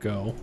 go.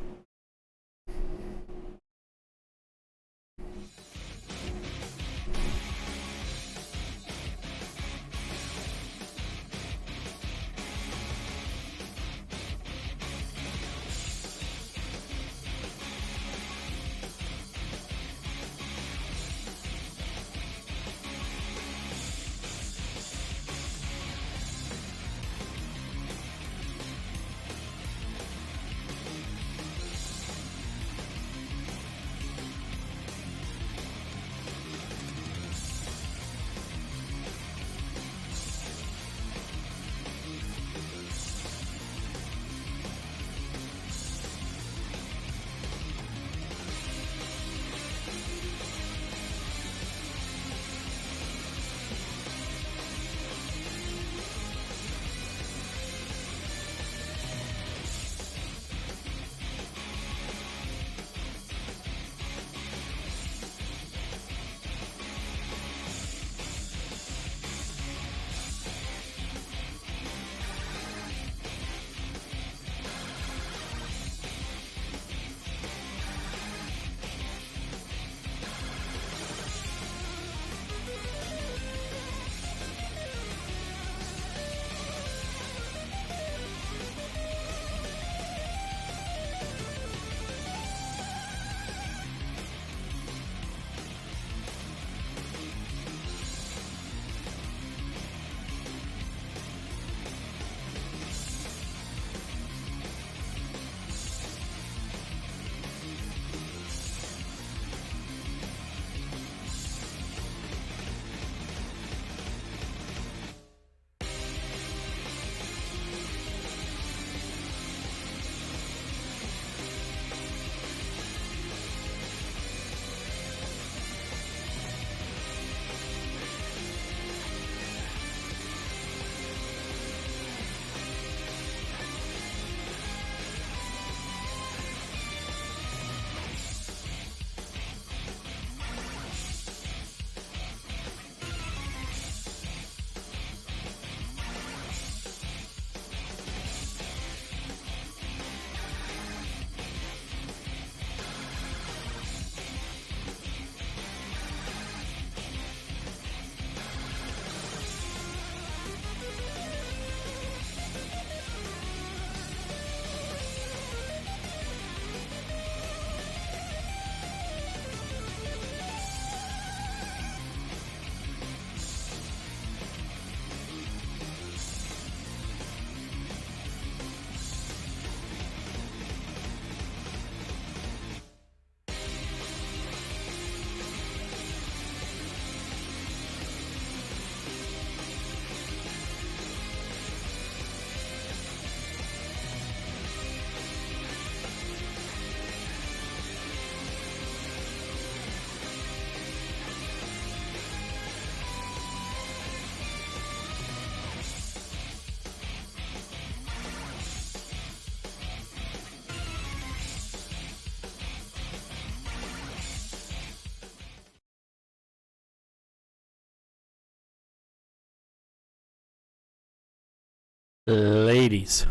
Ladies,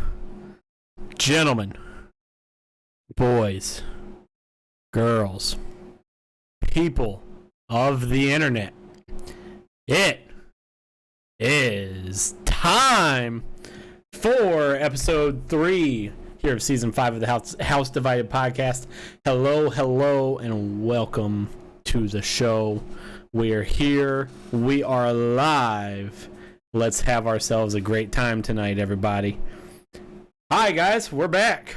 gentlemen, boys, girls, people of the internet, it is time for episode 3 here of season 5 of the House Divided podcast. Hello, and welcome to the show. We are here. We are live. Let's have ourselves a great time tonight, everybody. Hi, guys. We're back.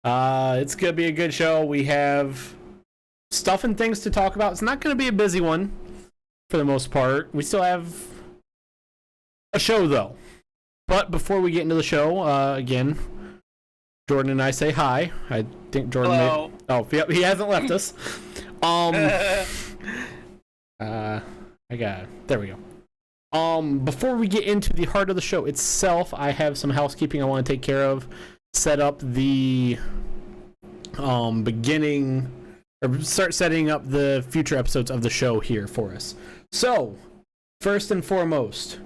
It's going to be a good show. We have stuff and things to talk about. It's not going to be a busy one for the most part. We still have a show, though. But before we get into the show, again, Jordan and I say hi. I think Jordan Hello. Yep, he hasn't left us. There we go. Before we get into the heart of the show itself, I have some housekeeping I want to take care of. Set up the beginning, or start setting up the future episodes of the show here for us. So, first and foremost,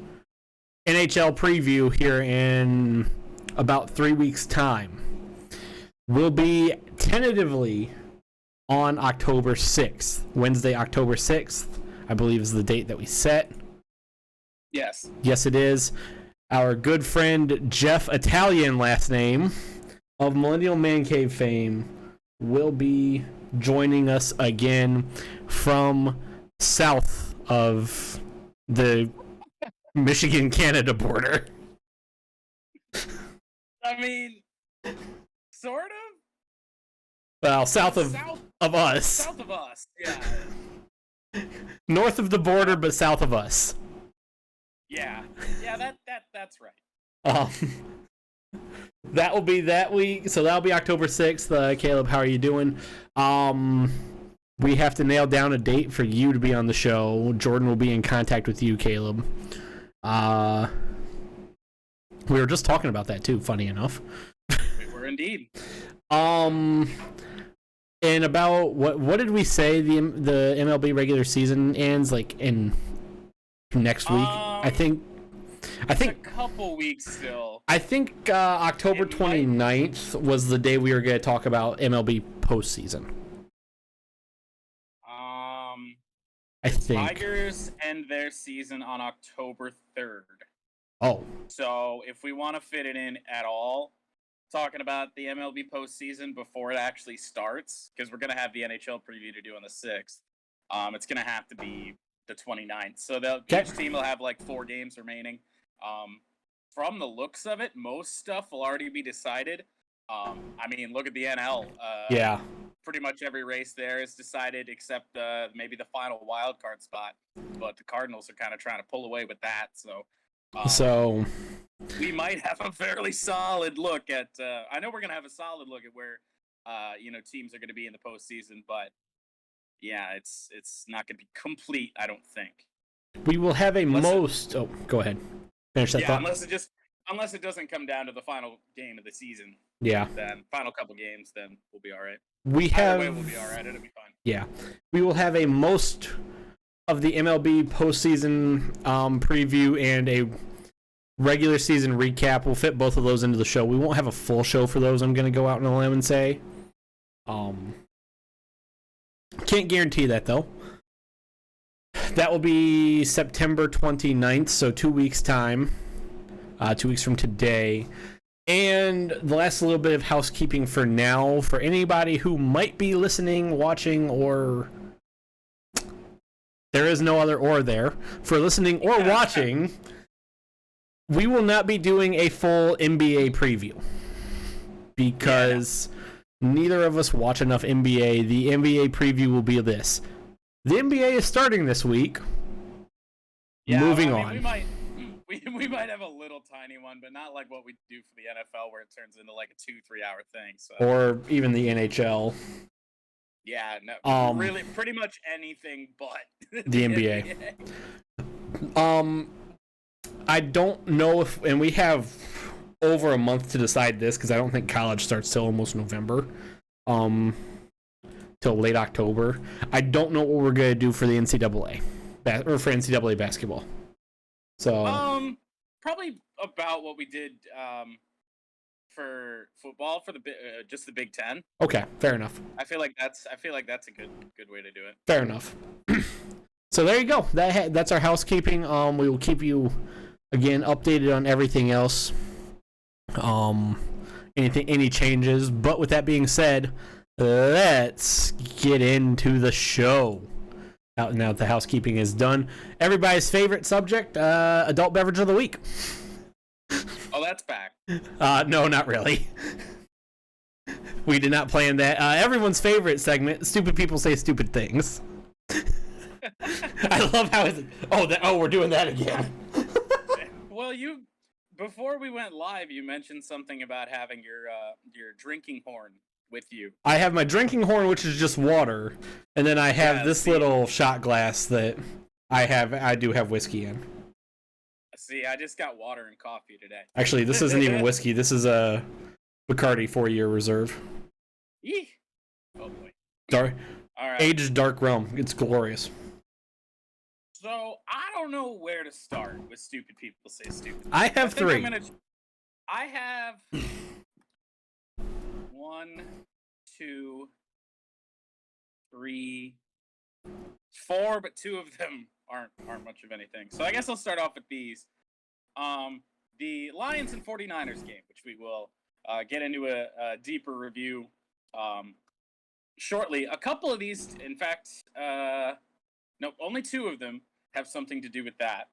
NHL preview here in about 3 weeks' time. will be tentatively on October 6th. Wednesday, October 6th, I believe is the date that we set. Yes. Yes, it is. Our good friend Jeff, Italian last name, of Millennial Man Cave fame, will be joining us again from south of the Michigan-Canada border. I mean, sort of. Well, south of us. South of us, yeah. North of the border, but south of us. Yeah, that's right. That will be that week. So that'll be October 6th. Caleb, how are you doing? We have to nail down a date for you to be on the show. Jordan will be in contact with you, Caleb. We were just talking about that too, funny enough. We were indeed. And about what did we say the MLB regular season ends like in next week? I think a couple weeks still. I think October 29th was the day we were going to talk about MLB postseason. I think Tigers end their season on October 3rd. Oh. So if we want to fit it in at all, talking about the MLB postseason before it actually starts, because we're going to have the NHL preview to do on the 6th, it's going to have to be the 29th. So each team will have like 4 games remaining. From the looks of it, most stuff will already be decided. I mean, look at the NL. Yeah. Pretty much every race there is decided except maybe the final wild card spot. But the Cardinals are kind of trying to pull away with that. So we might have a fairly solid look at. I know we're gonna have a solid look at where teams are gonna be in the postseason, but yeah, it's not gonna be complete. I don't think. We will have Oh, go ahead. Finish that thought. Unless it doesn't come down to the final game of the season. Yeah. Then final couple games, then we'll be all right. Either way, we'll be all right. It'll be fine. Yeah, we will have a most of the MLB postseason preview and a regular season recap. We'll fit both of those into the show. We won't have a full show for those. I'm going to go out on a limb and say. Can't guarantee that though. That will be September 29th, so 2 weeks time. 2 weeks from today. And the last little bit of housekeeping for now, for anybody who might be listening, watching, or there is no other or there, for listening or watching, we will not be doing a full NBA preview because neither of us watch enough NBA. The NBA preview will be this. The NBA is starting this week. Yeah, Moving on. We might have a little tiny one, but not like what we do for the NFL where it turns into like a 2-3 hour thing. So. Or even the NHL. Yeah, no, really, pretty much anything but the NBA. I don't know if, and we have over a month to decide this because I don't think college starts till almost November, till late October. I don't know what we're gonna do for the NCAA or for NCAA basketball. So probably about what we did for football for the just the Big Ten. Okay, fair enough. I feel like that's a good way to do it. Fair enough. So there you go. That's our housekeeping. We will keep you again updated on everything else. Any changes. But with that being said, let's get into the show. Now that the housekeeping is done, everybody's favorite subject, adult beverage of the week. Oh, that's back. No, not really. We did not plan that. Everyone's favorite segment, stupid people say stupid things. I love how we're doing that again. Well, before we went live, you mentioned something about having your drinking horn with you. I have my drinking horn, which is just water, and then I have this little shot glass that I do have whiskey in. See, I just got water and coffee today. Actually, this isn't even whiskey. This is a Bacardi 4-year reserve. Eeh. Oh boy. Dark, all right. Aged dark rum. It's glorious. So I don't know where to start with stupid people say stupid. I have 3. I have 1, 2, 3, 4, but 2 of them aren't much of anything. So I guess I'll start off with these. The Lions and 49ers game, which we will get into a deeper review shortly. A couple of these, in fact, no, only 2 of them have something to do with that.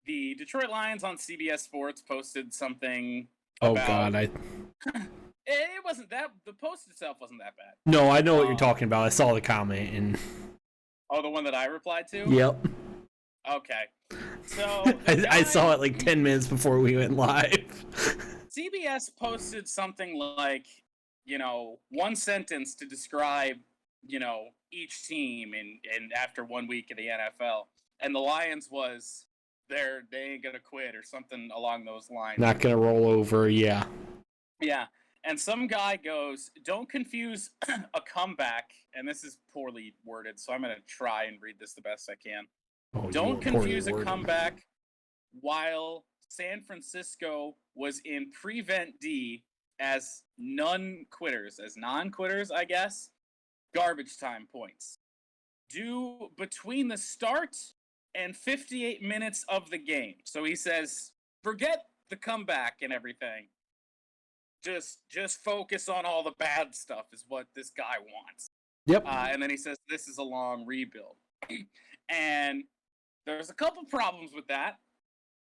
The Detroit Lions on CBS Sports posted something. Oh about, God, it wasn't that. The post itself wasn't that bad. No, I know what you're talking about. I saw the comment and. Oh, the one that I replied to? Yep. Okay. So I saw it like 10 minutes before we went live. CBS posted something like, one sentence to describe, each team and after 1 week of the NFL. And the Lions was they ain't gonna quit or something along those lines. Not gonna roll over, yeah. Yeah. And some guy goes, don't confuse a comeback, and this is poorly worded, so I'm going to try and read this the best I can. Oh, don't confuse a comeback while San Francisco was in Prevent D as non-quitters, I guess, garbage time points. Do between the start and 58 minutes of the game. So he says, forget the comeback and everything. Just focus on all the bad stuff is what this guy wants. Yep. And then he says, this is a long rebuild. And there's a couple problems with that.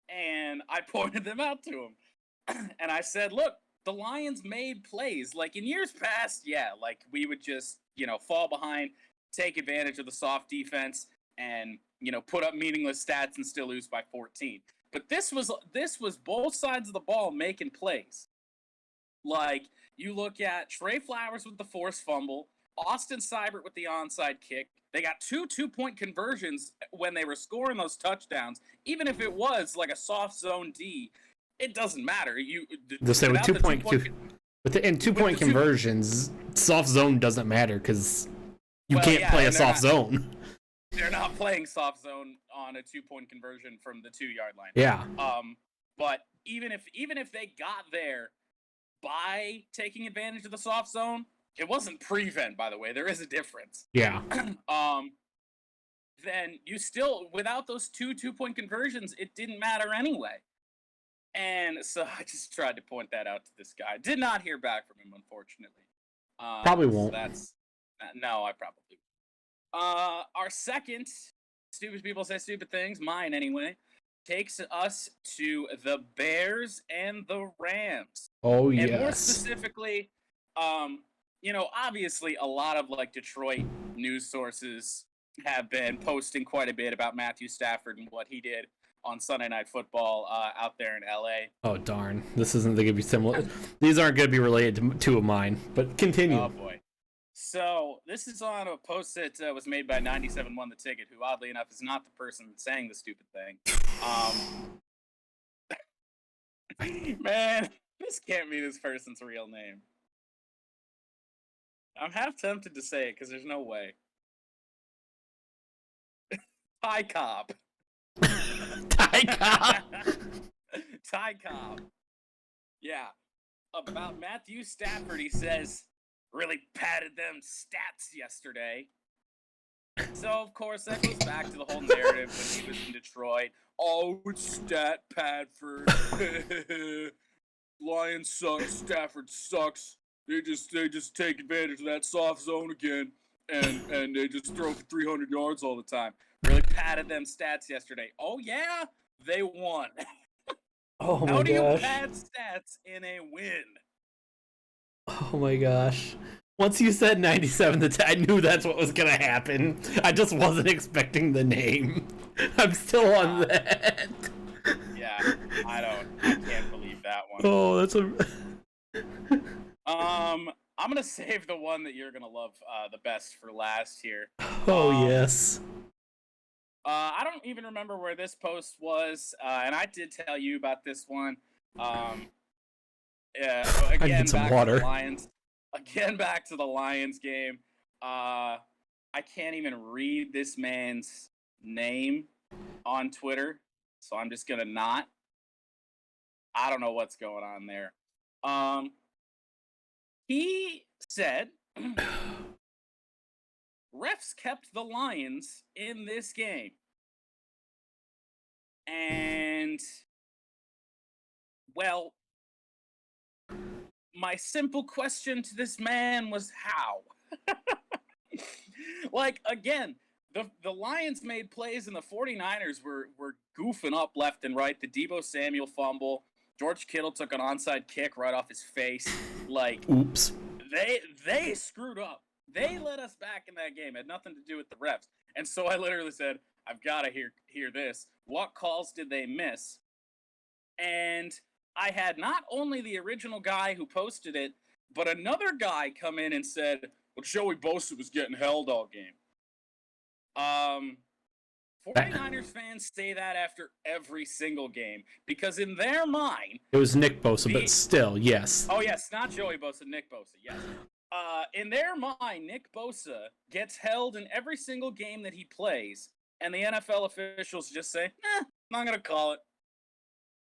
And I pointed them out to him. And I said, look, the Lions made plays. Like in years past, yeah, like we would just, fall behind, take advantage of the soft defense, and, put up meaningless stats and still lose by 14. But this was both sides of the ball making plays. Like, you look at Trey Flowers with the forced fumble, Austin Seibert with the onside kick. They got 2 2-point conversions when they were scoring those touchdowns. Even if it was like a soft zone D, it doesn't matter. With 2-point conversions, soft zone doesn't matter because you can't play a soft zone. They're not playing soft zone on a 2-point conversion from the 2-yard line. Yeah. But even if they got there by taking advantage of the soft zone, it wasn't prevent, by the way. There is a difference. Yeah. Then you still, without those 2-point conversions, it didn't matter anyway. And so I just tried to point that out to this guy. Did not hear back from him, unfortunately. Probably won't. No, I probably won't. Our second Stupid People Say Stupid Things, mine anyway, takes us to the Bears and the Rams. Oh, yes. And more specifically, obviously a lot of like Detroit news sources have been posting quite a bit about Matthew Stafford and what he did on Sunday Night Football out there in LA. Oh, darn. This isn't going to be similar. These aren't going to be related to two of mine, but continue. Oh, boy. So this is on a post that was made by 97 Won the Ticket, who oddly enough is not the person saying the stupid thing. Man, this can't be this person's real name. I'm half tempted to say it because there's no way. Ty Cobb. Ty Cobb. Ty Cobb. Yeah. About Matthew Stafford, he says, really padded them stats yesterday. So, of course, that goes back to the whole narrative when he was in Detroit. Oh, it's stat Padford. Lions suck. Stafford sucks. They just take advantage of that soft zone again, and they just throw for 300 yards all the time. Really padded them stats yesterday. Oh, yeah? They won. Oh, my gosh. How do you pad stats in a win? Oh, my gosh. Once you said 97, I knew that's what was going to happen. I just wasn't expecting the name. I'm still on that. Yeah, I can't believe that one. Oh, that's a... I'm going to save the one that you're going to love the best for last here. Oh, yes. I don't even remember where this post was, and I did tell you about this one. Again, I need some water. To the Lions. Again, back to the Lions game. I can't even read this man's name on Twitter, so I'm just gonna not. I don't know what's going on there. He said refs kept the Lions in this game. And, well, my simple question to this man was how? Like, again, the Lions made plays and the 49ers were goofing up left and right. The Deebo Samuel fumble. George Kittle took an onside kick right off his face. Like, oops. They screwed up. They let us back in that game. It had nothing to do with the refs. And so I literally said, I've got to hear this. What calls did they miss? And I had not only the original guy who posted it, but another guy come in and said, well, Joey Bosa was getting held all game. 49ers fans say that after every single game because in their mind... It was Nick Bosa, but still, yes. Oh, yes, not Joey Bosa, Nick Bosa, yes. In their mind, Nick Bosa gets held in every single game that he plays, and the NFL officials just say, I'm not going to call it.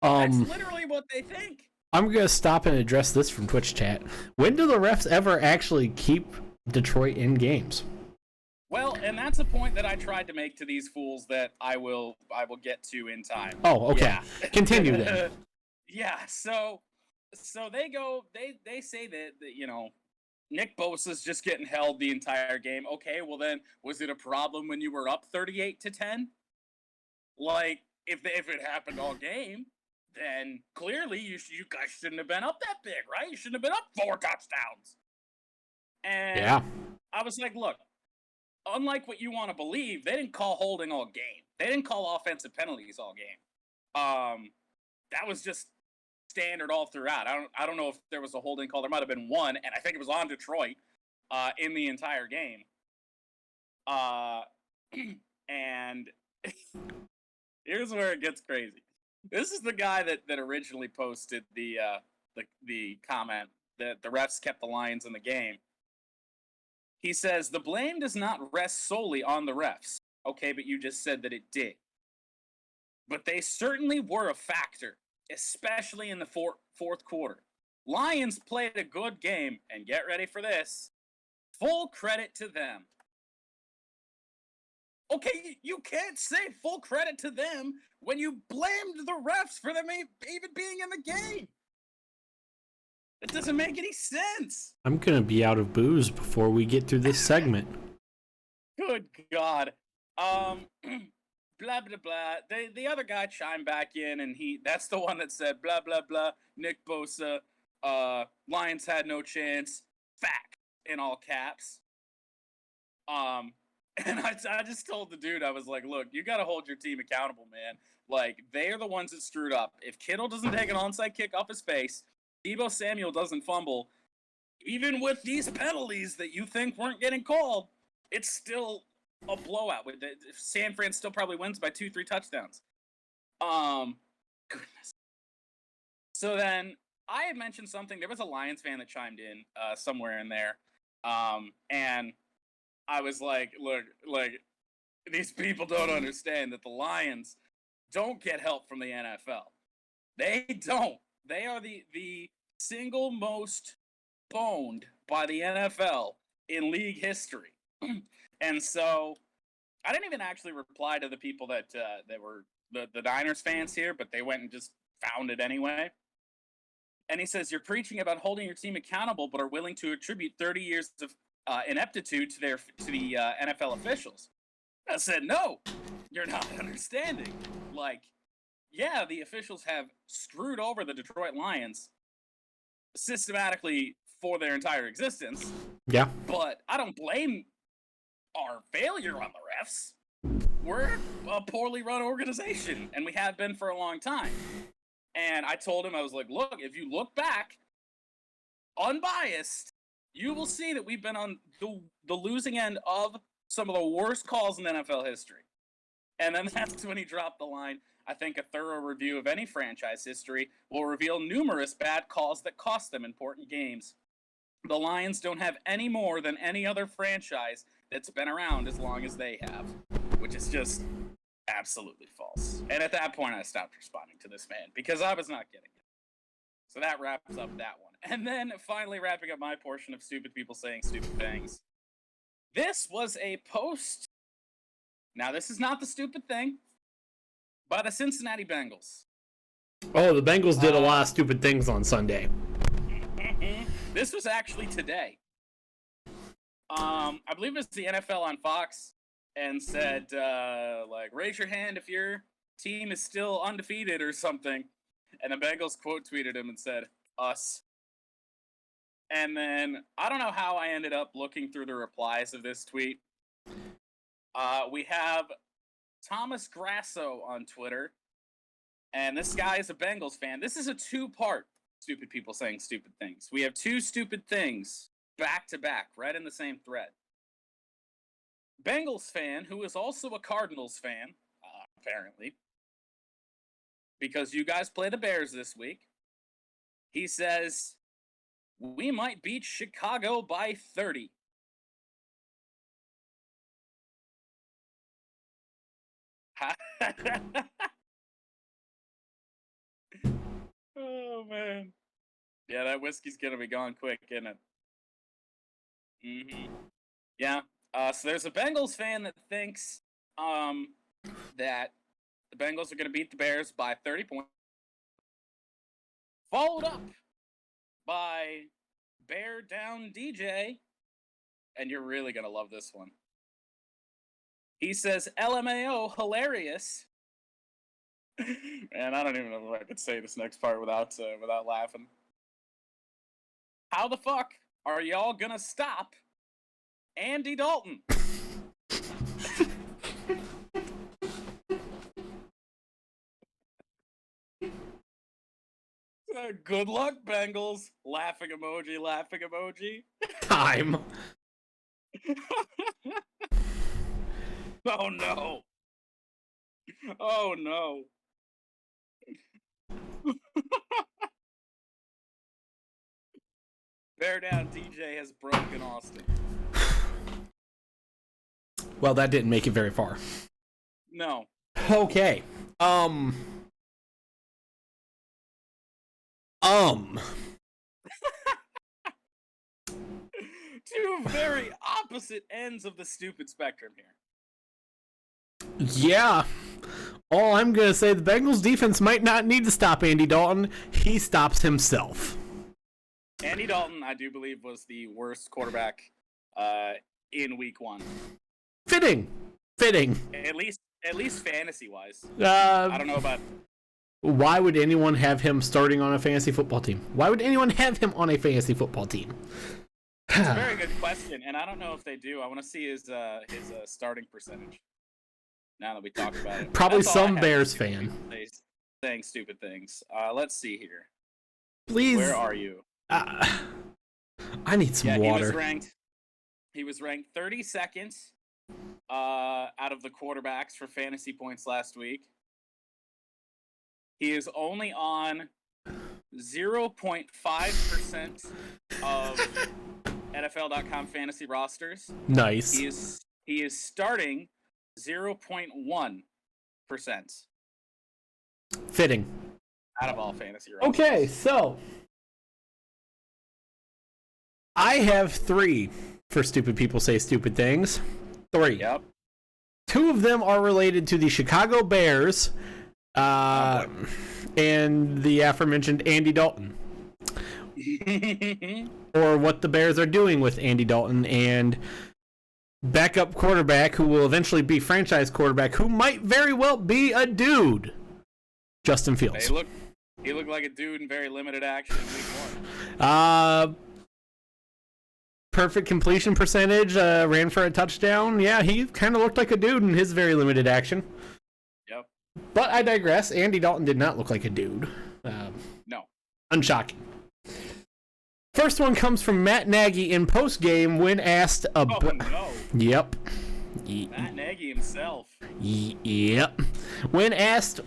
That's literally what they think. I'm going to stop and address this from Twitch chat. When do the refs ever actually keep Detroit in games? Well, and that's a point that I tried to make to these fools that I will get to in time. Oh, okay. Yeah. Continue then. Yeah, so they say that you know, Nick Bosa's just getting held the entire game. Okay, well then, was it a problem when you were up 38-10? Like, if it happened all game, then clearly you guys shouldn't have been up that big, right? You shouldn't have been up 4 touchdowns. And yeah. I was like, look, unlike what you want to believe, they didn't call holding all game. They didn't call offensive penalties all game. That was just standard all throughout. I don't know if there was a holding call. There might have been one, and I think it was on Detroit in the entire game. And here's where it gets crazy. This is the guy that originally posted the comment that the refs kept the Lions in the game. He says, the blame does not rest solely on the refs. Okay, but you just said that it did. But they certainly were a factor, especially in the fourth quarter. Lions played a good game, and get ready for this. Full credit to them. Okay, you can't say full credit to them when you blamed the refs for them even being in the game. It doesn't make any sense. I'm going to be out of booze before we get through this segment. Good God. Blah, blah, blah. The other guy chimed back in, and that's the one that said, blah, blah, blah, Nick Bosa, Lions had no chance, fact, in all caps. And I just told the dude, I was like, look, you got to hold your team accountable, man. Like, they're the ones that screwed up. If Kittle doesn't take an onside kick off his face, Deebo Samuel doesn't fumble, even with these penalties that you think weren't getting called, it's still a blowout. San Fran still probably wins by 2-3 touchdowns. Goodness. So then I had mentioned something. There was a Lions fan that chimed in somewhere in there. And I was like, look, these people don't understand that the Lions don't get help from the NFL. They don't. They are the single most boned by the NFL in league history. And so I didn't even actually reply to the people that were the Niners fans here, but they went and just found it anyway. And he says, you're preaching about holding your team accountable, but are willing to attribute 30 years of ineptitude to the NFL officials. I said, no, you're not understanding. Like, yeah, the officials have screwed over the Detroit Lions systematically for their entire existence. Yeah. But I don't blame our failure on the refs. We're a poorly run organization, and we have been for a long time. And I told him, I was like, look, if you look back, unbiased, you will see that we've been on the losing end of some of the worst calls in NFL history. And then that's when he dropped the line, I think a thorough review of any franchise history will reveal numerous bad calls that cost them important games. The Lions don't have any more than any other franchise that's been around as long as they have, which is just absolutely false. And at that point, I stopped responding to this man because I was not getting it. So that wraps up that one. And then finally wrapping up my portion of stupid people saying stupid things. This was a post. Now, this is not the stupid thing, by the Cincinnati Bengals. Oh, the Bengals did a lot of stupid things on Sunday. This was actually today. I believe it was the NFL on Fox and said, raise your hand if your team is still undefeated or something. And the Bengals quote tweeted him and said, us. And then, I don't know how I ended up looking through the replies of this tweet. We have Thomas Grasso on Twitter. And this guy is a Bengals fan. This is a two-part stupid people saying stupid things. We have two stupid things back to back, right in the same thread. Bengals fan, who is also a Cardinals fan, apparently, because you guys play the Bears this week. He says, we might beat Chicago by 30. Oh, man. Yeah, that whiskey's gonna be gone quick, isn't it? Mm-hmm. Yeah. So there's a Bengals fan that thinks that the Bengals are gonna beat the Bears by 30 points. Followed up by Bear Down DJ, and you're really gonna love this one. He says, LMAO, hilarious. And I don't even know if I could say this next part without laughing. How the fuck are y'all gonna stop Andy Dalton? Good luck, Bengals. Laughing emoji, laughing emoji. Time. Oh no. Oh no. Bear Down DJ has broken Austin. Well, that didn't make it very far. No. Okay. Two very opposite ends of the stupid spectrum here. Yeah. All I'm going to say, the Bengals defense might not need to stop Andy Dalton. He stops himself. Andy Dalton, I do believe, was the worst quarterback in week 1. Fitting. At least fantasy-wise. I don't know about... Why would anyone have him starting on a fantasy football team? Why would anyone have him on a fantasy football team? It's a very good question, and I don't know if they do. I want to see his starting percentage. Now that we talk about it, probably some Bears fan saying stupid things. Let's see here. Please, where are you? I need some water. He was ranked 32nd out of the quarterbacks for fantasy points last week. He is only on 0.5% of NFL.com fantasy rosters. Nice. He is starting 0.1%. Fitting. Out of all fantasy rosters. Okay, so I have 3 for stupid people say stupid things. 3. Yep. 2 of them are related to the Chicago Bears and the aforementioned Andy Dalton. Or what the Bears are doing with Andy Dalton and backup quarterback who will eventually be franchise quarterback who might very well be a dude. Justin Fields. He looked like a dude in very limited action in week 1. Perfect completion percentage, ran for a touchdown. Yeah, he kind of looked like a dude in his very limited action. Yep. But I digress. Andy Dalton did not look like a dude. No. Unshocking. First one comes from Matt Nagy in post-game when asked about... Oh, no. Yep. Matt Nagy himself. Yep. When asked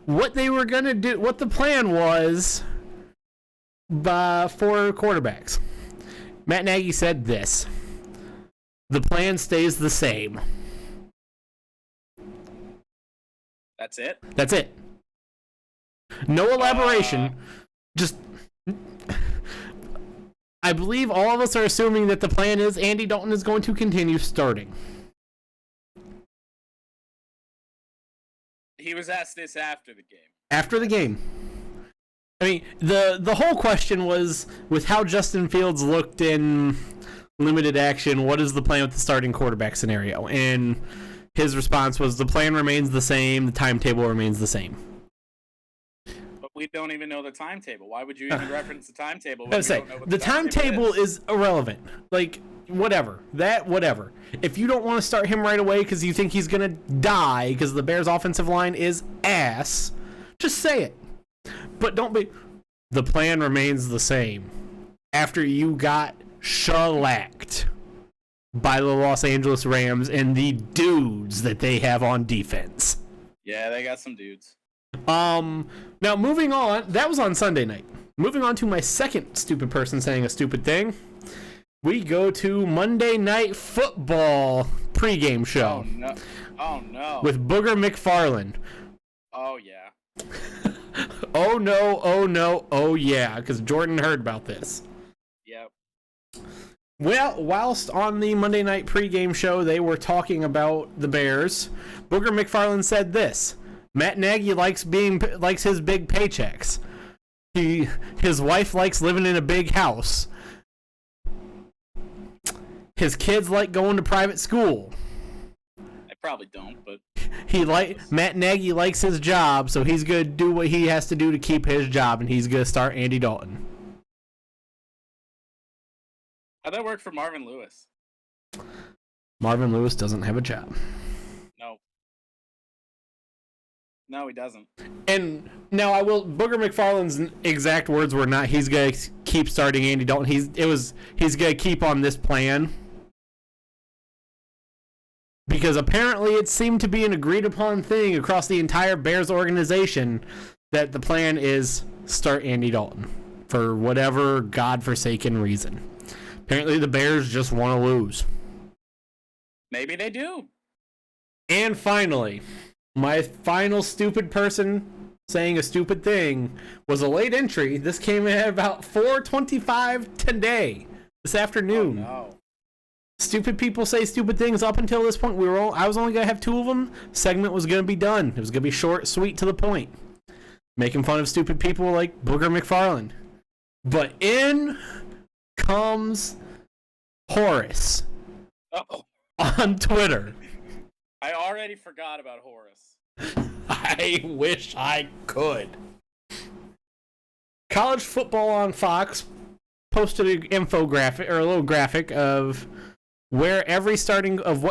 what they were going to do, what the plan was for quarterbacks, Matt Nagy said this: the plan stays the same. That's it? That's it. No elaboration. Just I believe all of us are assuming that the plan is Andy Dalton is going to continue starting. He was asked this after the game. After the game. I mean, the whole question was, with how Justin Fields looked in limited action, what is the plan with the starting quarterback scenario? And his response was, the plan remains the same, the timetable remains the same. But we don't even know the timetable. Why would you even reference the timetable? I was saying, the timetable is irrelevant. Like, whatever. Whatever. If you don't want to start him right away because you think he's going to die because the Bears' offensive line is ass, just say it. But don't be... The plan remains the same. After you got shellacked by the Los Angeles Rams and the dudes that they have on defense. Yeah, they got some dudes. Now, moving on. That was on Sunday night. Moving on to my second stupid person saying a stupid thing. We go to Monday Night Football pregame show. Oh, no. Oh, no. With Booger McFarland. Oh, yeah. Oh, no, oh, no, oh, yeah, because Jordan heard about this. Yep. Well, whilst on the Monday Night pregame show, they were talking about the Bears. Booger McFarland said this: Matt Nagy likes his big paychecks. His wife likes living in a big house. His kids like going to private school. I probably don't, but Matt Nagy likes his job, so he's gonna do what he has to do to keep his job, and he's gonna start Andy Dalton. how'd that work for Marvin Lewis? Marvin Lewis doesn't have a job. No, he doesn't. And now Booger McFarland's exact words were not he's gonna keep starting Andy Dalton. He's gonna keep on this plan. Because apparently it seemed to be an agreed upon thing across the entire Bears organization that the plan is start Andy Dalton for whatever godforsaken reason. Apparently the Bears just want to lose. Maybe they do. And finally, my final stupid person saying a stupid thing was a late entry. This came in at about 4:25 today, this afternoon. Oh, no. Stupid people say stupid things up until this point. I was only going to have 2 of them. Segment was going to be done. It was going to be short, sweet, to the point. Making fun of stupid people like Booger McFarland. But in comes Horace on Twitter. I already forgot about Horace. I wish I could. College Football on Fox posted an infographic or a little graphic of what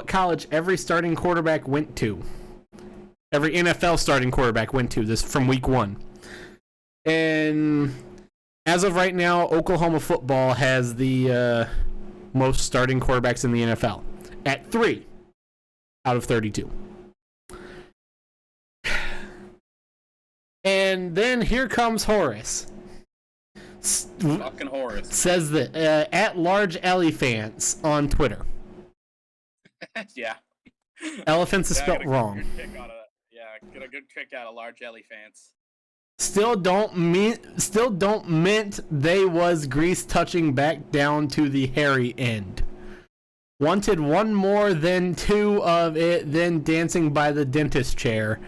college every starting quarterback went to. Every NFL starting quarterback went to this from week 1. And as of right now, Oklahoma football has the most starting quarterbacks in the NFL at 3 out of 32. And then here comes Horace. Fucking Horace. Says that at large elephants on Twitter. Yeah. Elephants is spelled wrong. Get a good kick out of large elephants. Still don't mint they was grease touching back down to the hairy end. Wanted one more than 2 of it, then dancing by the dentist chair.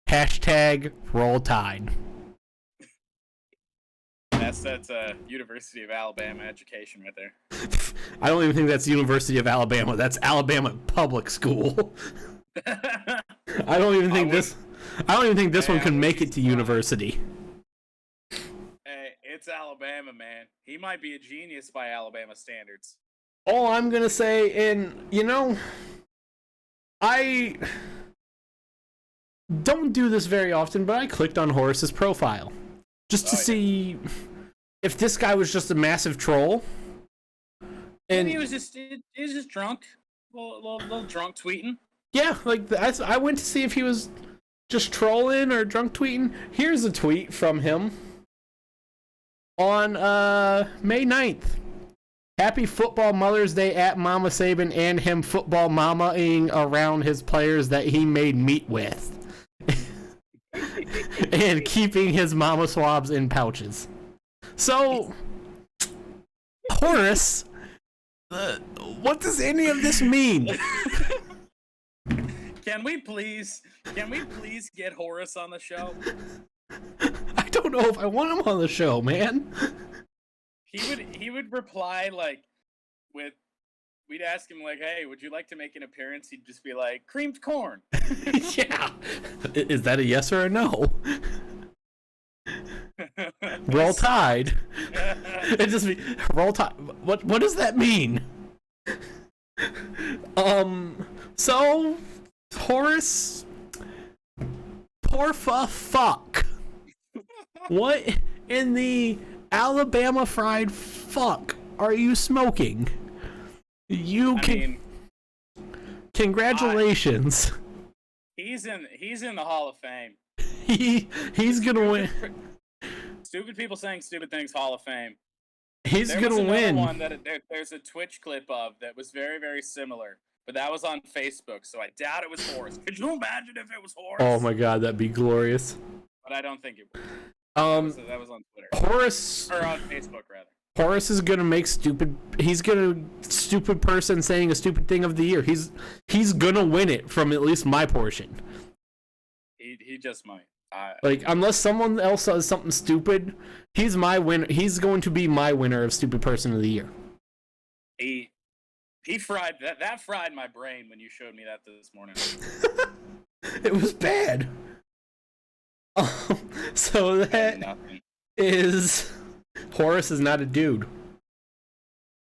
Hashtag roll tide. That's University of Alabama education right there. I don't even think that's University of Alabama. That's Alabama public school. I don't even think this one can make it to university. Hey, it's Alabama, man. He might be a genius by Alabama standards. All I'm gonna say, and I don't do this very often, but I clicked on Horace's profile just to see if this guy was just a massive troll. And maybe he was just drunk, a little drunk tweeting. Yeah, I went to see if he was just trolling or drunk tweeting. Here's a tweet from him on May 9th. Happy Football Mother's Day at Mama Saban and him football mama-ing around his players that he made meat with. And keeping his mama swabs in pouches. So, Horace, what does any of this mean? Can we please get Horace on the show? I don't know if I want him on the show, man. He would reply like with, we'd ask him like, hey, would you like to make an appearance? He'd just be like, creamed corn. Yeah. Is that a yes or a no? Roll Tide. It just be Roll Tide. What does that mean? So Horace, poor fuck. What in the Alabama fried fuck are you smoking? Congratulations. He's in the Hall of Fame. He's gonna win. Stupid people saying stupid things. Hall of Fame. He's gonna win. One that there's a Twitch clip of that was very, very similar, but that was on Facebook, so I doubt it was Horace. Could you imagine if it was Horace? Oh my god, that'd be glorious. But I don't think it was. That was on Twitter. Horace, or on Facebook rather. Horace is gonna make stupid. He's gonna stupid person saying a stupid thing of the year. He's gonna win it from at least my portion. He just might. Like, unless someone else says something stupid, he's my winner. He's going to be my winner of stupid person of the year. He fried that fried my brain when you showed me that this morning. It was bad. So that is Horace is not a dude.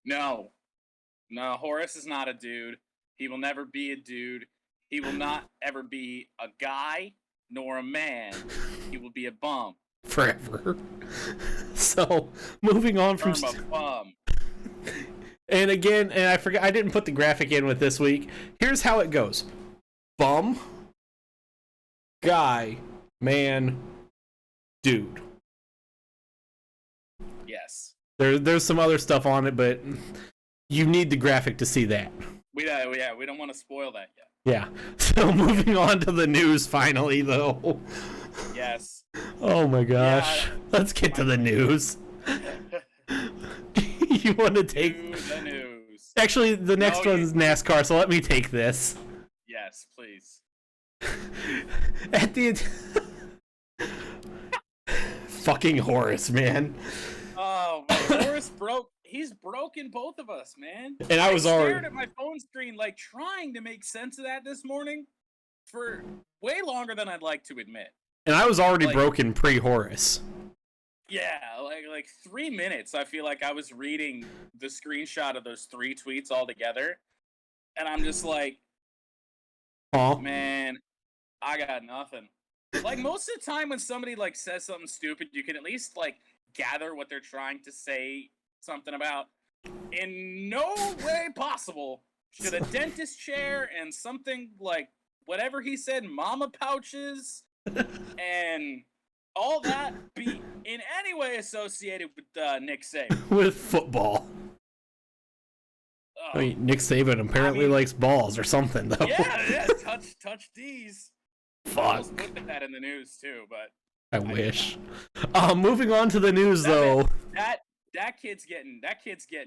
No, Horace is not a dude. He will never be a dude. He will not ever be a guy nor a man. He will be a bum. Forever. So, moving on from... a bum. And again, and I forgot, I didn't put the graphic in with this week. Here's how it goes. Bum. Guy. Man. Dude. Yes. There's some other stuff on it, but you need the graphic to see that. We don't want to spoil that yet. Yeah. So moving on to the news finally, though. Yes. Oh my gosh. Yeah, let's get to the news. You want to take the news? Actually, the next one's NASCAR, so let me take this. Yes, please. At the fucking Horace, man. Oh, man. Horace broke. He's broken both of us, man. And I stared at my phone screen, like trying to make sense of that this morning for way longer than I'd like to admit. And I was already broken pre-Horace. Yeah, like 3 minutes. I feel like I was reading the screenshot of those 3 tweets all together, and I'm just like, man, I got nothing. Like most of the time when somebody like says something stupid, you can at least like gather what they're trying to say something about. In no way possible should a dentist chair and something like whatever he said, mama pouches, and all that be in any way associated with Nick Saban. With football. I mean, Nick Saban apparently likes balls or something, though. Yeah, touch D's. Fuck. I almost put that in the news too, but I wish. Moving on to the news, though. That kid's getting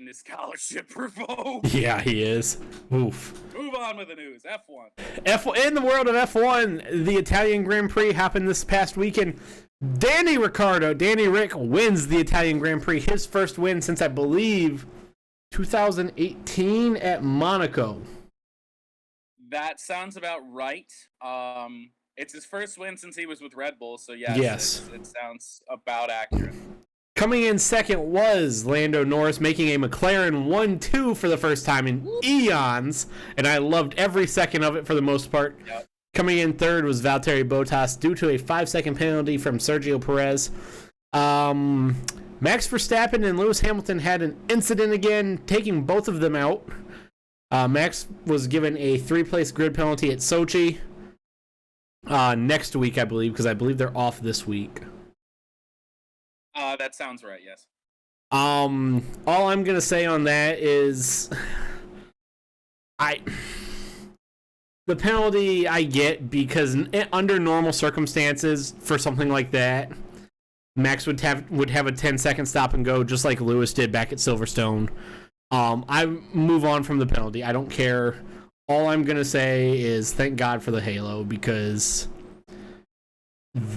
his scholarship revoked. Yeah, he is. Oof. Move on with the news. F1. In the world of F1, the Italian Grand Prix happened this past weekend. Danny Rick wins the Italian Grand Prix, his first win since I believe 2018 at Monaco. That sounds about right. It's his first win since he was with Red Bull, so yes. It sounds about accurate. Coming in second was Lando Norris, making a McLaren 1-2 for the first time in eons, and I loved every second of it for the most part. Yep. Coming in third was Valtteri Bottas due to a 5-second penalty from Sergio Perez. Max Verstappen and Lewis Hamilton had an incident again, taking both of them out. Max was given a 3-place grid penalty at Sochi next week, I believe, because I believe they're off this week. That sounds right, yes. All I'm going to say on that is the penalty I get because under normal circumstances for something like that, Max would have a 10-second stop and go, just like Lewis did back at Silverstone. I move on from the penalty. I don't care. All I'm gonna say is thank God for the halo, because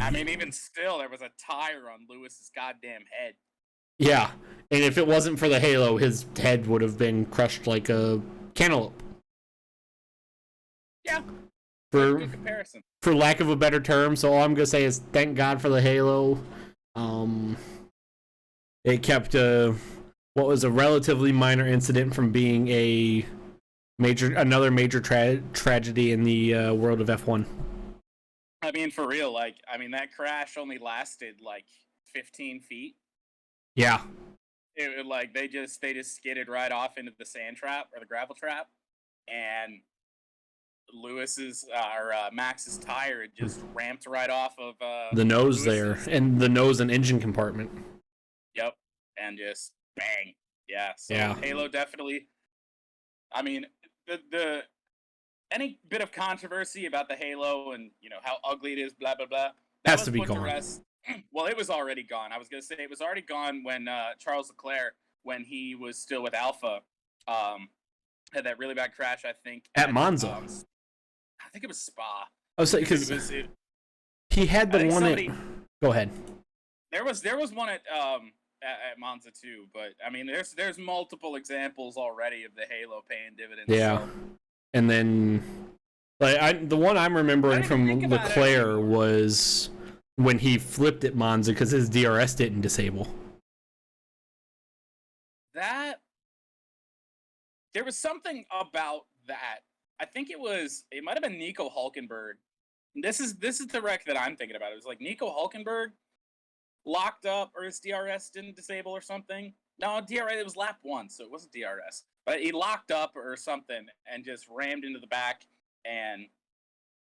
I mean, even still, there was a tire on Lewis's goddamn head. yeah, and if it wasn't for the halo, his head would have been crushed like a cantaloupe. Yeah, For good comparison. for lack of a better term. So all I'm gonna say is thank God for the halo. It kept what was a relatively minor incident from being another major tragedy in the world of F1. I mean, for real, that crash only lasted like 15 feet. Yeah. They just skidded right off into the sand trap or the gravel trap, and Max's tire had just ramped right off of the nose Lewis's. There, and the nose and engine compartment. Yep, and just bang. Yeah. So yeah. Halo definitely. I mean, the any bit of controversy about the Halo and how ugly it is, blah blah blah, has to be gone. Well, it was already gone. I was gonna say it was already gone when Charles Leclerc, when he was still with Alpha, had that really bad crash. I think at Monza. I think it was Spa. I was saying because he had the one. Go ahead. There was one at Monza too, but I mean, there's multiple examples already of the Halo paying dividends. Yeah, so. And then the one I'm remembering from Leclerc was when he flipped at Monza because his DRS didn't disable. There was something about that. I think it might have been Nico Hulkenberg. This is the wreck that I'm thinking about. It was like Nico Hulkenberg locked up, or his DRS didn't disable or something. No, DRS, it was lap 1, so it wasn't DRS. But he locked up or something and just rammed into the back, and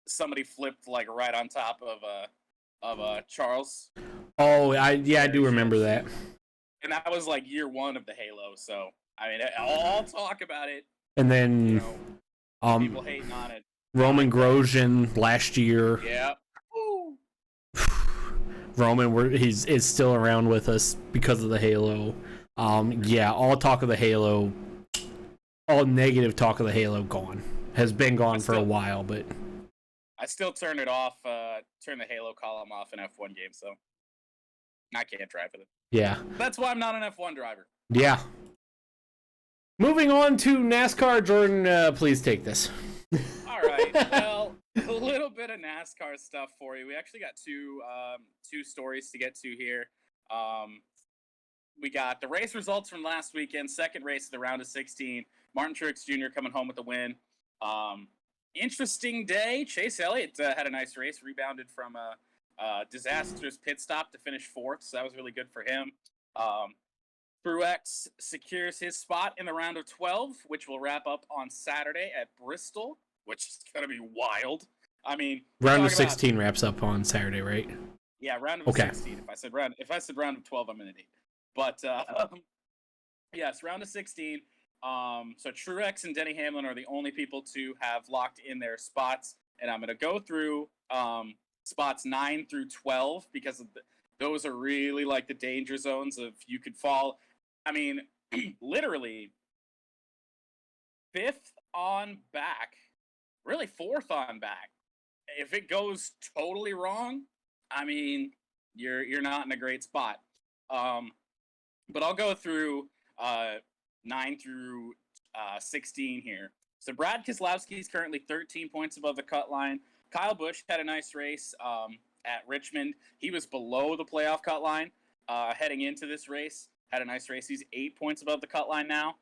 somebody flipped like right on top of Charles. Oh, I do remember that. And that was like year 1 of the Halo, so I mean, I'll talk about it. And then people hating on it. Roman Grosjean last year. Yeah. Roman, is still around with us because of the Halo. All talk of the Halo, all negative talk of the Halo has been gone for a while, but I still turn it off, turn the Halo column off in F1 games, so I can't drive with it. Yeah. That's why I'm not an F1 driver. Yeah. Moving on to NASCAR, Jordan, please take this. All right. Well, a little bit of NASCAR stuff for you. We actually got two stories to get to here. We got the race results from last weekend, second race of the round of 16. Martin Truex Jr. coming home with the win. Interesting day. Chase Elliott had a nice race, rebounded from a disastrous pit stop to finish 4th, so that was really good for him. Truex secures his spot in the round of 12, which will wrap up on Saturday at Bristol, which is going to be wild. I mean, round of 16 wraps up on Saturday, right? Yeah, round of 16. If I said round of 12, I'm an idiot. But yes, round of 16. So Truex and Denny Hamlin are the only people to have locked in their spots, and I'm going to go through spots 9 through 12 because those are really like the danger zones of you could fall. I mean, literally 5th on back, really 4th on back. If it goes totally wrong, I mean, you're not in a great spot. But I'll go through 9 through 16 here. So Brad Keselowski is currently 13 points above the cut line. Kyle Busch had a nice race at Richmond. He was below the playoff cut line heading into this race. Had a nice race. He's 8 points above the cut line now.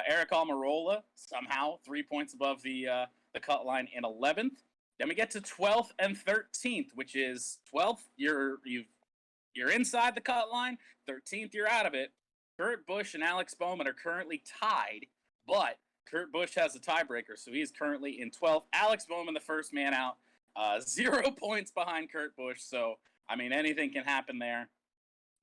Eric Almirola, somehow 3 points above the cut line in 11th. Then we get to 12th and 13th, which is 12th, you're inside the cut line. 13th, you're out of it. Kurt Busch and Alex Bowman are currently tied, but Kurt Busch has a tiebreaker, so he is currently in 12th. Alex Bowman, the first man out, 0 points behind Kurt Busch, so, I mean, anything can happen there.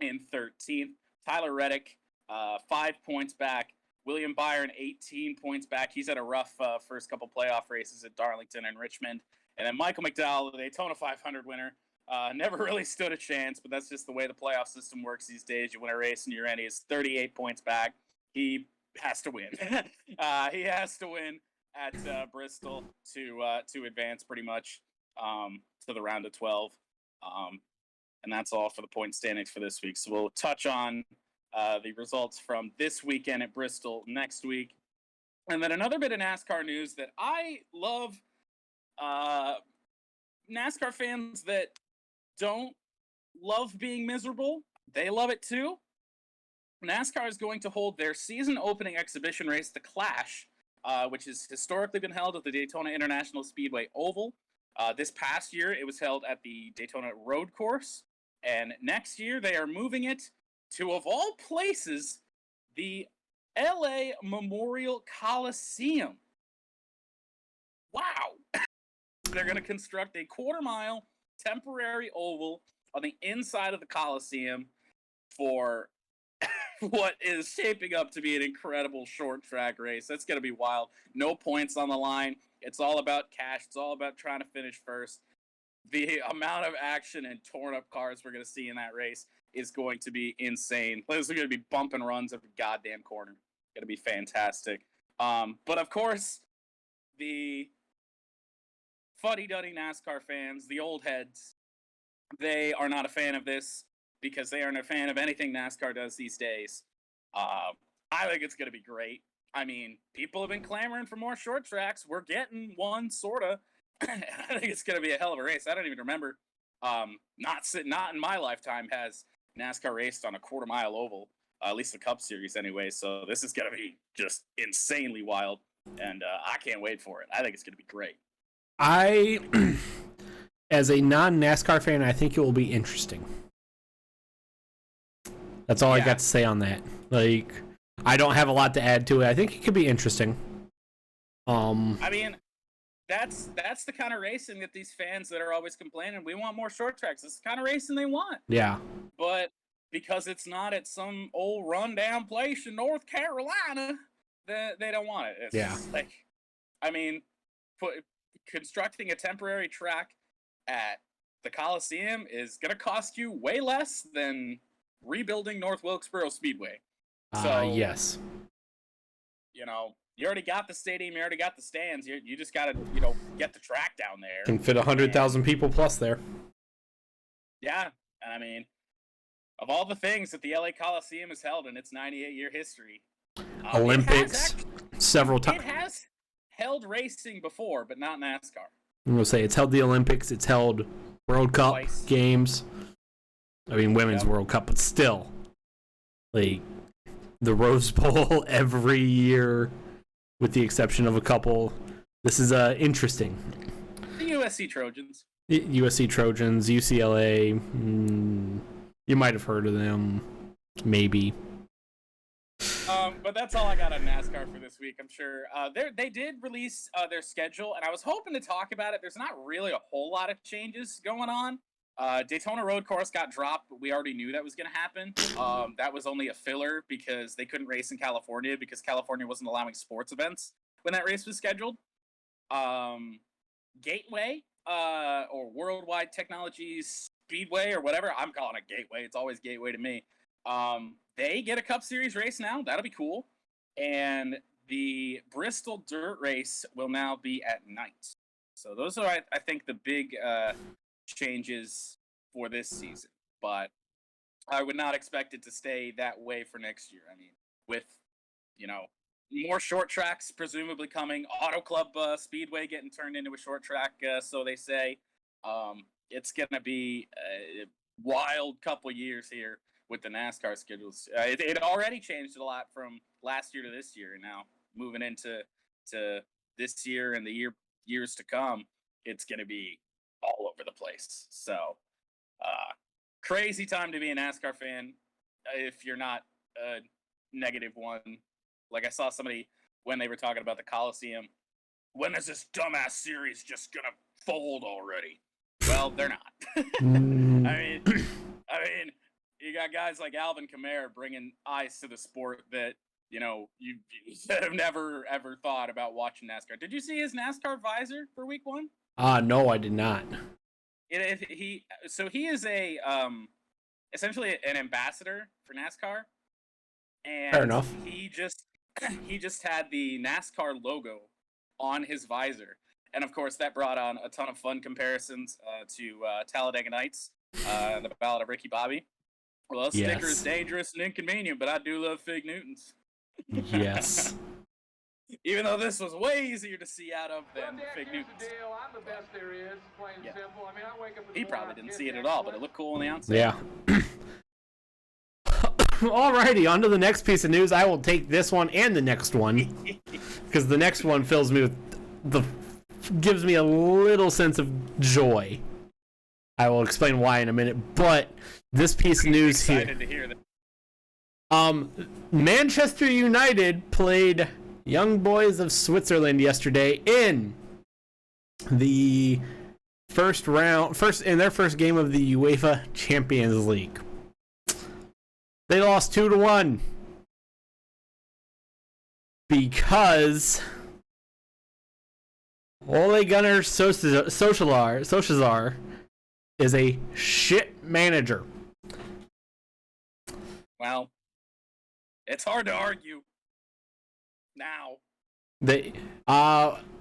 In 13th, Tyler Reddick, 5 points back. William Byron, 18 points back. He's had a rough first couple playoff races at Darlington and Richmond. And then Michael McDowell, the Daytona 500 winner, Never really stood a chance, but that's just the way the playoff system works these days. You win a race and you're in. He's 38 points back. He has to win. He has to win at Bristol to advance pretty much to the round of 12. And that's all for the point standings for this week. So we'll touch on the results from this weekend at Bristol next week. And then another bit of NASCAR news that I love. NASCAR fans that don't love being miserable, they love it too. NASCAR is going to hold their season opening exhibition race, the Clash, which has historically been held at the Daytona International Speedway Oval. This past year, it was held at the Daytona Road Course. And next year, they are moving it to, of all places, the LA Memorial Coliseum. Wow. They're going to construct a quarter-mile temporary oval on the inside of the Coliseum for what is shaping up to be an incredible short track race. That's going to be wild. No points on the line. It's all about cash. It's all about trying to finish first. The amount of action and torn-up cars we're going to see in that race is going to be insane. There's going to be bump and runs every goddamn corner. Going to be fantastic. But of course, the fuddy-duddy NASCAR fans, the old heads, they are not a fan of this because they aren't a fan of anything NASCAR does these days. I think it's going to be great. I mean, people have been clamoring for more short tracks. We're getting one, sort of. I think it's going to be a hell of a race. I don't even remember. Not in my lifetime has NASCAR raced on a quarter-mile oval, at least the Cup Series anyway. So this is going to be just insanely wild, and I can't wait for it. I think it's going to be great. As a non-NASCAR fan, I think it will be interesting. That's all I got to say on that. Like, I don't have a lot to add to it. I think it could be interesting. I mean, that's the kind of racing that these fans that are always complaining, we want more short tracks. It's the kind of racing they want. Yeah. But because it's not at some old rundown place in North Carolina, they don't want it. It's just like, I mean, constructing a temporary track at the Coliseum is going to cost you way less than rebuilding North Wilkesboro Speedway. So, yes. You know, you already got the stadium, you already got the stands. You just got to, get the track down there. Can fit 100,000 people plus there. Yeah, and I mean, of all the things that the LA Coliseum has held in its 98-year history, Olympics, several times. It has held racing before, but not NASCAR. I'm going to say it's held the Olympics, it's held World Cup Twice. games. I mean, Women's World Cup, but still. Like, the Rose Bowl every year, with the exception of a couple. This is interesting. The USC Trojans. USC Trojans, UCLA. You might have heard of them. Maybe. But that's all I got on NASCAR for this week. I'm sure they did release their schedule, and I was hoping to talk about it. There's not really a whole lot of changes going on. Daytona Road Course got dropped, but we already knew that was going to happen. That was only a filler because they couldn't race in California because California wasn't allowing sports events when that race was scheduled. Gateway or Worldwide Technologies Speedway or whatever, I'm calling it Gateway. It's always Gateway to me. They get a Cup Series race now. That'll be cool. And the Bristol Dirt Race will now be at night. So those are, I think, the big changes for this season. But I would not expect it to stay that way for next year. I mean, with, more short tracks presumably coming, Auto Club Speedway getting turned into a short track, so they say. It's going to be a wild couple years here with the NASCAR schedules. It already changed a lot from last year to this year, and now moving into this year and the years to come, it's going to be all over the place. So, crazy time to be a NASCAR fan if you're not a negative one. Like I saw somebody when they were talking about the Coliseum, when is this dumbass series just going to fold already? Well, they're not. I mean, you got guys like Alvin Kamara bringing eyes to the sport that, you have never, ever thought about watching NASCAR. Did you see his NASCAR visor for week one? No, I did not. He is a essentially an ambassador for NASCAR, and Fair enough. he just had the NASCAR logo on his visor, and of course that brought on a ton of fun comparisons to Talladega Nights, the Ballad of Ricky Bobby. Well, sticker is dangerous and inconvenient, but I do love Fig Newtons. Yes. Even though this was way easier to see out of than Fig Newtons. I'm the best there is, plain and simple. I mean, I wake up he probably didn't see it at all, but it looked cool on the outside. Yeah. Alrighty, on to the next piece of news. I will take this one and the next one, because the next one fills me with gives me a little sense of joy. I will explain why in a minute, but this piece of news excited to hear that. Manchester United played Young Boys of Switzerland yesterday in the first in their first game of the UEFA Champions League. They lost 2-1 because Ole Gunnar Solskjaer is a shit manager. Well, it's hard to argue now. They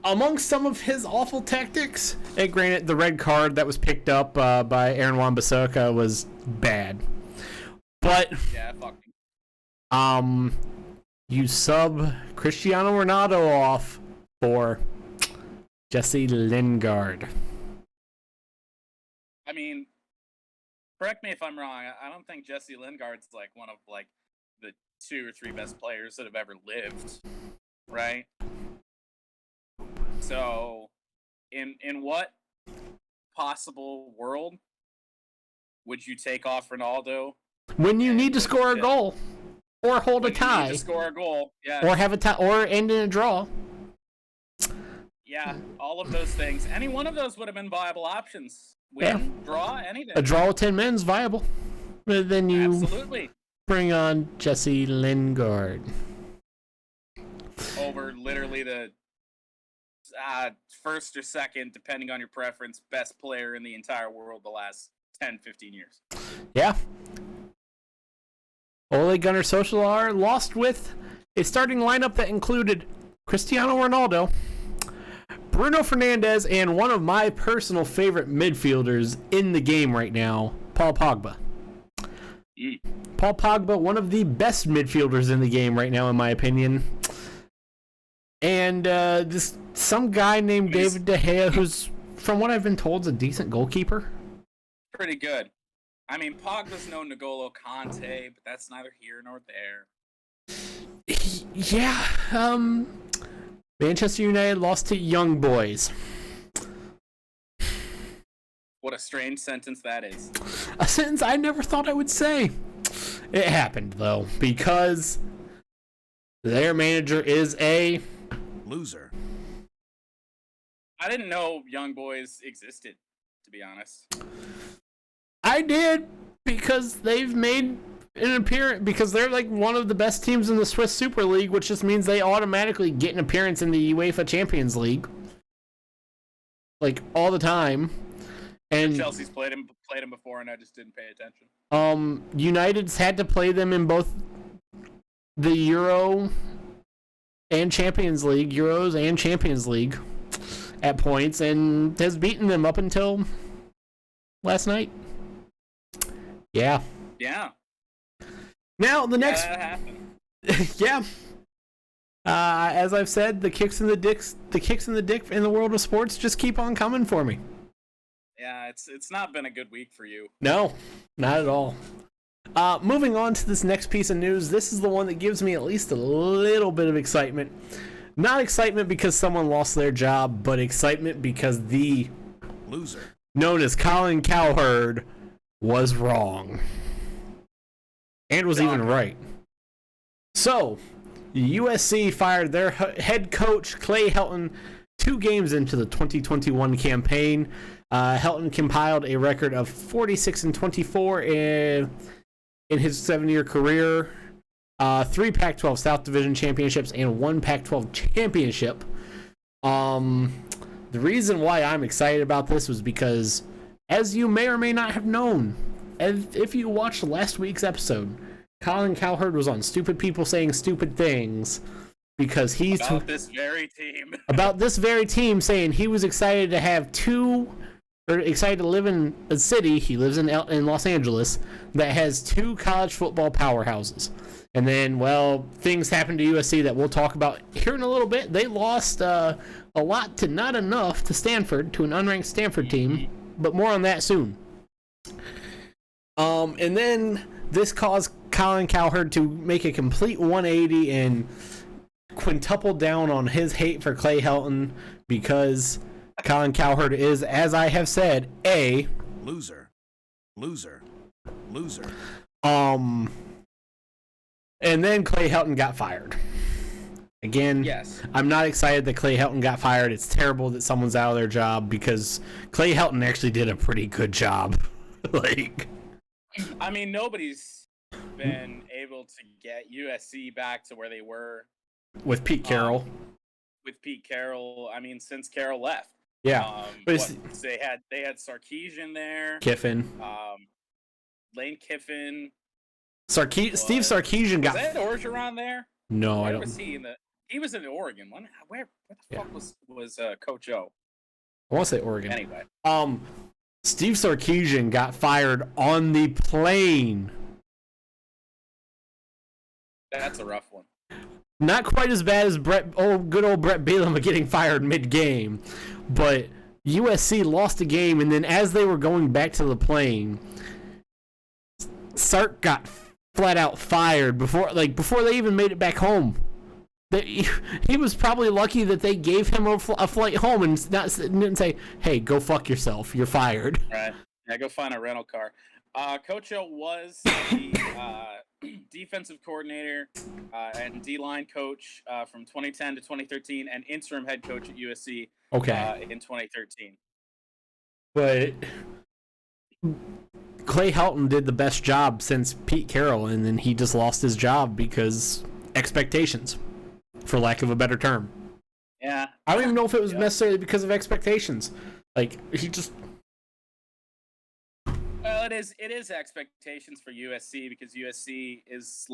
amongst some of his awful tactics, and granted the red card that was picked up by Aaron Wan-Bissaka was bad. But yeah, fuck me. You sub Cristiano Ronaldo off for Jesse Lingard. I mean, correct me if I'm wrong. I don't think Jesse Lingard's like one of like the 2 or 3 best players that have ever lived, right? So, in what possible world would you take off Ronaldo? When you need to score a goal, or hold a tie, you need to score a goal, yeah, or have a tie, or end in a draw. Yeah, all of those things. Any one of those would have been viable options. Win, draw, anything. A draw with 10 men's viable. But then you absolutely bring on Jesse Lingard over literally the first or second, depending on your preference, best player in the entire world the last 10, 15 years. Yeah. Ole Gunnar Solskjaer lost with a starting lineup that included Cristiano Ronaldo, Bruno Fernandes, and one of my personal favorite midfielders in the game right now, Paul Pogba. Paul Pogba, one of the best midfielders in the game right now, in my opinion. And some guy named David De Gea, who's, from what I've been told, is a decent goalkeeper. Pretty good. I mean, Pogba's no N'Golo Kante, but that's neither here nor there. Yeah, Manchester United lost to Young Boys. What a strange sentence that is. A sentence I never thought I would say. It happened, though, because their manager is a loser. I didn't know Young Boys existed, to be honest. I did, because they've made an appearance, because they're like one of the best teams in the Swiss Super League, which just means they automatically get an appearance in the UEFA Champions League, like all the time. And Chelsea's played him before, and I just didn't pay attention. United's had to play them in both the Euro and Champions League, Euros and Champions League at points, and has beaten them up until last night. Yeah. Yeah. Now the next. That happened. Yeah. As I've said, the kicks in the dick in the world of sports just keep on coming for me. Yeah, it's not been a good week for you. No, not at all. Moving on to this next piece of news, this is the one that gives me at least a little bit of excitement. Not excitement because someone lost their job, but excitement because the loser known as Colin Cowherd was wrong. And was even right. So, USC fired their head coach, Clay Helton, 2 games into the 2021 campaign. Helton compiled a record of 46-24 in his 7-year career. 3 Pac-12 South Division championships and 1 Pac-12 championship. The reason why I'm excited about this was because as you may or may not have known, if you watched last week's episode, Colin Cowherd was on Stupid People Saying Stupid Things because he's about this very team. about this very team, saying he was excited to have excited to live in a city, he lives in Los Angeles, that has 2 college football powerhouses. And then, well, things happened to USC that we'll talk about here in a little bit. They lost a lot to not enough to Stanford, to an unranked Stanford team, but more on that soon. And then this caused Colin Cowherd to make a complete 180 and quintuple down on his hate for Clay Helton because Colin Cowherd is, as I have said, a Loser. And then Clay Helton got fired. Again, Yes. I'm not excited that Clay Helton got fired. It's terrible that someone's out of their job because Clay Helton actually did a pretty good job. I mean, nobody's been able to get USC back to where they were with Pete Carroll. With Pete Carroll, I mean, since Carroll left. Yeah. But They had Sarkisian there. Kiffin. Lane Kiffin. Steve Sarkisian got. Was that Orgeron there? No, I Where don't. was he he was in Oregon. Where the fuck was Coach O? I want to say Oregon. Anyway. Steve Sarkisian got fired on the plane. That's a rough one. Not quite as bad as good old Brett Bielema getting fired mid-game, but USC lost a game, and then as they were going back to the plane, Sark got flat out fired before they even made it back home. He was probably lucky that they gave him a flight home and didn't say, "Hey, go fuck yourself. You're fired." Right. Yeah, go find a rental car. Coach O was the defensive coordinator and D-line coach from 2010 to 2013 and interim head coach at USC in 2013. But Clay Helton did the best job since Pete Carroll, and then he just lost his job because expectations, for lack of a better term. Yeah. I don't even know if it was necessarily because of expectations. He just... Well, it is expectations for USC because USC is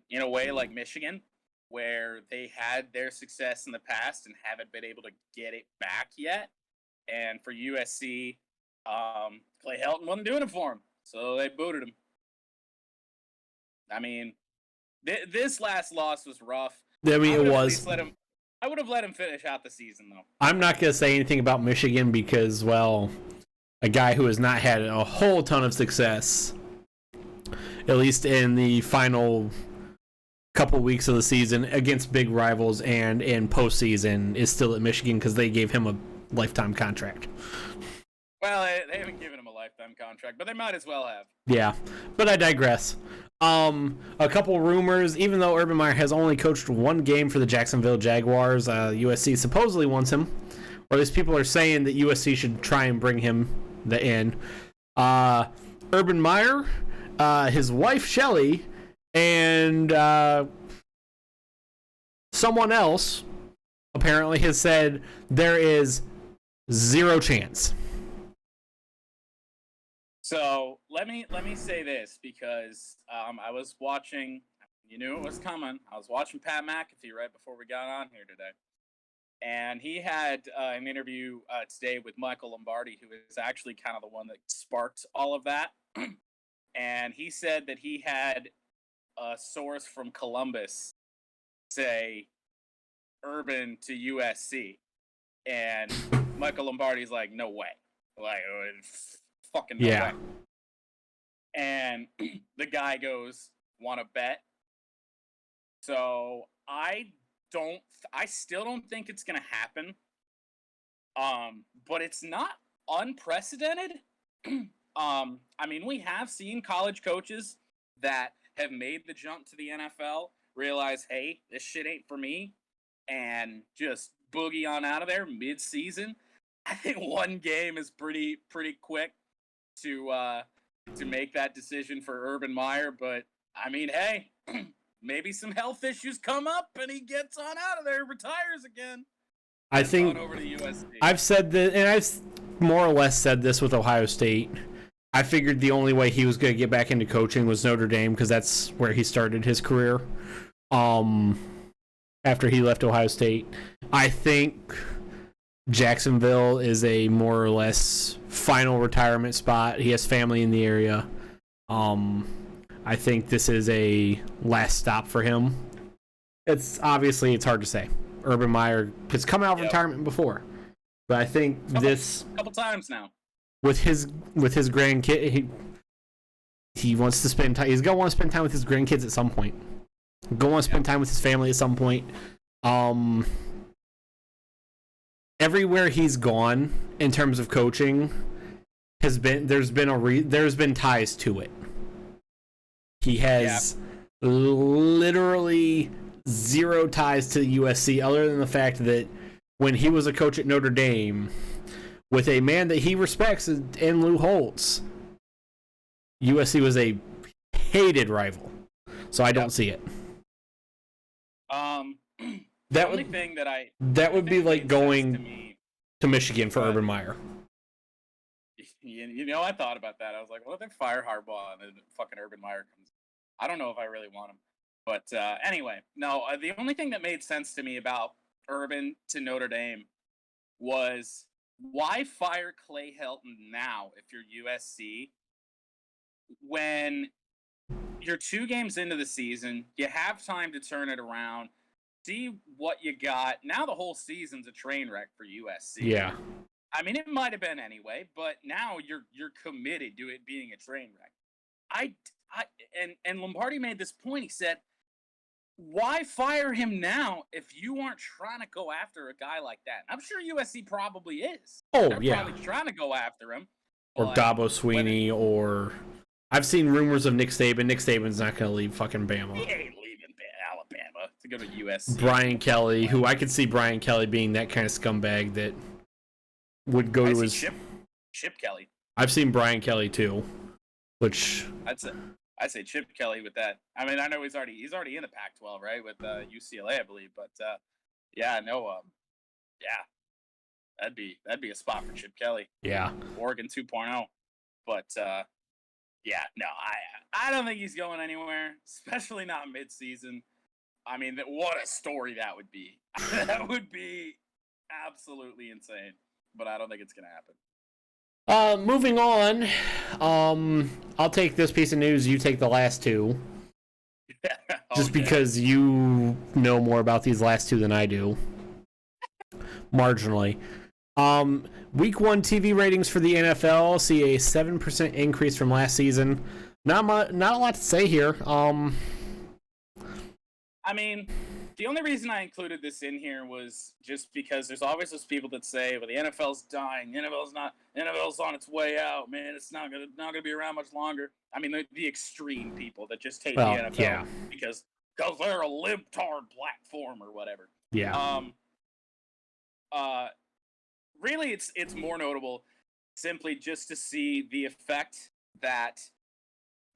in a way like Michigan, where they had their success in the past and haven't been able to get it back yet. And for USC, Clay Helton wasn't doing it for him, so they booted him. I mean, this last loss was rough. I mean, it was. I would have let him finish out the season, though. I'm not going to say anything about Michigan because, well, a guy who has not had a whole ton of success, at least in the final couple weeks of the season against big rivals and in postseason, is still at Michigan because they gave him a lifetime contract. Well, they haven't given him a lifetime contract, but they might as well have. Yeah, but I digress. A couple rumors, even though Urban Meyer has only coached one game for the Jacksonville Jaguars, USC supposedly wants him, or at least people are saying that USC should try and bring him in. Urban Meyer, his wife Shelly, and someone else apparently has said there is 0 chance. So let me say this because I was watching. You knew it was coming. I was watching Pat McAfee right before we got on here today, and he had an interview today with Michael Lombardi, who is actually kind of the one that sparked all of that. And he said that he had a source from Columbus say Urban to USC, and Michael Lombardi's like, no way, fucking no way. And the guy goes, want to bet? So I still don't think it's gonna happen. But it's not unprecedented. I mean, we have seen college coaches that have made the jump to the NFL realize, hey, this shit ain't for me, and just boogie on out of there mid-season. I think one game is pretty quick to make that decision for Urban Meyer, but I mean, hey, maybe some health issues come up and he gets on out of there, retires again. I think Going over to USC. I've said that, and I've more or less said this with Ohio State. I figured the only way he was going to get back into coaching was Notre Dame because that's where he started his career. After he left Ohio State, I think Jacksonville is a more or less final retirement spot. He has family in the area. I think this is a last stop for him. It's hard to say. Urban Meyer has come out of retirement before, but I think a couple times now with his grandkid, he wants to spend time. He's gonna want to spend time with his grandkids at some point. Go want to spend time with his family at some point. Everywhere he's gone in terms of coaching there's been ties to it. He has literally zero ties to USC other than the fact that when he was a coach at Notre Dame with a man that he respects in Lou Holtz, USC was a hated rival. So I don't see it. That would be like going to Michigan for Urban Meyer. You know, I thought about that. I was like, what if they fire Harbaugh and then fucking Urban Meyer comes? I don't know if I really want him. But anyway, no, the only thing that made sense to me about Urban to Notre Dame was why fire Clay Helton now if you're USC when you're 2 games into the season, you have time to turn it around, see what you got. Now the whole season's a train wreck for USC. Yeah. I mean, it might have been anyway, but now you're committed to it being a train wreck. And Lombardi made this point. He said, why fire him now if you aren't trying to go after a guy like that? I'm sure USC probably is. They're probably trying to go after him. Or Dabo Sweeney, or I've seen rumors of Nick Saban. Nick Saban's not going to leave fucking Bama. He ain't leaving Alabama to go to USC. Brian Kelly, who I could see Brian Kelly being that kind of scumbag that would go to his Chip Kelly. I've seen Brian Kelly too, which I'd say Chip Kelly with that. I mean, I know he's already in the Pac-12, right, with UCLA, I believe. But that'd be a spot for Chip Kelly. Yeah, Oregon 2.0. But no, I don't think he's going anywhere, especially not mid-season. I mean, what a story that would be. That would be absolutely insane. But I don't think it's gonna happen. Moving on. I'll take this piece of news. You take the last two. Just because you know more about these last two than I do. Marginally. Week 1 TV ratings for the NFL see a 7% increase from last season. Not a lot to say here. I mean, the only reason I included this in here was just because there's always those people that say, well, the NFL's dying, NFL's on its way out, man, it's not gonna be around much longer. I mean, the extreme people that just hate the NFL because they're a libtard platform or whatever. Yeah. Really, it's more notable simply just to see the effect that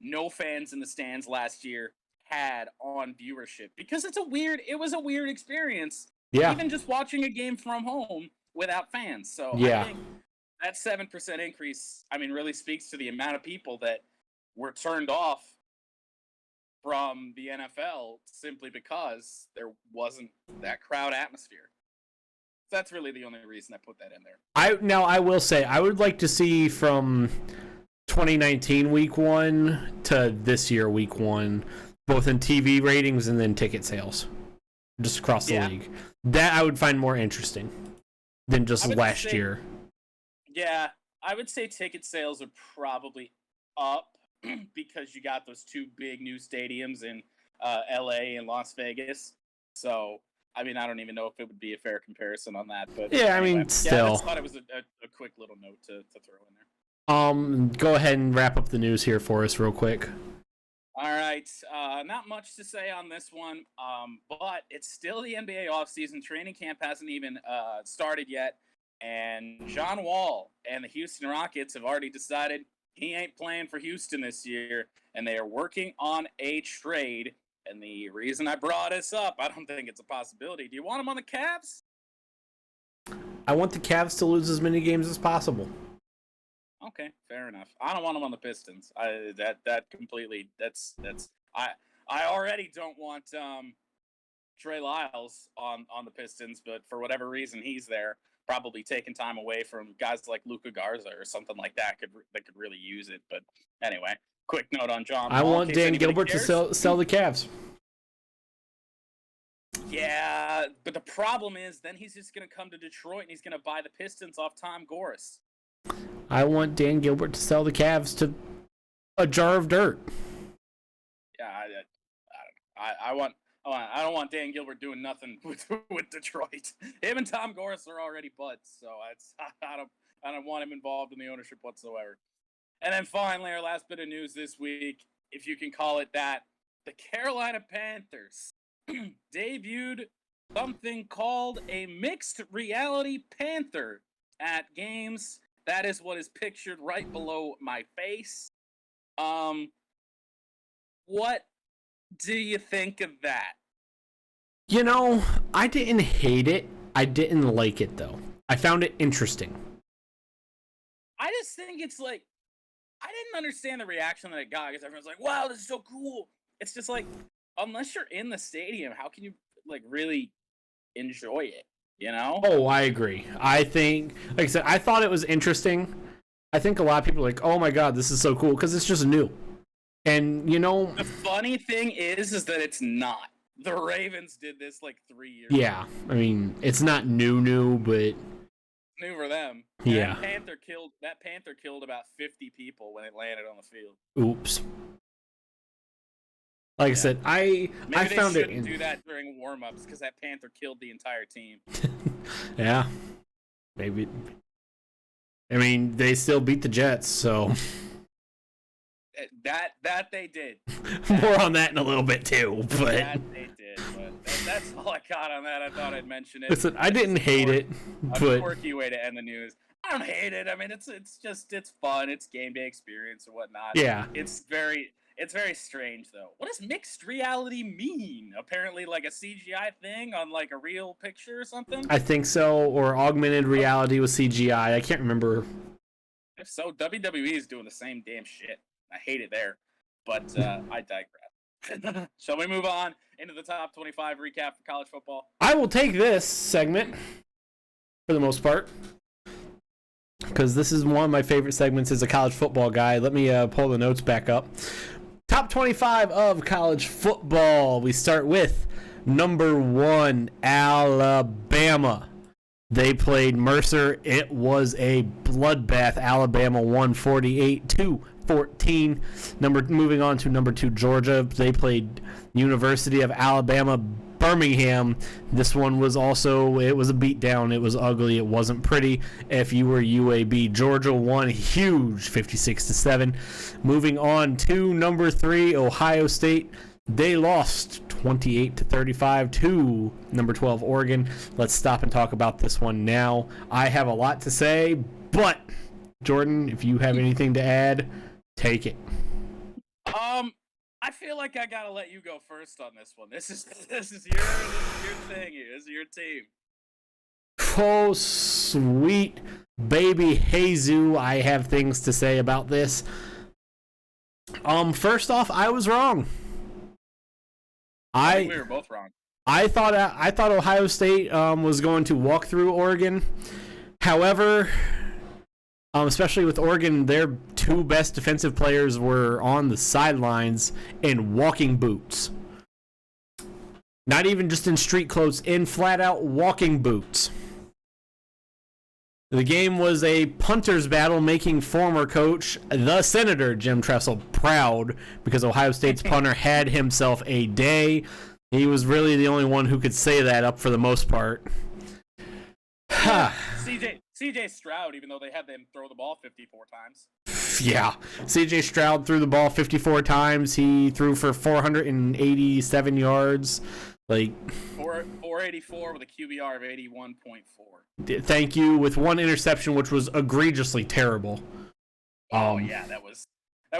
no fans in the stands last year had on viewership, because it was a weird experience. Yeah. Even just watching a game from home without fans. So I think that 7% increase, I mean, really speaks to the amount of people that were turned off from the NFL simply because there wasn't that crowd atmosphere. That's really the only reason I put that in there. I will say I would like to see from 2019 week 1 to this year week 1, both in TV ratings and then ticket sales, just across the league. That I would find more interesting than just last year. Yeah, I would say ticket sales are probably up because you got those 2 big new stadiums in LA and Las Vegas. So, I mean, I don't even know if it would be a fair comparison on that. But yeah, anyway, I mean, still. I just thought it was a quick little note to throw in there. Go ahead and wrap up the news here for us real quick. All right, not much to say on this one, but it's still the NBA offseason. Training camp hasn't even started yet, and John Wall and the Houston Rockets have already decided he ain't playing for Houston this year, and they are working on a trade. And the reason I brought this up, I don't think it's a possibility. Do you want him on the Cavs? I want the Cavs to lose as many games as possible. Okay, fair enough. I don't want them on the Pistons. I already don't want Trey Lyles on the Pistons, but for whatever reason he's there, probably taking time away from guys like Luka Garza or something like that that could really use it. But anyway, quick note on John Wall. I want Dan Gilbert to sell the Cavs. Yeah, but the problem is then he's just going to come to Detroit and he's going to buy the Pistons off Tom Gores. I want Dan Gilbert to sell the Cavs to a jar of dirt. Yeah, I don't want Dan Gilbert doing nothing with Detroit. Him and Tom Gores are already buds, so I don't want him involved in the ownership whatsoever. And then finally, our last bit of news this week, if you can call it that, the Carolina Panthers debuted something called a mixed reality Panther at games. That is what is pictured right below my face. What do you think of that? You know, I didn't hate it. I didn't like it, though. I found it interesting. I just think it's like, I didn't understand the reaction that it got because everyone's like, wow, this is so cool. It's just like, unless you're in the stadium, how can you like really enjoy it? You know? Oh, I agree. I think, like I said, I thought it was interesting. I think a lot of people are like, oh my god, this is so cool, because it's just new. And, you know... The funny thing is that it's not. The Ravens did this like 3 years ago. I mean, it's not new, but... New for them. Yeah. That Panther killed about 50 people when it landed on the field. Oops. Like I said, I found it. Maybe they shouldn't do that during warm-ups because that Panther killed the entire team. Yeah, maybe. I mean, they still beat the Jets, so that they did. More on that in a little bit too, but that they did. But that's all I got on that. I thought I'd mention it. Listen, I didn't hate it, but a quirky way to end the news. I don't hate it. I mean, it's fun. It's game day experience or whatnot. Yeah, It's very strange, though. What does mixed reality mean? Apparently, like a CGI thing on like a real picture or something? I think so, or augmented reality with CGI. I can't remember. If so, WWE is doing the same damn shit. I hate it there, but I digress. Shall we move on into the top 25 recap for college football? I will take this segment for the most part, because this is one of my favorite segments as a college football guy. Let me pull the notes back up. Top 25 of college football. We start with number 1, Alabama. They played Mercer. It was a bloodbath. Alabama won 48-14. Moving on to number 2, Georgia. They played University of Alabama, Birmingham. This one was also, it was a beatdown. It was ugly. It wasn't pretty. If you were UAB, Georgia won huge, 56-7. Moving on to number 3, Ohio State. They lost 28-35 to number 12, Oregon. Let's stop and talk about this one now. I have a lot to say, but Jordan, if you have anything to add, take it. I feel like I gotta let you go first on this one. This is your thing. This is your team. Oh, sweet baby Jesus, I have things to say about this. First off, I was wrong. I think we were both wrong. I thought Ohio State was going to walk through Oregon. However, especially with Oregon, their 2 best defensive players were on the sidelines in walking boots. Not even just in street clothes, in flat-out walking boots. The game was a punter's battle, making former coach, the Senator, Jim Tressel, proud because Ohio State's punter had himself a day. He was really the only one who could say that up for the most part. CJ Stroud, even though they had them throw the ball 54 times. Yeah, CJ Stroud threw the ball 54 times. He threw for 487 yards. Like 484 with a QBR of 81.4. Thank you, with 1 interception, which was egregiously terrible. Yeah, that was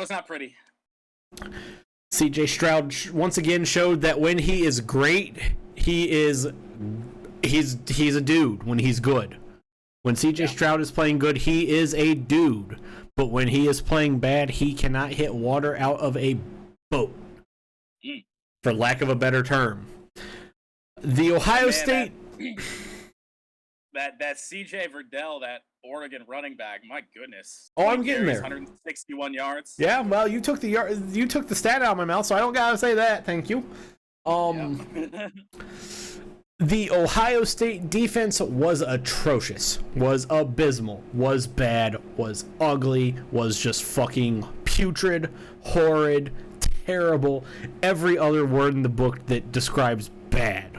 not pretty. CJ Stroud once again showed that when he is great, he is he's a dude when he's good. When CJ Stroud is playing good, he is a dude. But when he is playing bad, he cannot hit water out of a boat. For lack of a better term. The Ohio State... That CJ Verdell, that Oregon running back, my goodness. Oh, I'm getting there. 161 yards. Yeah, well, you took the stat out of my mouth, so I don't gotta say that. Thank you. The Ohio State defense was atrocious, was abysmal, was bad, was ugly, was just fucking putrid, horrid, terrible, every other word in the book that describes bad.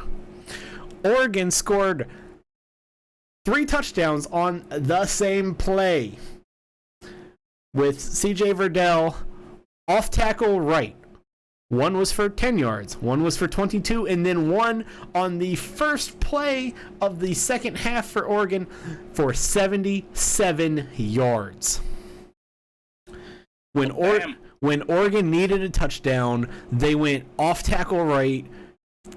Oregon scored 3 touchdowns on the same play with CJ Verdell off tackle right. One was for 10 yards, one was for 22, and then one on the first play of the second half for Oregon for 77 yards. When Oregon needed a touchdown, they went off tackle right,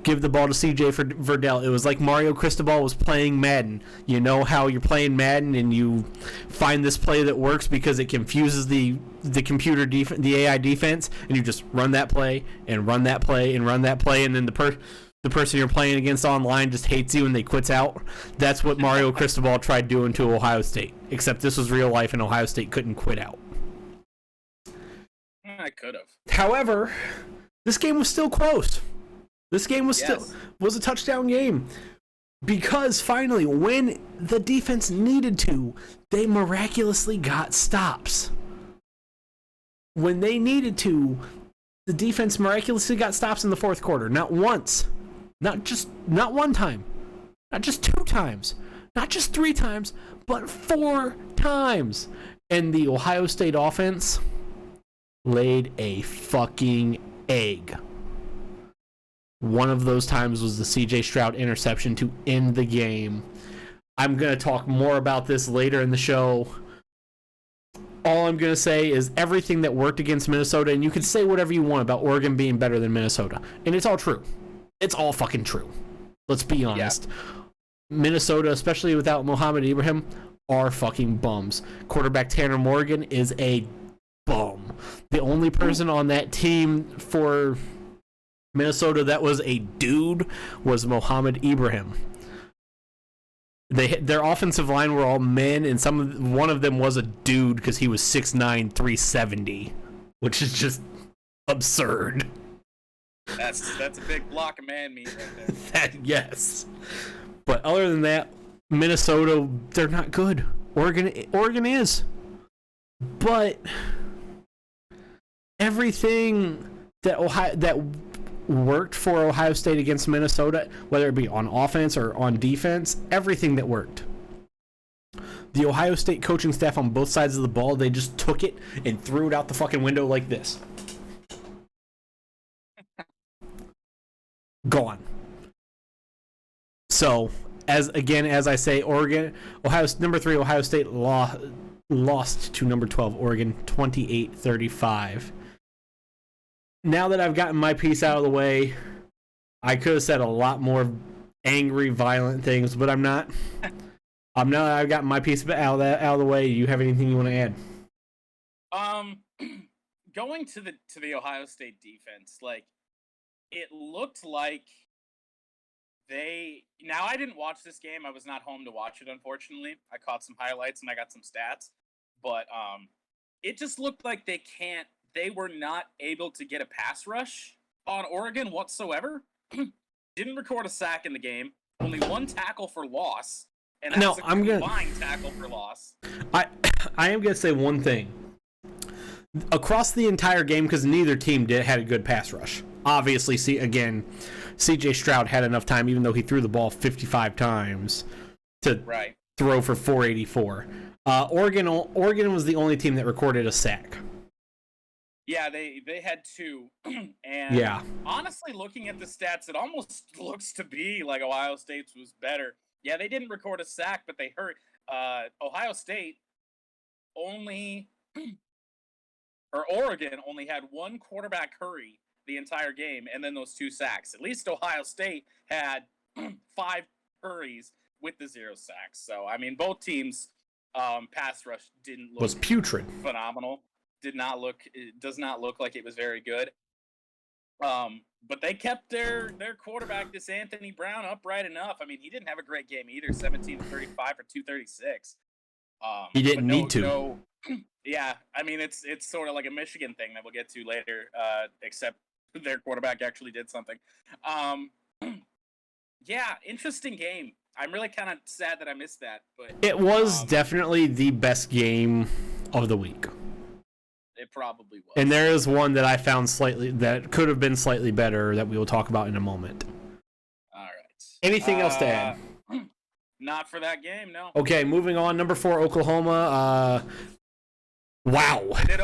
give the ball to CJ Verdell. It was like Mario Cristobal was playing Madden. You know how you're playing Madden and you find this play that works because it confuses the computer the AI defense, and you just run that play and run that play and run that play, and then the person you're playing against online just hates you and they quits out. That's what Mario Cristobal tried doing to Ohio State, except this was real life and Ohio State couldn't quit out. I could have. However, this game was still close. This game was was a touchdown game because finally, when the defense needed to, they miraculously got stops. When they needed to, the defense miraculously got stops in the fourth quarter. Not once, not one time, not just 2 times, not just 3 times, but 4 times. And the Ohio State offense laid a fucking egg. One of those times was the CJ Stroud interception to end the game. I'm going to talk more about this later in the show. All I'm going to say is everything that worked against Minnesota, and you can say whatever you want about Oregon being better than Minnesota, and it's all true. It's all fucking true. Let's be honest. Yeah. Minnesota, especially without Mohamed Ibrahim, are fucking bums. Quarterback Tanner Morgan is a bum. The only person on that team for Minnesota that was a dude was Mohamed Ibrahim. Their offensive line were all men, and one of them was a dude because he was 6'9", 370, which is just absurd. That's a big block of man meat right there. Yes. But other than that, Minnesota, they're not good. Oregon is. But everything that worked for Ohio State against Minnesota, whether it be on offense or on defense, everything that worked. The Ohio State coaching staff on both sides of the ball, they just took it and threw it out the fucking window like this. Gone. So, as I say, number 3 Ohio State lost to number 12 Oregon 28-35. Now that I've gotten my piece out of the way, I could have said a lot more angry, violent things, but I'm not. I've gotten my piece out of the way. Do you have anything you want to add? Going to the Ohio State defense, like, it looked like now I didn't watch this game. I was not home to watch it, unfortunately. I caught some highlights and I got some stats, but it just looked like they were not able to get a pass rush on Oregon whatsoever. Didn't record a sack in the game. Only 1 tackle for loss. And that's a combined tackle for loss. I am going to say one thing. Across the entire game, because neither team had a good pass rush. Obviously, CJ Stroud had enough time, even though he threw the ball 55 times, to throw for 484. Oregon was the only team that recorded a sack. Yeah, they had 2. And honestly, looking at the stats, it almost looks to be like Ohio State's was better. Yeah, they didn't record a sack, but they hurt. Ohio State Oregon only had 1 quarterback hurry the entire game, and then those 2 sacks. At least Ohio State had 5 hurries with the 0 sacks. So, I mean, both teams' pass rush didn't look Was putrid. phenomenal. It does not look like it was very good. But they kept their quarterback, this Anthony Brown, upright enough. I mean, he didn't have a great game either. 17 35 for 236. He didn't need to. Yeah, I mean, it's sort of like a Michigan thing that we'll get to later. Except their quarterback actually did something. Yeah, interesting game. I'm really kind of sad that I missed that, but It was definitely the best game of the week. it probably was. And there is one that I found that could have been slightly better that we will talk about in a moment. All right. Anything else to add? Not for that game, no. Okay, moving on. Number 4, Oklahoma. Wow. They did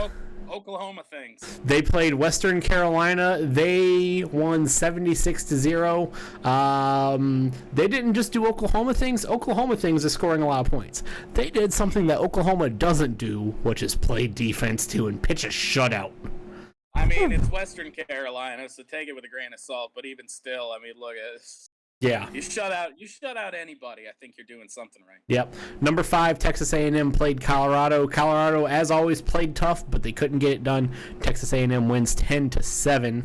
Oklahoma things. They played Western Carolina. They won 76-0. They didn't just do Oklahoma things. Oklahoma things is scoring a lot of points. They did something that Oklahoma doesn't do, which is play defense too and pitch a shutout. I mean, it's Western Carolina, so take it with a grain of salt. But even still, I mean, look at this. Yeah. You shut out anybody. I think you're doing something right. Yep. Number 5, Texas A&M played Colorado. Colorado, as always, played tough, but they couldn't get it done. Texas A&M wins 10-7.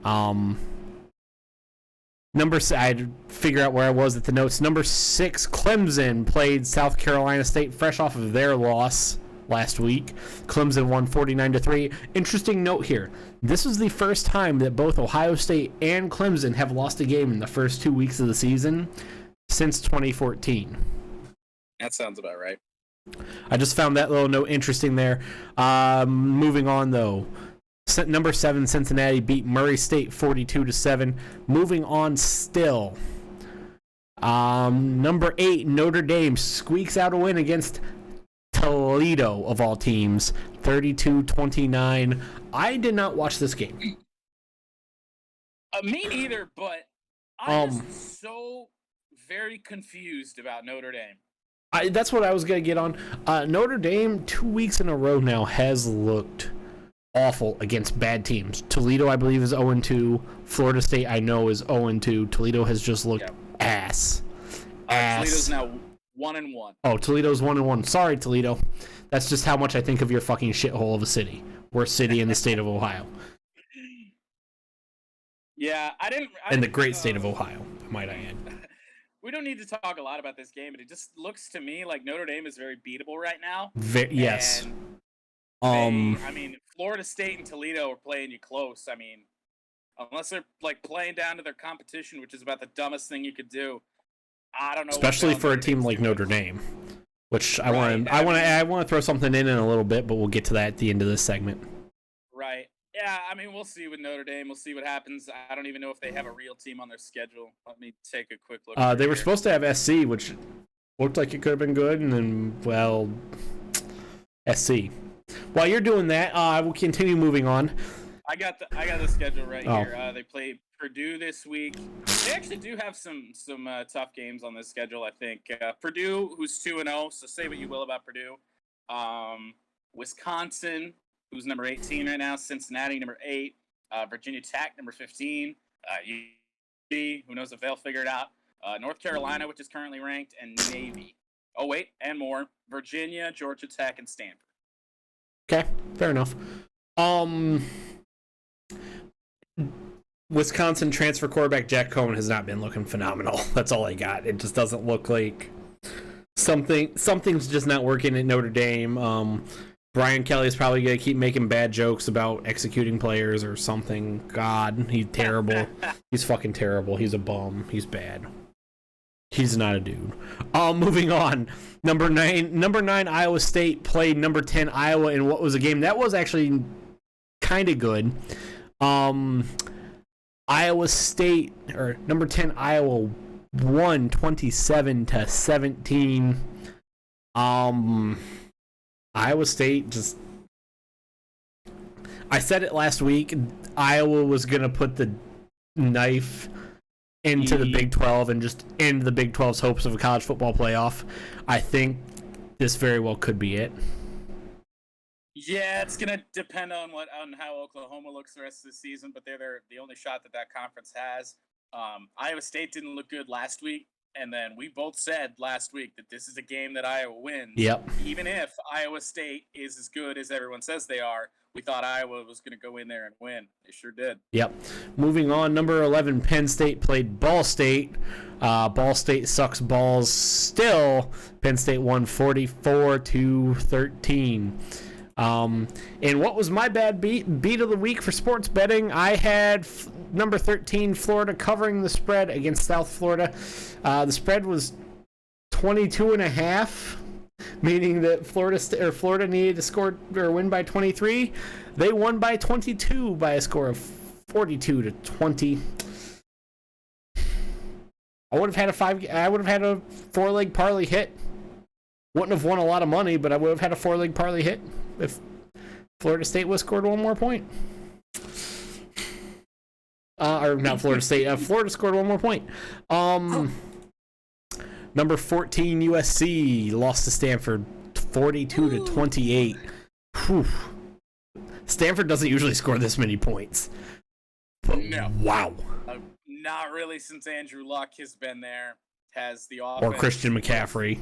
I had to figure out where I was at the notes. Number 6, Clemson played South Carolina State, fresh off of their loss last week. Clemson won 49-3. Interesting note here. This was the first time that both Ohio State and Clemson have lost a game in the first 2 weeks of the season since 2014. That sounds about right. I just found that little note interesting there. Moving on, though. Number 7, Cincinnati beat Murray State 42-7. Moving on still. Number 8, Notre Dame squeaks out a win against Toledo, of all teams, 32-29. I did not watch this game. Me neither, but I'm just so very confused about Notre Dame. That's what I was going to get on. Notre Dame, 2 weeks in a row now, has looked awful against bad teams. Toledo, I believe, is 0-2. Florida State, I know, is 0-2. Toledo has just looked ass. Toledo's now 1-1. Oh, Toledo's 1-1. Sorry, Toledo. That's just how much I think of your fucking shithole of a city. Worst city in the state of Ohio. Yeah, In the great state of Ohio, might I add. We don't need to talk a lot about this game, but it just looks to me like Notre Dame is very beatable right now. Yes. And I mean, Florida State and Toledo are playing you close. I mean, unless they're like playing down to their competition, which is about the dumbest thing you could do. I don't know. Especially for a team like Notre Dame, which I want to throw something in a little bit, but we'll get to that at the end of this segment. Right. Yeah, I mean, we'll see with Notre Dame. We'll see what happens. I don't even know if they have a real team on their schedule. Let me take a quick look. They were supposed to have SC, which looked like it could have been good, and then, well, SC. While you're doing that, I will continue moving on. I got the schedule right here. They play Purdue this week. They actually do have some tough games on this schedule, I think. Purdue, who's 2-0, so say what you will about Purdue. Wisconsin, who's number 18 right now. Cincinnati, number 8. Virginia Tech, number 15. UC, who knows if they'll figure it out. North Carolina, which is currently ranked, and Navy. Oh, wait, and more. Virginia, Georgia Tech, and Stanford. Okay, fair enough. Wisconsin transfer quarterback Jack Cohn has not been looking phenomenal. That's all I got. It just doesn't look like something's just not working at Notre Dame. Brian Kelly is probably going to keep making bad jokes about executing players or something. God, he's terrible. He's fucking terrible. He's a bum. He's bad. He's not a dude. Moving on. Number 9 Iowa State played number 10 Iowa in what was a game that was actually kind of good. Iowa State, or number 10 Iowa, won 27-17. Iowa State just... I said it last week. Iowa was going to put the knife into the Big 12 and just end the Big 12's hopes of a college football playoff. I think this very well could be it. Yeah, it's gonna depend on how Oklahoma looks the rest of the season, but they're the only shot that conference has. Iowa State didn't look good last week, and then we both said last week that this is a game that Iowa wins. Yep. Even if Iowa State is as good as everyone says they are, we thought Iowa was going to go in there and win. They sure did. Yep. Moving on, number 11, Penn State played Ball State. Ball State sucks balls still. Penn State won 44-13. And what was my bad beat of the week for sports betting? I had number 13, Florida, covering the spread against South Florida. The spread was 22.5, meaning that Florida needed to score or win by 23. They won by 22 by a score of 42-20. I would have had a 4-leg parlay hit. Wouldn't have won a lot of money, but I would have had a 4-leg parlay hit if Florida State was scored one more point. Or not Florida State. Florida scored one more point. Number 14, USC lost to Stanford 42-28. Whew. Stanford doesn't usually score this many points. But no. Wow. Not really since Andrew Luck has been there. Has the offense. Or Christian McCaffrey.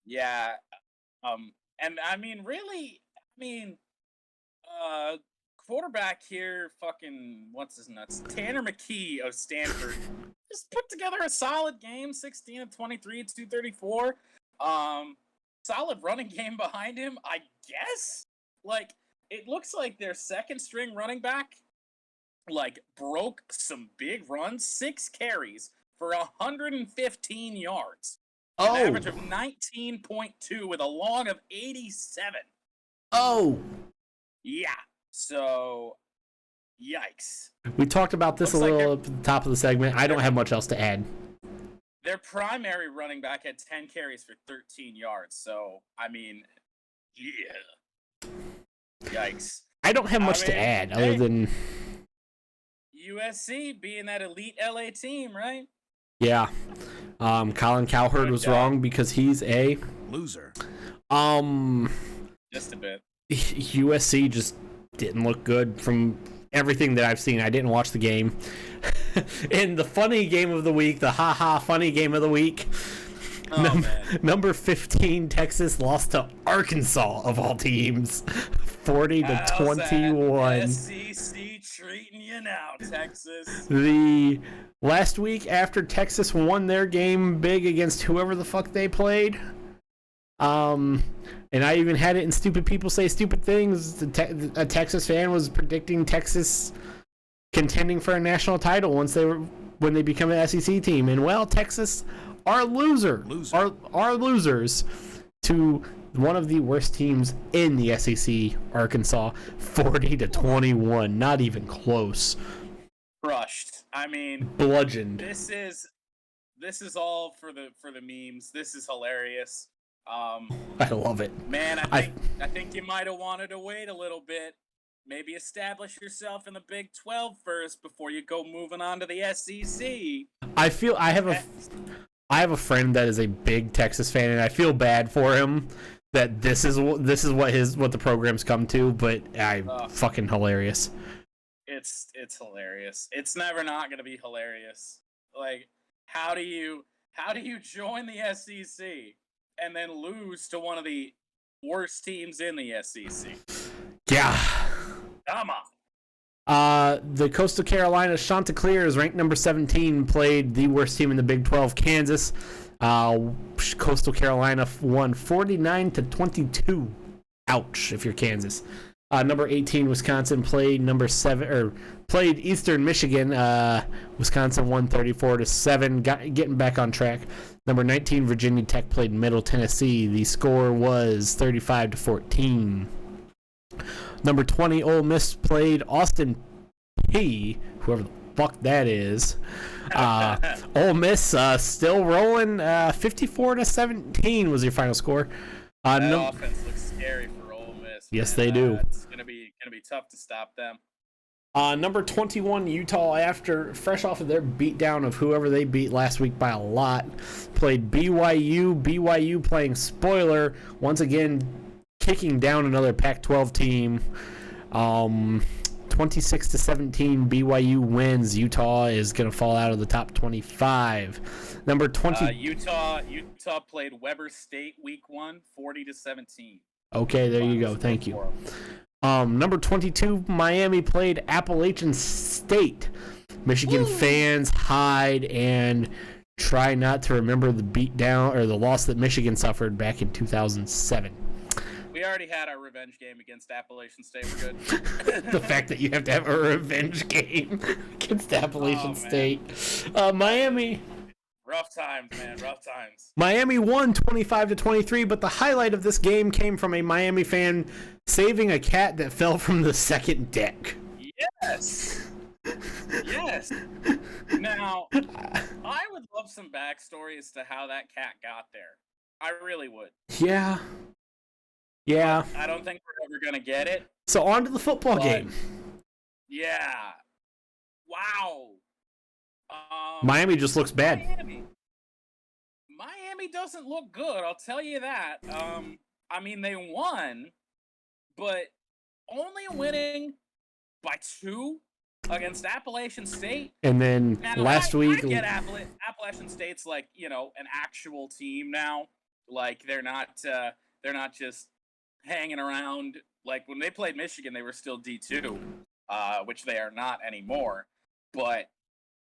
Yeah. And I mean, really, quarterback here, fucking, what's his nuts? Tanner McKee of Stanford just put together a solid game, 16 of 23, 234. Solid running game behind him, I guess. Like, it looks like their second string running back, like, broke some big runs, 6 carries for 115 yards. An average of 19.2 with a long of 87. Oh. Yeah. So, yikes. We talked about this Looks a little like at the top of the segment. I don't have much else to add. Their primary running back had 10 carries for 13 yards. So, I mean, yeah. Yikes. I don't have much to add other than USC being that elite LA team, right? yeah. Colin Cowherd was wrong because he's a Loser. Just a bit. USC just didn't look good from everything that I've seen. I didn't watch the game. And the funny game of the week, the funny game of the week. Number 15, Texas lost to Arkansas of all teams, 40-21. SEC treating you now, Texas. The last week after Texas won their game big against whoever the fuck they played, and I even had it in Stupid People Say Stupid Things. A Texas fan was predicting Texas contending for a national title when they become an SEC team, and well, Texas are losers to one of the worst teams in the SEC, Arkansas, 40-21. Not even close. Crushed. I mean, Bludgeoned. This is all for the memes. This is hilarious. I love it. Man, I think you might have wanted to wait a little bit. Maybe establish yourself in the Big 12 first before you go moving on to the SEC. I have a friend that is a big Texas fan, and I feel bad for him that this is what the program's come to. But fucking hilarious. It's hilarious. It's never not gonna be hilarious. Like, how do you join the SEC and then lose to one of the worst teams in the SEC? Yeah. Come on. The Coastal Carolina Chanticleers, ranked number 17, played the worst team in the Big 12, Kansas. Coastal Carolina won 49-22. Ouch, if you're Kansas. Number 18, Wisconsin played played Eastern Michigan. Wisconsin won 34-7, getting back on track. Number 19, Virginia Tech played Middle Tennessee. The score was 35-14. Number 20, Ole Miss played Austin P, whoever the fuck that is. Ole Miss still rolling. 54-17 was your final score. That offense looks scary for Ole Miss. Yes, they do. It's gonna be tough to stop them. Number 21, Utah, after fresh off of their beatdown of whoever they beat last week by a lot, played BYU. BYU playing spoiler once again, kicking down another Pac-12 team. 26-17, BYU wins. Utah is going to fall out of the top 25. Number 20. Utah played Weber State week 1, 40-17. Okay, there you go. Thank you. Number 22, Miami played Appalachian State. Michigan fans hide and try not to remember the beatdown or the loss that Michigan suffered back in 2007. We already had our revenge game against Appalachian State. We're good. The fact that you have to have a revenge game against Appalachian State. Miami. Rough times, man. Rough times. Miami won 25-23, but the highlight of this game came from a Miami fan saving a cat that fell from the second deck. Yes. Yes. Now, I would love some backstory as to how that cat got there. I really would. Yeah. Yeah. But I don't think we're ever going to get it. So on to the football game. Yeah. Wow. Miami just looks bad. Miami doesn't look good, I'll tell you that. I mean, they won, but only winning by 2 against Appalachian State. And then now, last week, I get Appalachian State's like, you know, an actual team now. Like they're not just hanging around. Like when they played Michigan, they were still D2, which they are not anymore. But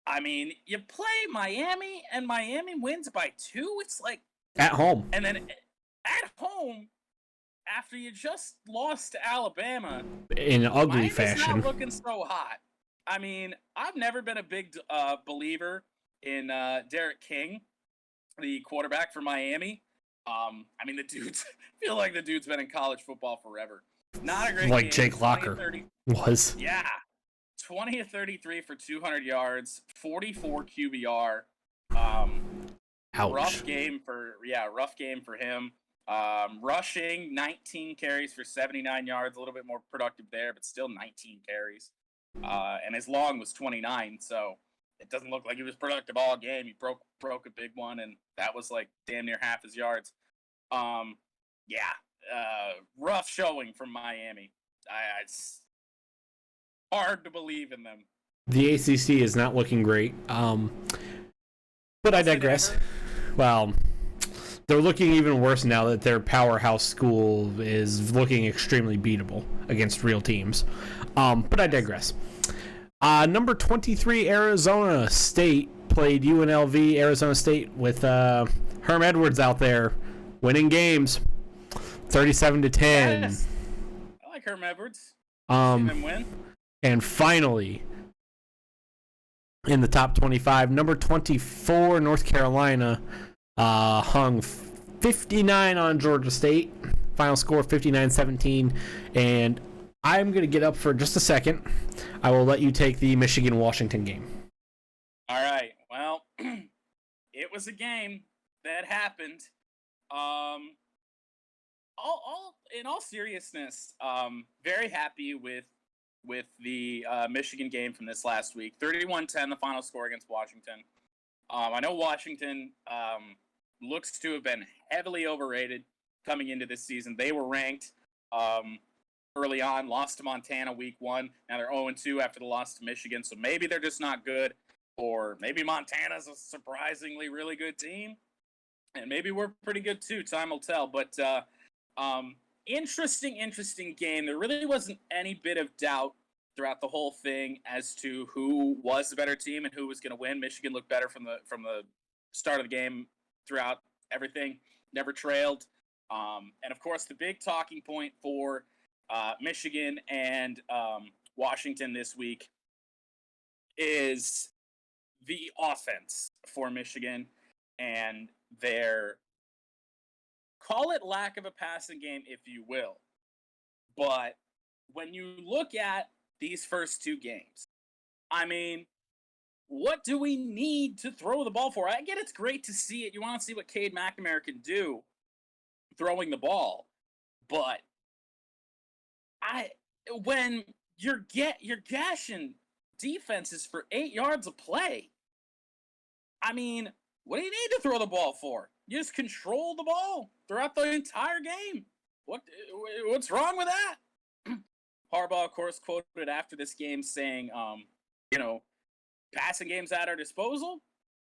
I mean, you play Miami and Miami wins by 2. It's like at home, and then at home after you just lost to Alabama in an ugly Miami's fashion. Not looking so hot. I mean, I've never been a big believer in Derek King, the quarterback for Miami. I mean, feel like the dude's been in college football forever. Not a great like game. Jake Locker was. Yeah. 20 of 33 for 200 yards, 44 QBR. Ouch. Rough game for him. Rushing 19 carries for 79 yards, a little bit more productive there, but still 19 carries. And his long was 29, so it doesn't look like he was productive all game. He broke a big one, and that was like damn near half his yards. Rough showing from Miami. It's hard to believe in them. The ACC is not looking great. But I digress. Well, they're looking even worse now that their powerhouse school is looking extremely beatable against real teams. But I digress. Number 23, Arizona State played UNLV. Arizona State with Herm Edwards out there winning games, 37-10. Yes. I like Herm Edwards. Seen them win. And finally, in the top 25, number 24, North Carolina hung 59 on Georgia State. Final score 59-17. And I'm going to get up for just a second. I will let you take the Michigan-Washington game. All right. Well, it was a game that happened. In all seriousness, very happy with the Michigan game from this last week. 31-10, the final score against Washington. I know Washington looks to have been heavily overrated coming into this season. They were ranked early on, lost to Montana week 1. Now they're 0-2 after the loss to Michigan, so maybe they're just not good, or maybe Montana's a surprisingly really good team, and maybe we're pretty good too. Time will tell, but interesting game. There really wasn't any bit of doubt throughout the whole thing as to who was the better team and who was going to win. Michigan looked better from the start of the game throughout everything, never trailed. And of course, the big talking point for Michigan and Washington this week is the offense for Michigan and their, call it lack of a passing game, if you will. But when you look at these first 2 games, I mean, what do we need to throw the ball for? I get it's great to see it. You want to see what Cade McNamara can do throwing the ball. But when you're gashing defenses for 8 yards a play, I mean, what do you need to throw the ball for? You just control the ball throughout the entire game. What's wrong with that? Harbaugh, of course, quoted after this game saying, you know, passing game's at our disposal,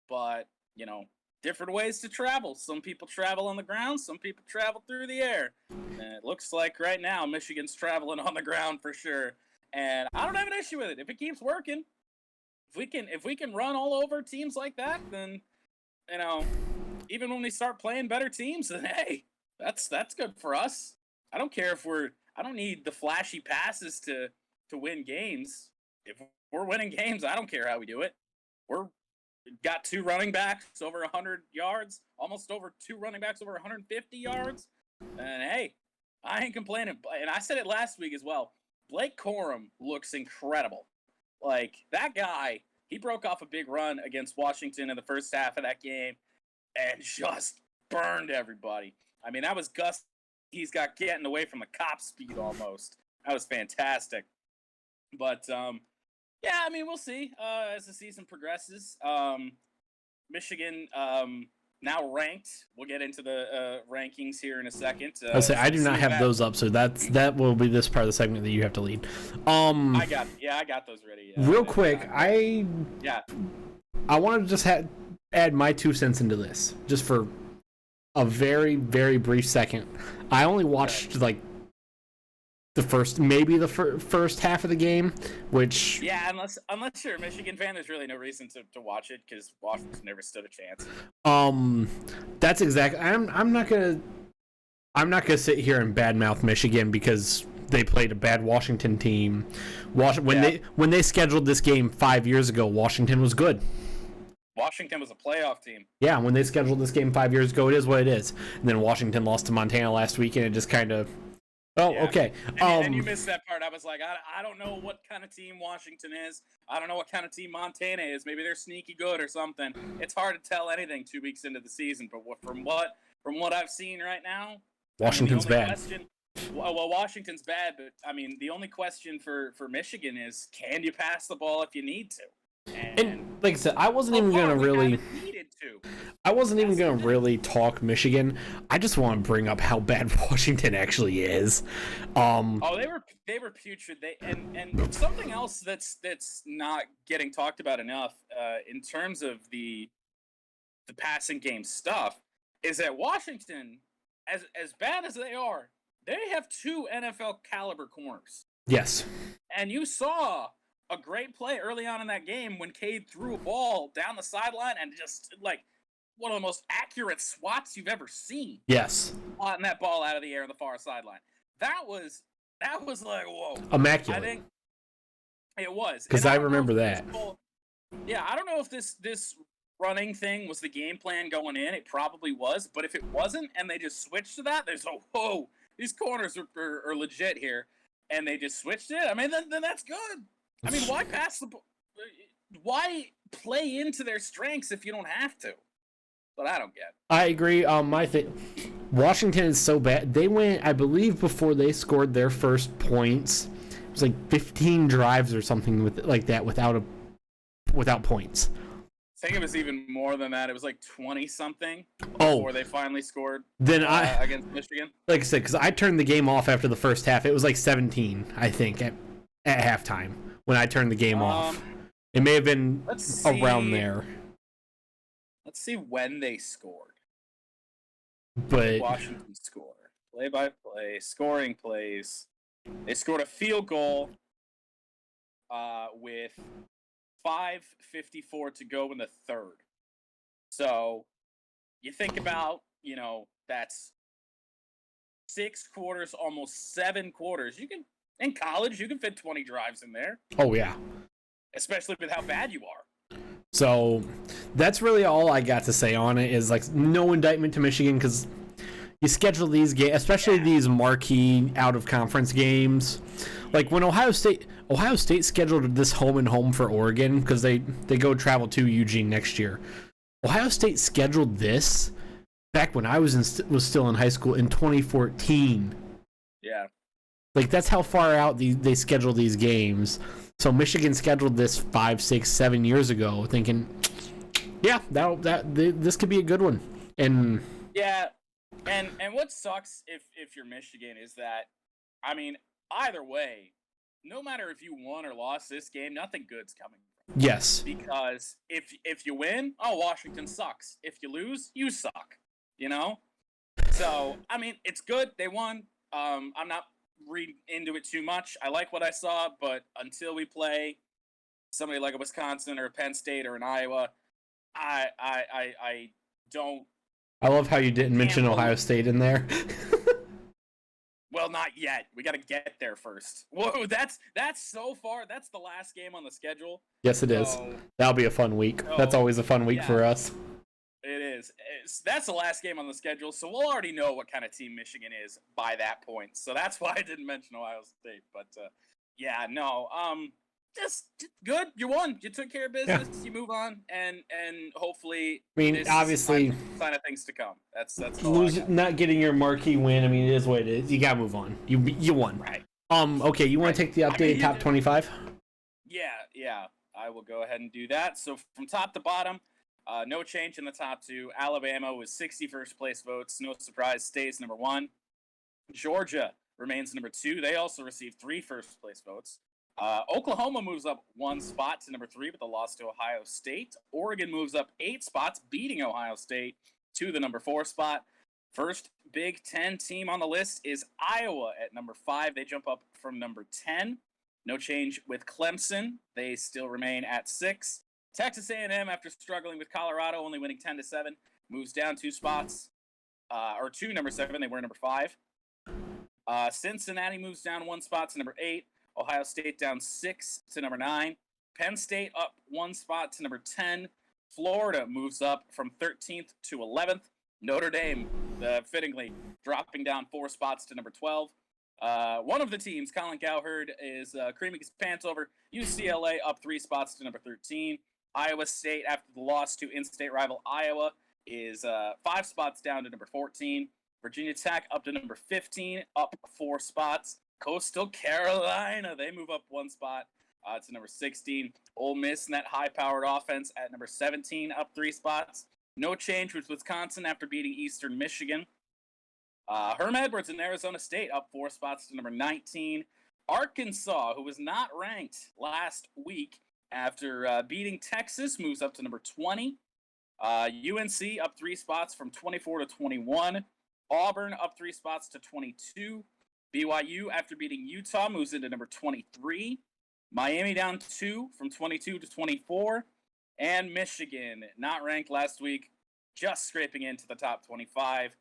but, you know, different ways to travel. Some people travel on the ground, some people travel through the air. And it looks like right now Michigan's traveling on the ground for sure. And I don't have an issue with it. If it keeps working, if we can run all over teams like that, then, you know, even when we start playing better teams, then hey, that's good for us. I don't care if I don't need the flashy passes to win games. If we're winning games, I don't care how we do it. We're got 2 running backs over 100 yards, almost over 2 running backs over 150 yards. And hey, I ain't complaining. And I said it last week as well. Blake Corum looks incredible. Like, that guy, he broke off a big run against Washington in the first half of that game and just burned everybody. I mean, that was Gus. He's got getting away from the cop speed almost. That was fantastic. But, yeah, I mean, we'll see as the season progresses. Michigan now ranked. We'll get into the rankings here in a second. I'll say I do not have those up, so that will be this part of the segment that you have to lead. I got those ready. Real quick, I want to just add my 2 cents into this, just for a very, very brief second. I only watched like the first half of the game, which unless you're a Michigan fan, there's really no reason to watch it because Washington never stood a chance. That's exactly. I'm not gonna sit here and badmouth Michigan because they played a bad Washington team. When they scheduled this game 5 years ago, Washington was good. Washington was a playoff team. Yeah, when they scheduled this game 5 years ago, it is what it is. And then Washington lost to Montana last week, and it just kind of. Oh, yeah. Okay. And you missed that part. I was like, I don't know what kind of team Washington is. I don't know what kind of team Montana is. Maybe they're sneaky good or something. It's hard to tell anything 2 weeks into the season. But from what I've seen right now, Washington's bad. Well, Washington's bad, but I mean, the only question for Michigan is, can you pass the ball if you need to? And like I said, I wasn't even gonna really talk Michigan. I just want to bring up how bad Washington actually is. They were putrid. And something else that's not getting talked about enough in terms of the passing game stuff is that Washington, as bad as they are, they have 2 NFL caliber corners. Yes. And you saw a great play early on in that game when Cade threw a ball down the sideline and just like one of the most accurate swats you've ever seen. Yes. On that ball out of the air on the far sideline. That was like, whoa. Immaculate. I think it was. Because I remember that. I don't know if this running thing was the game plan going in. It probably was. But if it wasn't and they just switched to that, there's whoa, these corners are legit here. And they just switched it. I mean, then that's good. I mean, why pass the ball? Why play into their strengths if you don't have to? But I don't get. I agree. Washington is so bad. They went, I believe, before they scored their first points. It was like 15 drives or something like that without points. I think it was even more than that. It was like 20-something before they finally scored. Then against Michigan. Like I said, because I turned the game off after the first half. It was like 17, I think, at halftime when I turned the game off. It may have been around there. Let's see when they scored. But Washington score. Play-by-play, scoring plays. They scored a field goal with 5:54 to go in the third. So you think about, that's 6 quarters, almost 7 quarters. In college, you can fit 20 drives in there. Oh, yeah. Especially with how bad you are. So that's really all I got to say on it is, like, no indictment to Michigan because you schedule these games, especially these marquee out-of-conference games. Like when Ohio State scheduled this home and home for Oregon because they go travel to Eugene next year. Ohio State scheduled this back when I was still in high school in 2014. Yeah. Like, that's how far out they schedule these games. So Michigan scheduled this 5, 6, 7 years ago, thinking, yeah, this could be a good one. And yeah, and what sucks if you're Michigan is that, I mean, either way, no matter if you won or lost this game, nothing good's coming. Yes. Because if you win, Washington sucks. If you lose, you suck. You know? So, I mean, it's good. They won. I'm not reading into it too much. I like what I saw, but until we play somebody like a Wisconsin or a Penn State or an Iowa, I don't. I love how you didn't mention Ohio State in there. Well, not yet. We got to get there first. Whoa, that's so far. That's the last game on the schedule. Yes, it is. That'll be a fun week. That's always a fun week for us. It is. That's the last game on the schedule, so we'll already know what kind of team Michigan is by that point. So that's why I didn't mention Ohio State. But just good. You won. You took care of business. Yeah. You move on, and hopefully, I mean, obviously, sign of things to come. That's all not getting your marquee win. I mean, it is what it is. You gotta move on. You won. Right. Okay. You want to take the updated top 25? Yeah. I will go ahead and do that. So from top to bottom, no change in the top two. Alabama with 61st place votes. No surprise, stays number 1. Georgia remains number 2. They also received 3 first place votes. Oklahoma moves up 1 spot to number 3 with a loss to Ohio State. Oregon moves up 8 spots, beating Ohio State to the number 4 spot. First Big Ten team on the list is Iowa at number 5. They jump up from number 10. No change with Clemson. They still remain at 6. Texas A&M, after struggling with Colorado, only winning 10-7, moves down 2 spots, or to number 7. They were number 5. Cincinnati moves down 1 spot to number 8. Ohio State down 6 to number 9. Penn State up 1 spot to number 10. Florida moves up from 13th to 11th. Notre Dame, fittingly, dropping down 4 spots to number 12. One of the teams, Colin Cowherd, is creaming his pants over. UCLA up 3 spots to number 13. Iowa State, after the loss to in-state rival Iowa, is 5 spots down to number 14. Virginia Tech up to number 15, up 4 spots. Coastal Carolina, they move up 1 spot to number 16. Ole Miss and that high-powered offense at number 17, up 3 spots. No change with Wisconsin after beating Eastern Michigan. Herm Edwards and Arizona State up 4 spots to number 19. Arkansas, who was not ranked last week after beating Texas, moves up to number 20. UNC up 3 spots from 24 to 21. Auburn up 3 spots to 22. BYU, after beating Utah, moves into number 23. Miami down 2 from 22 to 24. And Michigan, not ranked last week, just scraping into the top 25.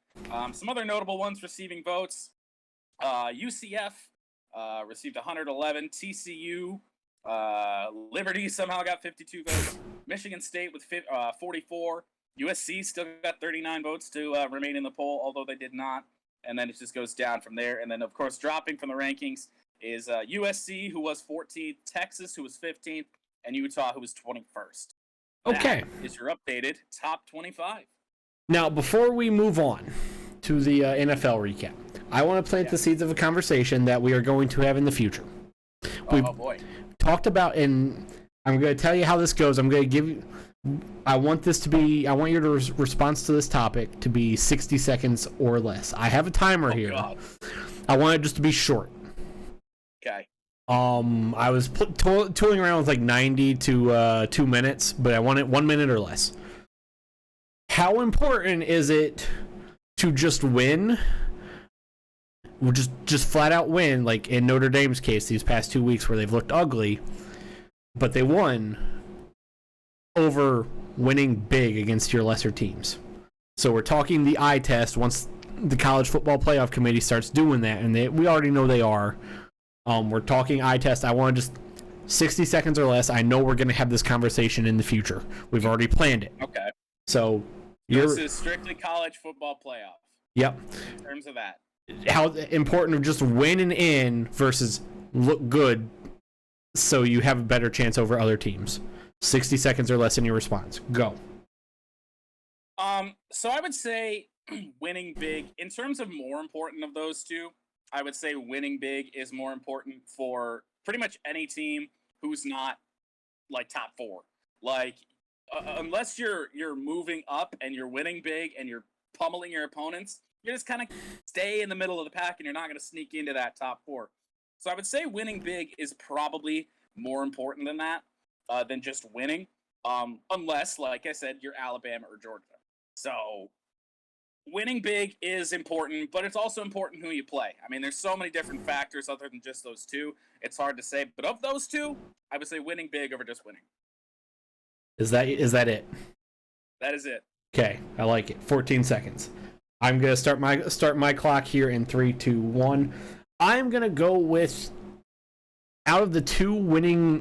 Some other notable ones receiving votes. UCF received 111. TCU, Liberty somehow got 52 votes. Michigan State with 44. USC still got 39 votes to remain in the poll, although they did not. And then it just goes down from there. And then, of course, dropping from the rankings is USC, who was 14th, Texas, who was 15th, and Utah, who was 21st. Okay. That is your updated top 25. Now, before we move on to the NFL recap, I want to plant the seeds of a conversation that we are going to have in the future. We've talked about, and I'm going to tell you how this goes. I'm going to give you, I want your response to this topic to be 60 seconds or less. I have a timer here. God. I want it just to be short. Okay. I was tooling around with like 90 to 2 minutes, but I want it 1 minute or less. How important is it to just win? Just flat out win, like in Notre Dame's case these past 2 weeks where they've looked ugly, but they won, over winning big against your lesser teams. So we're talking the eye test once the College Football Playoff Committee starts doing that, and we already know they are. We're talking eye test. I want just 60 seconds or less. I know we're going to have this conversation in the future. We've already planned it. Okay. So this is strictly college football playoff. Yep. In terms of that. How important of just winning in versus look good so you have a better chance over other teams. 60 seconds or less in your response. Go. So I would say winning big. In terms of more important of those two, I would say winning big is more important for pretty much any team who's not like top 4. Like unless you're moving up and you're winning big and you're pummeling your opponents, you're just kind of stay in the middle of the pack and you're not going to sneak into that top 4. So I would say winning big is probably more important than that, than just winning. Unless, like I said, you're Alabama or Georgia. So winning big is important, but it's also important who you play. I mean, there's so many different factors other than just those two. It's hard to say, but of those two, I would say winning big over just winning. Is that it? That is it. Okay, I like it. 14 seconds. I'm gonna start my clock here in 3, 2, 1. I'm gonna go with, out of the two, winning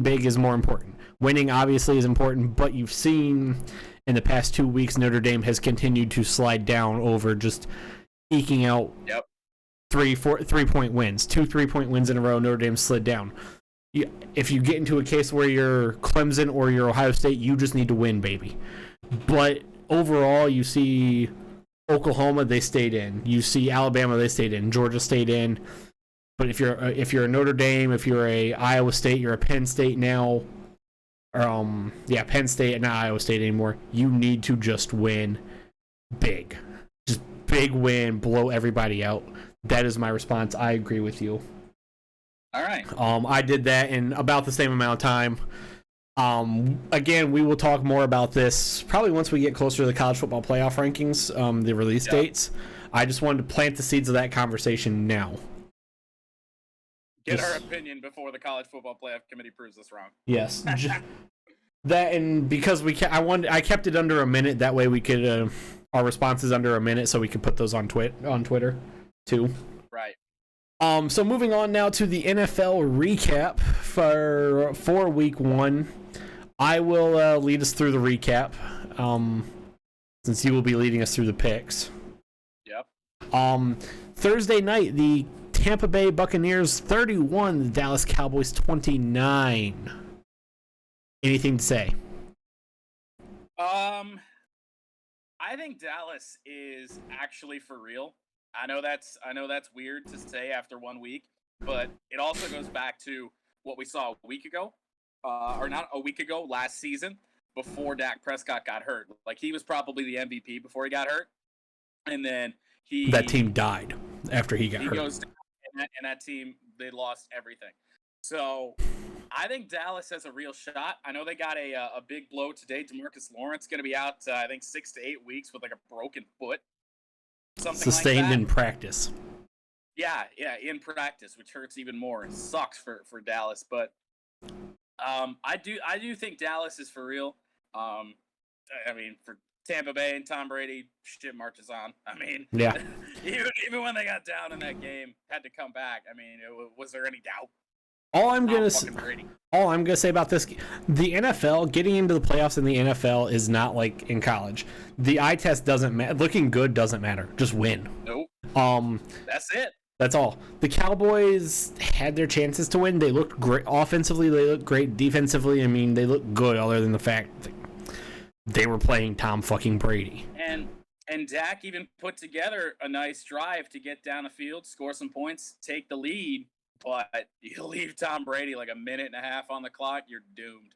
big is more important. Winning obviously is important, but you've seen in the past 2 weeks Notre Dame has continued to slide down over just eking out 3-point wins. 2 3-point wins in a row. Notre Dame slid down. If you get into a case where you're Clemson or you're Ohio State, you just need to win, baby. But overall, you see Oklahoma, they stayed in. You see Alabama, they stayed in. Georgia stayed in. But if you're a Notre Dame, if you're a Iowa State, you're a Penn State now. Penn State, not Iowa State anymore. You need to just win big. Just big win, blow everybody out. That is my response. I agree with you. All right. I did that in about the same amount of time. Again, we will talk more about this probably once we get closer to the college football playoff rankings, the release dates. I just wanted to plant the seeds of that conversation now. Get our opinion before the college football playoff committee proves us wrong. Yes. That, and because I kept it under a minute. That way we could our responses under a minute, so we could put those on Twitter too. Right. So moving on now to the NFL recap for week 1. I will lead us through the recap, since you will be leading us through the picks. Yep. Thursday night, the Tampa Bay Buccaneers 31, the Dallas Cowboys 29. Anything to say? I think Dallas is actually for real. I know that's weird to say after 1 week, but it also goes back to what we saw a week ago, or not a week ago, last season, before Dak Prescott got hurt. Like, he was probably the MVP before he got hurt, and then that team died after he got hurt. He goes down, and that team, they lost everything. So I think Dallas has a real shot. I know they got a big blow today. DeMarcus Lawrence going to be out, I think, 6 to 8 weeks with like a broken foot. Something sustained like that. In practice. Yeah, in practice, which hurts even more. It sucks for Dallas, but I do think Dallas is for real. I mean, for Tampa Bay and Tom Brady, shit marches on. I mean, yeah. even when they got down in that game, had to come back. I mean, was there any doubt? All I'm gonna say about this, the NFL, getting into the playoffs in the NFL is not like in college. The eye test doesn't matter. Looking good doesn't matter. Just win. Nope. That's it. That's all. The Cowboys had their chances to win. They looked great offensively. They looked great defensively. I mean, they looked good, other than the fact that they were playing Tom fucking Brady. And Dak even put together a nice drive to get down the field, score some points, take the lead. But you leave Tom Brady like a minute and a half on the clock, you're doomed.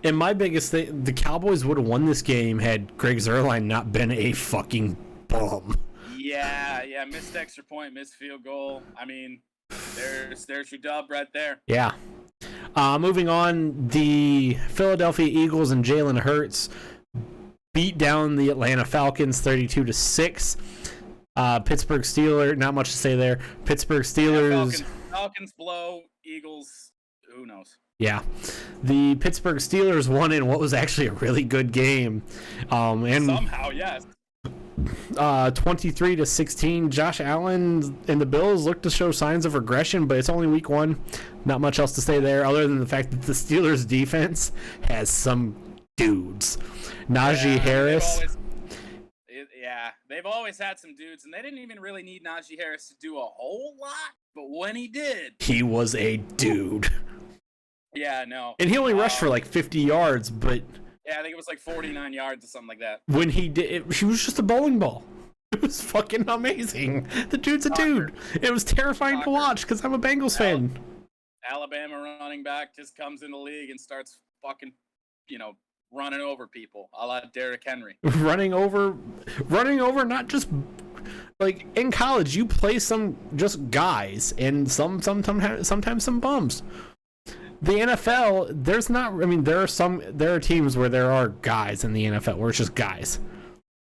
And my biggest thing, the Cowboys would have won this game had Greg Zuerlein not been a fucking bum. Yeah, missed extra point, missed field goal. I mean, there's your dub right there. Yeah. Moving on, the Philadelphia Eagles and Jalen Hurts beat down the Atlanta Falcons 32-6. Pittsburgh Steelers, not much to say there. Pittsburgh Steelers. Yeah, Falcons blow, Eagles, who knows? Yeah. The Pittsburgh Steelers won in what was actually a really good game. And somehow, yes. 23-16. Josh Allen and the Bills look to show signs of regression, but it's only week 1. Not much else to say there, other than the fact that the Steelers defense has some dudes. Najee Harris. They've always had some dudes, and they didn't even really need Najee Harris to do a whole lot, but when he did, he was a dude. Yeah, no. And he only rushed for like 50 yards, but yeah, I think it was like 49 yards or something like that. When he did, he was just a bowling ball. It was fucking amazing. The dude's a dude. It was terrifying to watch because I'm a Bengals fan. Alabama running back just comes in the league and starts fucking, running over people, a la Derrick Henry. running over, not just Like in college, you play some just guys and sometimes some bums. The NFL, there's not. I mean, there are teams where there are guys in the NFL where it's just guys.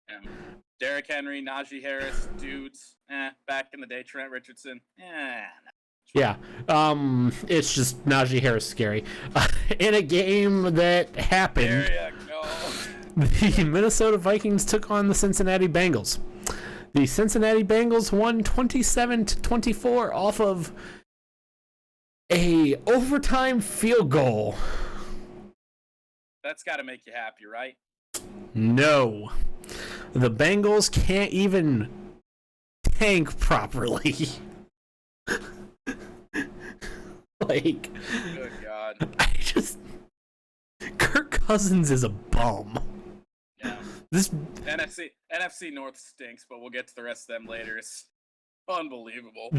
Yeah. Derrick Henry, Najee Harris, dudes. Back in the day, Trent Richardson. Yeah. It's just Najee Harris scary. In a game that happened, There you go. the Minnesota Vikings took on the Cincinnati Bengals. The Cincinnati Bengals won 27-24 off of a overtime field goal. That's got to make you happy, right? No. The Bengals can't even tank properly. Like, Good God. I just... Kirk Cousins is a bum. Yeah. This NFC North stinks, but we'll get to the rest of them later. It's unbelievable.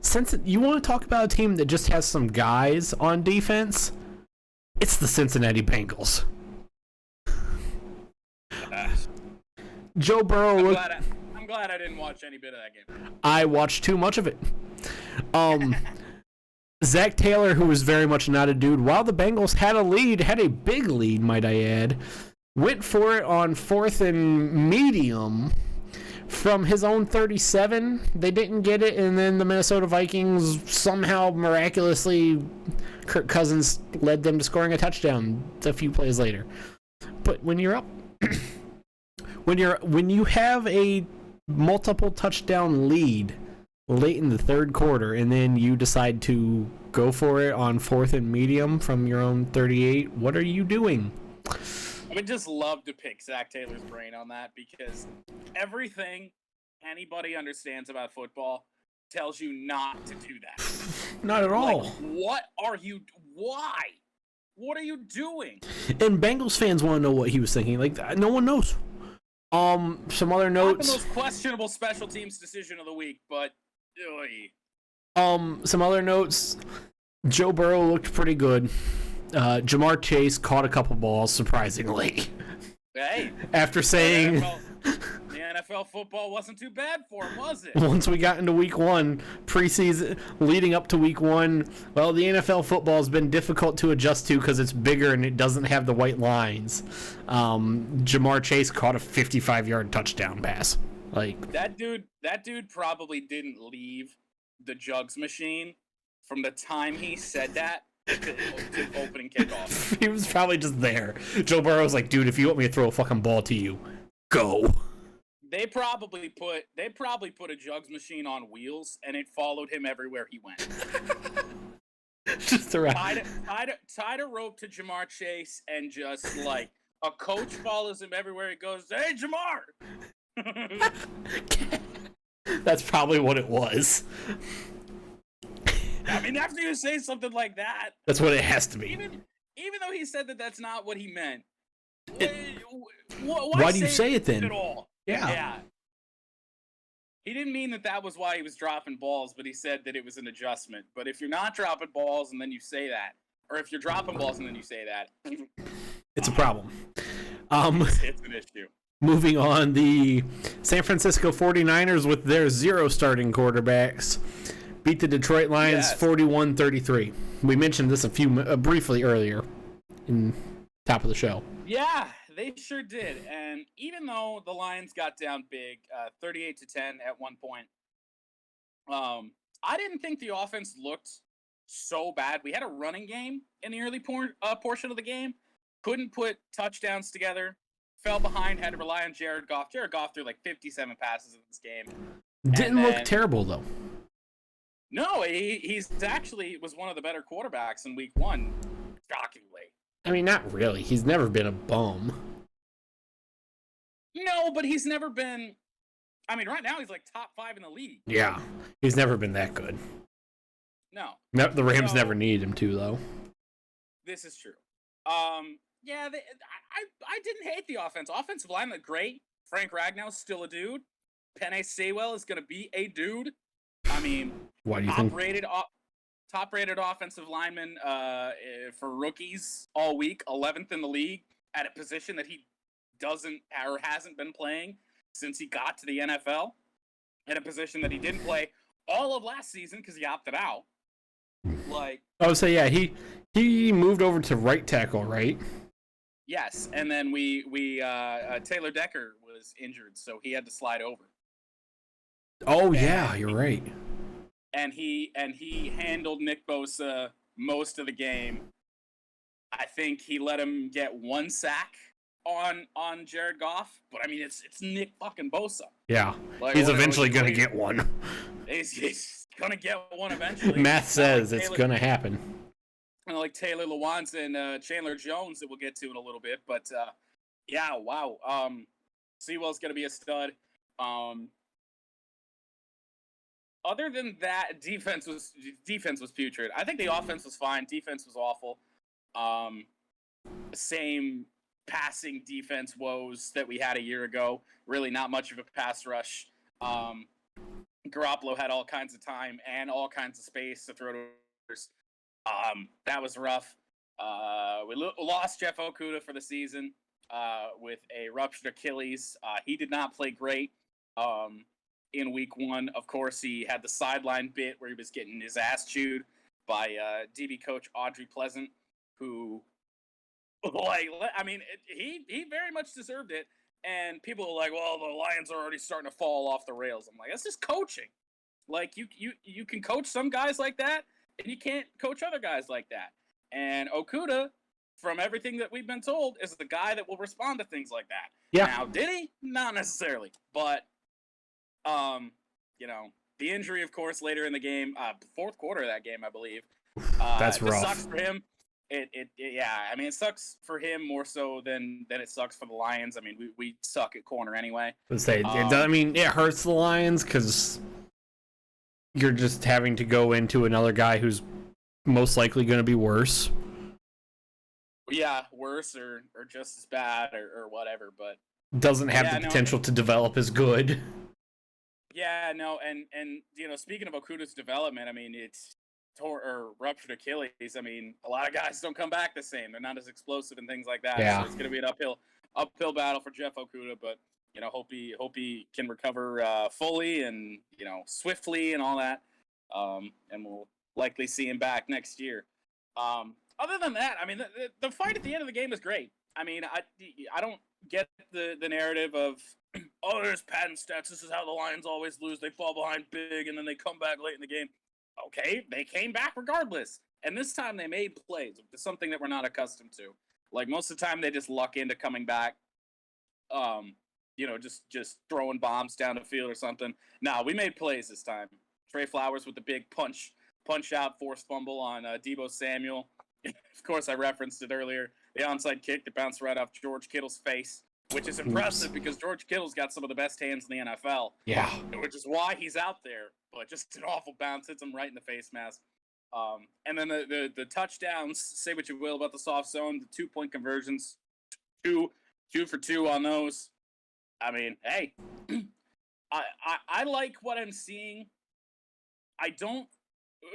Since you want to talk about a team that just has some guys on defense, it's the Cincinnati Bengals. Joe Burrow. I'm glad I didn't watch any bit of that game. I watched too much of it. Zach Taylor, who was very much not a dude, while the Bengals had a big lead, might I add, went for it on 4th and medium from his own 37. They didn't get it, and then the Minnesota Vikings somehow miraculously, Kirk Cousins led them to scoring a touchdown a few plays later. But when you're up, when you have a multiple touchdown lead late in the third quarter, and then you decide to go for it on 4th and medium from your own 38, what are you doing? I would just love to pick Zach Taylor's brain on that, because everything anybody understands about football tells you not to do that. Not at all. Why? What are you doing? And Bengals fans want to know what he was thinking. Like, no one knows. Some other Not the notes. most questionable special teams decision of the week, but Some other notes. Joe Burrow looked pretty good. Jamar Chase caught a couple balls, surprisingly. Hey, After saying, the NFL football wasn't too bad for him, was it? once we got into week one, preseason, leading up to week one, well, the NFL football has been difficult to adjust to because it's bigger and it doesn't have the white lines. Jamar Chase caught a 55-yard touchdown pass. Like, That dude probably didn't leave the jugs machine from the time he said that to opening kickoff. he was probably just there. Joe Burrow was like, dude, if you want me to throw a fucking ball to you, go. They probably put a jugs machine on wheels, and it followed him everywhere he went. Just around. Tied a rope to Jamar Chase, and just like a coach follows him everywhere he goes. Hey, Jamar! That's probably what it was. I mean, after you say something like that, That's what it has to be. even though he said that that's not what he meant, Why do you say it then? At all? Yeah. He didn't mean that was why he was dropping balls, but he said that it was an adjustment. But if you're not dropping balls and then you say that, or if you're dropping balls and then you say that, It's a problem. it's an issue. Moving on, the San Francisco 49ers with their 0 starting quarterbacks beat the Detroit Lions 41-33. We mentioned this briefly earlier in top of the show. Yeah, they sure did. And even though the Lions got down big, 38-10 at one point, I didn't think the offense looked so bad. We had a running game in the early portion of the game. Couldn't put touchdowns together. Fell behind, had to rely on Jared Goff. Jared Goff threw like 57 passes in this game. Didn't look terrible, though. No, he's actually was one of the better quarterbacks in week one, shockingly. I mean, not really. He's never been a bum. No, but he's never been... I mean, right now he's like top 5 in the league. Yeah. He's never been that good. No. The Rams never needed him to, though. This is true. Yeah, I didn't hate the offense. Offensive line looked great. Frank Ragnow's still a dude. Penei Sewell is going to be a dude. I mean, Why do you think? Top-rated offensive lineman for rookies all week, 11th in the league at a position that he doesn't or hasn't been playing since he got to the NFL in a position that he didn't play all of last season because he opted out. Like, oh, so yeah, he moved over to right tackle, right? yes, and then Taylor Decker was injured, so he had to slide over. Oh yeah, you're right. And he handled Nick Bosa most of the game. I think he let him get one sack on Jared Goff, but I mean it's Nick fucking Bosa. Yeah, Like, he's eventually gonna get one. He's gonna get one eventually. Math says it's gonna happen. Like Taylor Lewan and Chandler Jones that we'll get to in a little bit, but yeah, wow. Sewell's gonna be a stud. Other than that, defense was putrid. I think the offense was fine. Defense was awful. Same passing defense woes that we had a year ago. Really not much of a pass rush. Garoppolo had all kinds of time and all kinds of space to throw to others. That was rough. We lost Jeff Okudah for the season with a ruptured Achilles. He did not play great in week 1. Of course, he had the sideline bit where he was getting his ass chewed by DB coach Audrey Pleasant, who, like, I mean, he very much deserved it. And people are like, well, the Lions are already starting to fall off the rails. I'm like, that's just coaching. Like, you can coach some guys like that, and you can't coach other guys like that. And Okudah, from everything that we've been told, is the guy that will respond to things like that. Yeah. Now, did he? Not necessarily. But, you know, the injury, of course, later in the game, fourth quarter of that game, I believe. That's rough. It sucks for him. Yeah, I mean, it sucks for him more so than it sucks for the Lions. I mean, we suck at corner anyway. I mean, it hurts the Lions because you're just having to go into another guy who's most likely going to be worse. Yeah, worse or just as bad or whatever, but doesn't have the potential to develop as good. Yeah, no, and you know, speaking of Okudah's development, I mean, it's ruptured Achilles. I mean, a lot of guys don't come back the same. They're not as explosive and things like that. Yeah. So it's going to be an uphill battle for Jeff Okudah, but you know, hope he can recover fully and, you know, swiftly and all that. And we'll likely see him back next year. Other than that, I mean, the fight at the end of the game is great. I mean, I don't get the narrative of, oh, there's patent stats. This is how the Lions always lose. They fall behind big, and then they come back late in the game. Okay, they came back regardless. And this time they made plays. It's something that we're not accustomed to. Like, most of the time they just luck into coming back, you know, just throwing bombs down the field or something. No, we made plays this time. Trey Flowers with the big punch out, forced fumble on Deebo Samuel. Of course, I referenced it earlier. The onside kick that bounced right off George Kittle's face, which is impressive because George Kittle's got some of the best hands in the NFL. Yeah. Which is why he's out there. But just an awful bounce, hits him right in the face mask. And then the touchdowns, say what you will about the soft zone, the 2-point conversions, two for two on those. I mean, hey, I like what I'm seeing.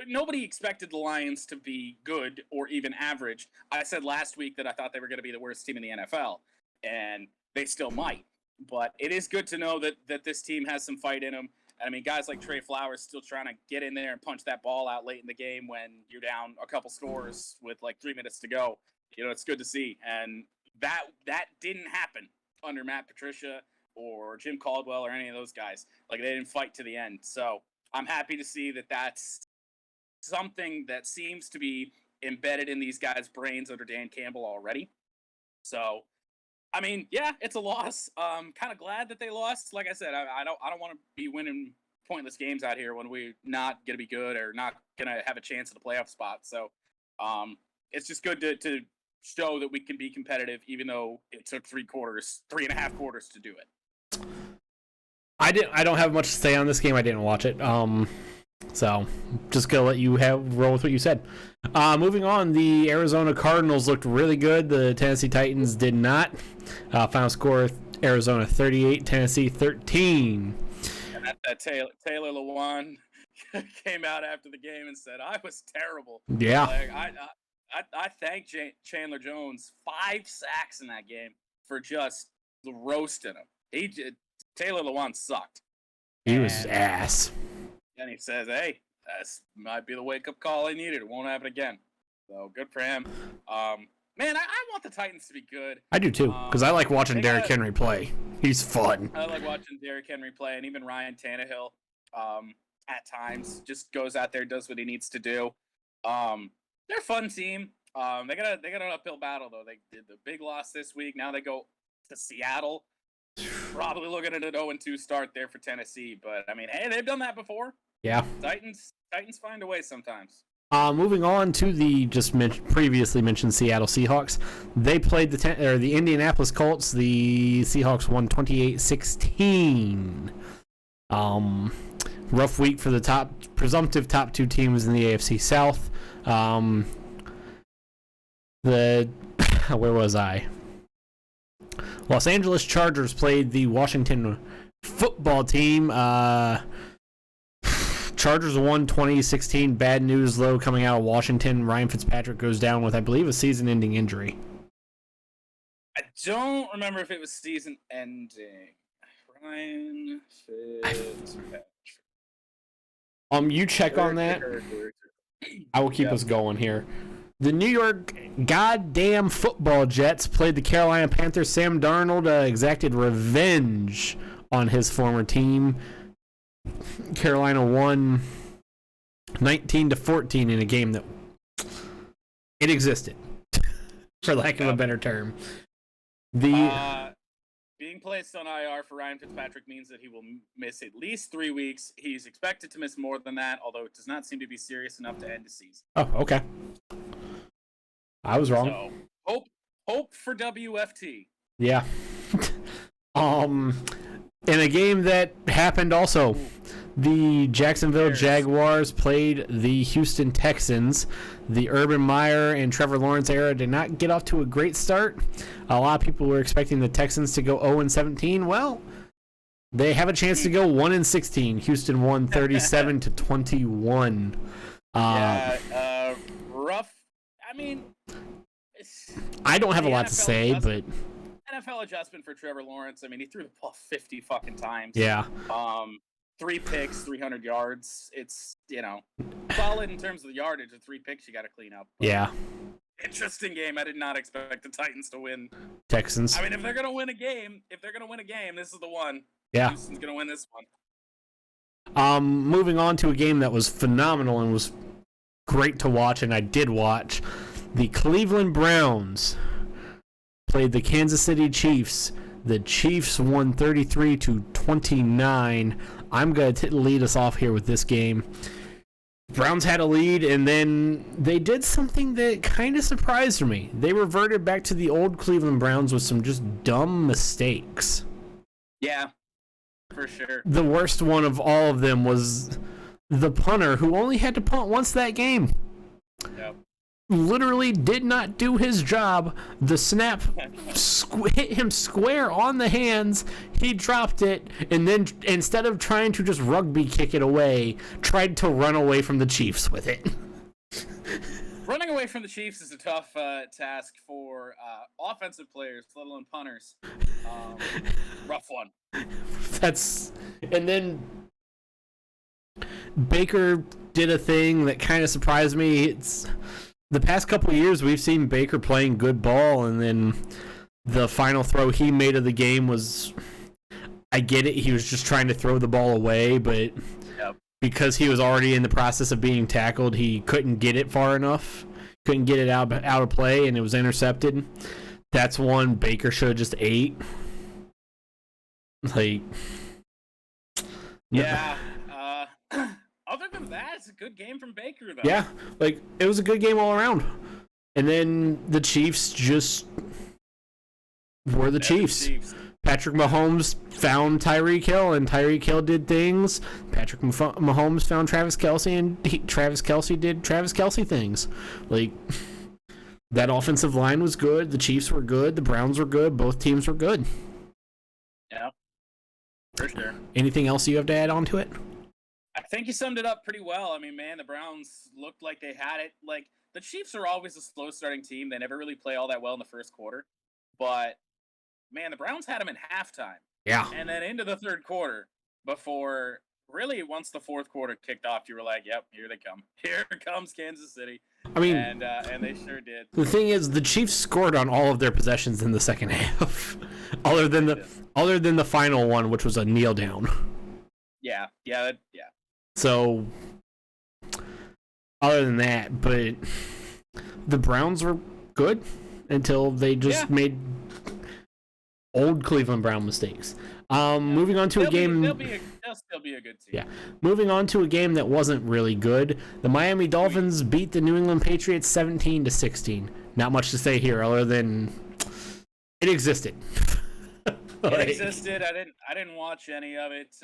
Nobody expected the Lions to be good or even average. I said last week that I thought they were going to be the worst team in the NFL, and they still might. But it is good to know that this team has some fight in them. I mean, guys like Trey Flowers still trying to get in there and punch that ball out late in the game when you're down a couple scores with like 3 minutes to go. You know, it's good to see. And that didn't happen under Matt Patricia or Jim Caldwell or any of those guys. Like, they didn't fight to the end. So I'm happy to see that that's something that seems to be embedded in these guys' brains under Dan Campbell already. So, I mean, yeah, it's a loss. Kind of glad that they lost. Like I said, I don't want to be winning pointless games out here when we're not going to be good or not going to have a chance at a playoff spot. So, it's just good to show that we can be competitive, even though it took 3.5 quarters to do it. I don't have much to say on this game. I didn't watch it. So just gonna let you roll with what you said. Moving on, the Arizona Cardinals looked really good. The Tennessee Titans did not. Final score: Arizona 38, Tennessee 13. And that Taylor Lewan came out after the game and said, "I was terrible." Yeah. Like, I thank Chandler Jones, 5 sacks in that game for just roasting him. Taylor Lewan sucked. He was And- ass. And he says, hey, this might be the wake-up call I needed. It won't happen again. So good for him. Man, I want the Titans to be good. I do too, because I like watching they Derrick got- Henry play. He's fun. I like watching Derrick Henry play, and even Ryan Tannehill at times just goes out there, does what he needs to do. They're a fun team. They got an uphill battle, though. They did the big loss this week. Now they go to Seattle. Probably looking at an 0-2 start there for Tennessee. But, I mean, hey, they've done that before. Yeah. Titans find a way sometimes. Moving on to the previously mentioned Seattle Seahawks. They played the Indianapolis Colts. The Seahawks won 28-16. Rough week for the presumptive top two teams in the AFC South. Where was I? Los Angeles Chargers played the Washington football team. Chargers won 2016. Bad news, though, coming out of Washington. Ryan Fitzpatrick goes down with, I believe, a season-ending injury. I don't remember if it was season-ending. Ryan Fitzpatrick. You check on that. I will keep us going here. The New York goddamn football Jets played the Carolina Panthers. Sam Darnold exacted revenge on his former team. Carolina won 19-14 in a game that it existed, for lack of a better term. Being placed on IR for Ryan Fitzpatrick means that he will miss at least 3 weeks. He's expected to miss more than that, although it does not seem to be serious enough to end the season. Oh, okay. I was wrong. So hope for WFT. Yeah. In a game that happened also, the Jacksonville Jaguars played the Houston Texans. The Urban Meyer and Trevor Lawrence era did not get off to a great start. A lot of people were expecting the Texans to go 0-17. Well, they have a chance to go 1-16. Houston won 37-21. Rough. I mean, I don't have a lot to say, but NFL adjustment for Trevor Lawrence. I mean, he threw the ball 50 fucking times. yeah. 3 picks, 300 yards. It's, solid in terms of the yardage. The 3 picks you got to clean up. But Yeah. interesting game. I did not expect the Titans to win. Texans. I mean, if they're gonna win a game, this is the one. Yeah. Houston's gonna win this one. Moving on to a game that was phenomenal and was great to watch, and I did watch. The Cleveland Browns played the Kansas City Chiefs. The Chiefs won 33-29. I'm going to lead us off here with this game. Browns had a lead, and then they did something that kind of surprised me. They reverted back to the old Cleveland Browns with some just dumb mistakes. Yeah, for sure. The worst one of all of them was the punter, who only had to punt once that game. Yep. Literally did not do his job. The snap hit him square on the hands. He dropped it, and then instead of trying to just rugby kick it away, tried to run away from the Chiefs with it. Running away from the Chiefs is a tough task for offensive players, let alone punters. Rough one. And then Baker did a thing that kind of surprised me. It's the past couple of years we've seen Baker playing good ball, and then the final throw he made of the game was, I get it, he was just trying to throw the ball away, but because he was already in the process of being tackled, he couldn't get it far enough, couldn't get it out of play, and it was intercepted. That's one Baker should have just ate. Like, yeah. Other than that, it's a good game from Baker, though. yeah, like, it was a good game all around. And then the Chiefs just were the Chiefs. Patrick Mahomes found Tyreek Hill, and Tyreek Hill did things. Patrick Mahomes found Travis Kelce, and Travis Kelce did Travis Kelce things. Like, that offensive line was good. The Chiefs were good. The Browns were good. Both teams were good. Yeah, for sure. Anything else you have to add on to it? I think you summed it up pretty well. I mean, man, the Browns looked like they had it. Like, the Chiefs are always a slow-starting team. They never really play all that well in the first quarter. But, man, the Browns had them in halftime. Yeah. And then into the third quarter, before really once the fourth quarter kicked off, you were like, "Yep, here they come. Here comes Kansas City." I mean, and they sure did. the thing is, the Chiefs scored on all of their possessions in the second half, other than the final one, which was a kneel down. Yeah. So, other than that, but the Browns were good until they just made old Cleveland Brown mistakes. Moving on to a game. They'll still be a good team. Yeah. Moving on to a game that wasn't really good. The Miami Dolphins beat the New England Patriots 17-16. Not much to say here other than it existed. It existed. I didn't watch any of it.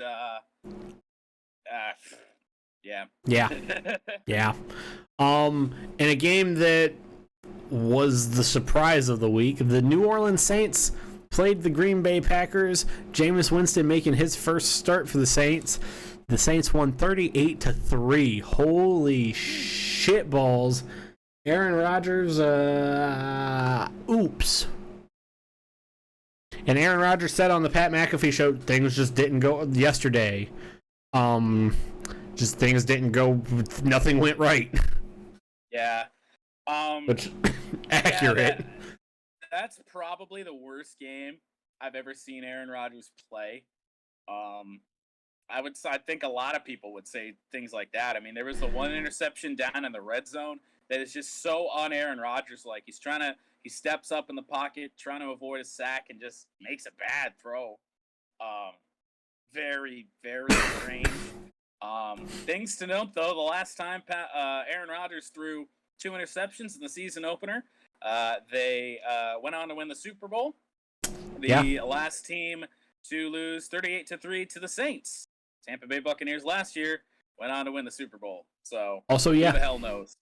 Yeah. Yeah. Yeah. In a game that was the surprise of the week, the New Orleans Saints played the Green Bay Packers. Jameis Winston making his first start for the Saints. The Saints won 38-3. Holy shit balls. Aaron Rodgers, oops. And Aaron Rodgers said on the Pat McAfee show, things just didn't go yesterday. Just things didn't go, nothing went right. Yeah. Which, accurate. Yeah, that's probably the worst game I've ever seen Aaron Rodgers play. I think a lot of people would say things like that. I mean, there was the one interception down in the red zone that is just so un-Aaron Rodgers-like. He steps up in the pocket, trying to avoid a sack, and just makes a bad throw. Very, very strange. Things to note, though, the last time Aaron Rodgers threw 2 interceptions in the season opener, they went on to win the Super Bowl. The last team to lose 38-3 to the Saints. Tampa Bay Buccaneers last year went on to win the Super Bowl. So also, who the hell knows?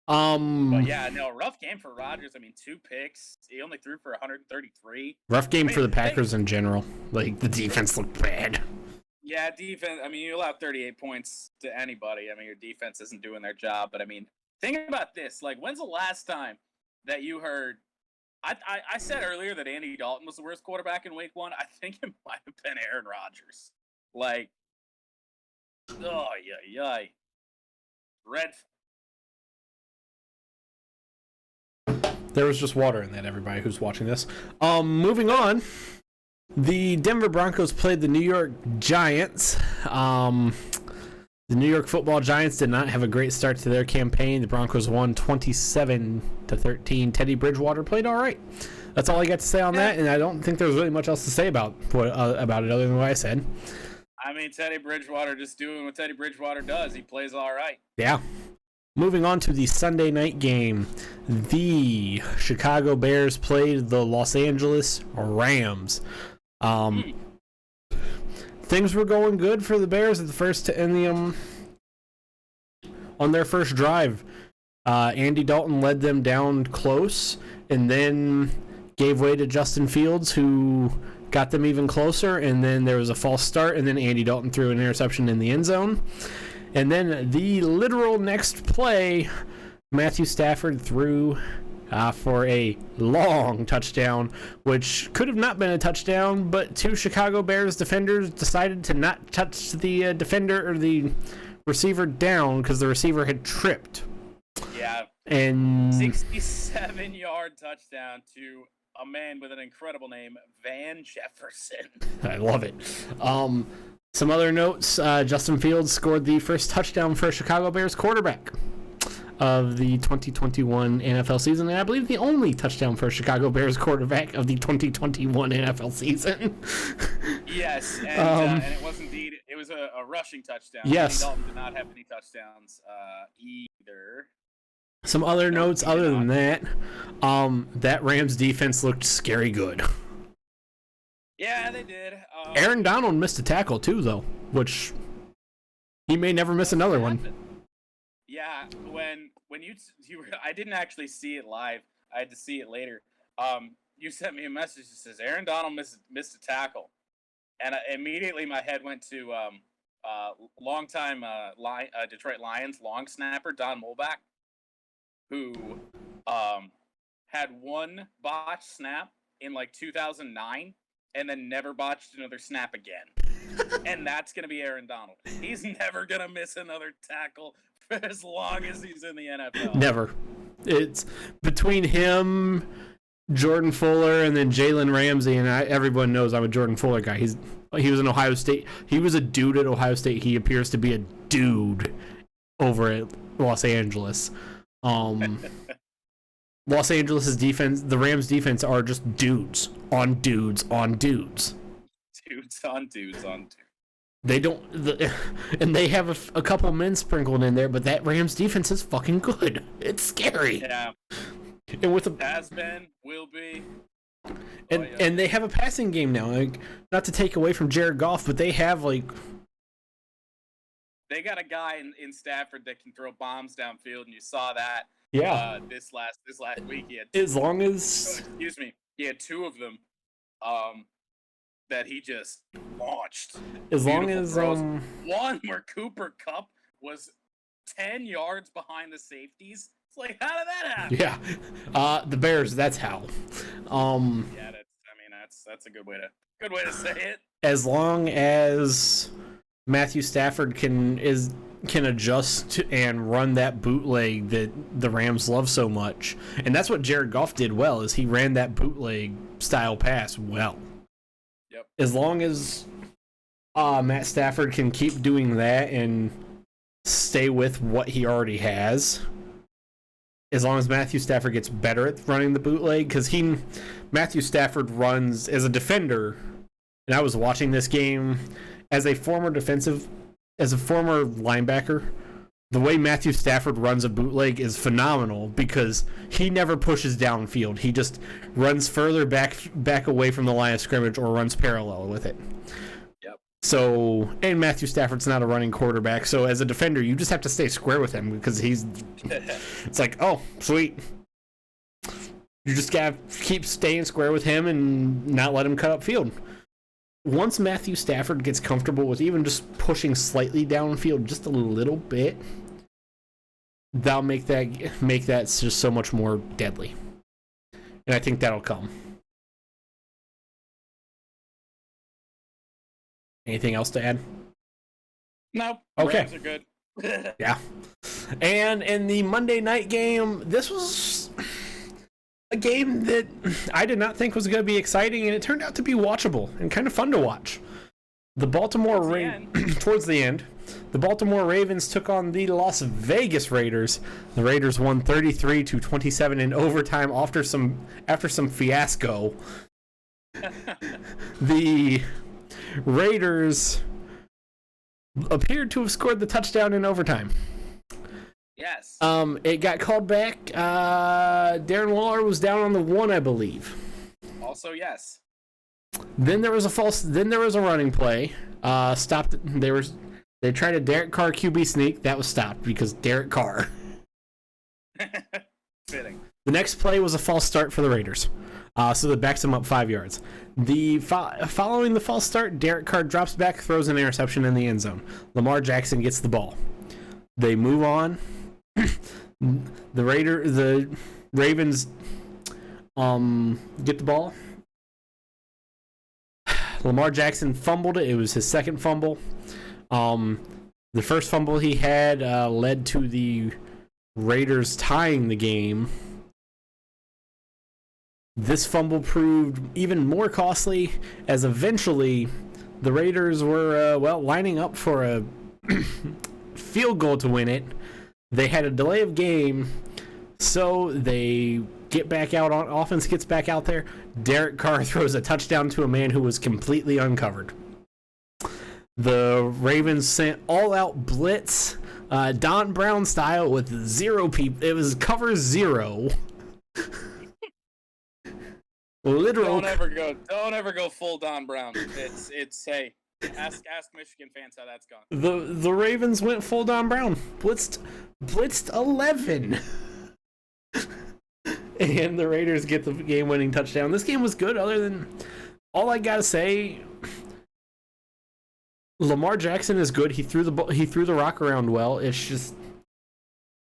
But yeah, no, rough game for Rodgers. I mean, 2 picks. He only threw for 133. Rough game for the Packers in general. Like, the defense looked bad. Yeah, defense. I mean, you allow 38 points to anybody. I mean, your defense isn't doing their job. But I mean, think about this. Like, when's the last time that you heard? I said earlier that Andy Dalton was the worst quarterback in Week 1. I think it might have been Aaron Rodgers. Like, oh yeah. Red. There was just water in that, everybody who's watching this. Moving on. The Denver Broncos played the New York Giants. The New York Football Giants did not have a great start to their campaign. The Broncos won 27-13. Teddy Bridgewater played all right. That's all I got to say on that, and I don't think there's really much else to say about it other than what I said. I mean, Teddy Bridgewater just doing what Teddy Bridgewater does. He plays all right. Yeah. Moving on to the Sunday night game, the Chicago Bears played the Los Angeles Rams. Things were going good for the Bears at the first on their first drive. Andy Dalton led them down close and then gave way to Justin Fields, who got them even closer, and then there was a false start, and then Andy Dalton threw an interception in the end zone. And then the literal next play, Matthew Stafford threw for a long touchdown, which could have not been a touchdown, but 2 Chicago Bears defenders decided to not touch the defender or the receiver down because the receiver had tripped. Yeah. And 67-yard touchdown to a man with an incredible name, Van Jefferson. I love it. Some other notes, Justin Fields scored the first touchdown for a Chicago Bears quarterback of the 2021 NFL season, and I believe the only touchdown for a Chicago Bears quarterback of the 2021 NFL season. Yes, and it was indeed, it was a rushing touchdown. Yes. Andy Dalton did not have any touchdowns either. Some other notes other than that, that Rams defense looked scary good. Yeah, they did. Aaron Donald missed a tackle too, though, which he may never miss another one. Yeah, when you were, I didn't actually see it live. I had to see it later. You sent me a message that says Aaron Donald missed a tackle, and immediately my head went to longtime Detroit Lions long snapper Don Mulback, who had one botched snap in like 2009. and then never botched another snap again. And that's going to be Aaron Donald. He's never going to miss another tackle for as long as he's in the NFL. Never. It's between him, Jordan Fuller, and then Jalen Ramsey, and everyone knows I'm a Jordan Fuller guy. He was in Ohio State. He was a dude at Ohio State. He appears to be a dude over at Los Angeles. Los Angeles' defense, the Rams' defense are just dudes on dudes on dudes. Dudes on dudes on dudes. They don't, and they have a couple men sprinkled in there, but that Rams defense is fucking good. It's scary. Yeah. And with has been, will be. And they have a passing game now. Like, not to take away from Jared Goff, but they have they got a guy in Stafford that can throw bombs downfield, and you saw that. Yeah. This last week, he had he had two of them, that he just launched. As long as throws. One where Cooper Kupp was 10 yards behind the safeties. It's like, how did that happen? Yeah. The Bears. That's how. Yeah, that's a good way to say it. As long as Matthew Stafford can adjust and run that bootleg that the Rams love so much, and that's what Jared Goff did well, is he ran that bootleg style pass well. Yep. As long as Matt Stafford can keep doing that and stay with what he already has, as long as Matthew Stafford gets better at running the bootleg, because Matthew Stafford runs as a defender, and I was watching this game as a former linebacker. The way Matthew Stafford runs a bootleg is phenomenal because he never pushes downfield. He just runs further back away from the line of scrimmage or runs parallel with it. Yep. So, and Matthew Stafford's not a running quarterback, so as a defender, you just have to stay square with him because it's like, oh, sweet. You just gotta keep staying square with him and not let him cut upfield. Once Matthew Stafford gets comfortable with even just pushing slightly downfield just a little bit, that'll make that just so much more deadly. And I think that'll come. Anything else to add? No. Okay. Rams are good. Yeah. And in the Monday night game, this was a game that I did not think was going to be exciting, and it turned out to be watchable and kind of fun to watch. The Baltimore towards the end, the Baltimore Ravens took on the Las Vegas Raiders. The Raiders won 33-27 in overtime after some fiasco. The Raiders appeared to have scored the touchdown in overtime. Yes. It got called back. Darren Waller was down on the 1, I believe. Also, yes. Then there was a running play. Stopped. They tried a Derek Carr QB sneak. That was stopped because Derek Carr. Fitting. The next play was a false start for the Raiders. So that backs them up 5 yards. Following the false start, Derek Carr drops back, throws an interception in the end zone. Lamar Jackson gets the ball. They move on. The Ravens get the ball. Lamar Jackson fumbled it. It was his second fumble. The first fumble he had led to the Raiders tying the game. This fumble proved even more costly, as eventually the Raiders were lining up for a field goal to win it. They had a delay of game, so they get back out on offense. Gets back out there. Derek Carr throws a touchdown to a man who was completely uncovered. The Ravens sent all-out blitz, Don Brown style, with 0 people. It was cover 0. Literal. Don't ever go full Don Brown. It's hey, ask Michigan fans how that's gone. The Ravens went full Don Brown. Blitzed 11. And the Raiders get the game-winning touchdown. This game was good, other than all I gotta say, Lamar Jackson is good. He threw the rock around well. It's just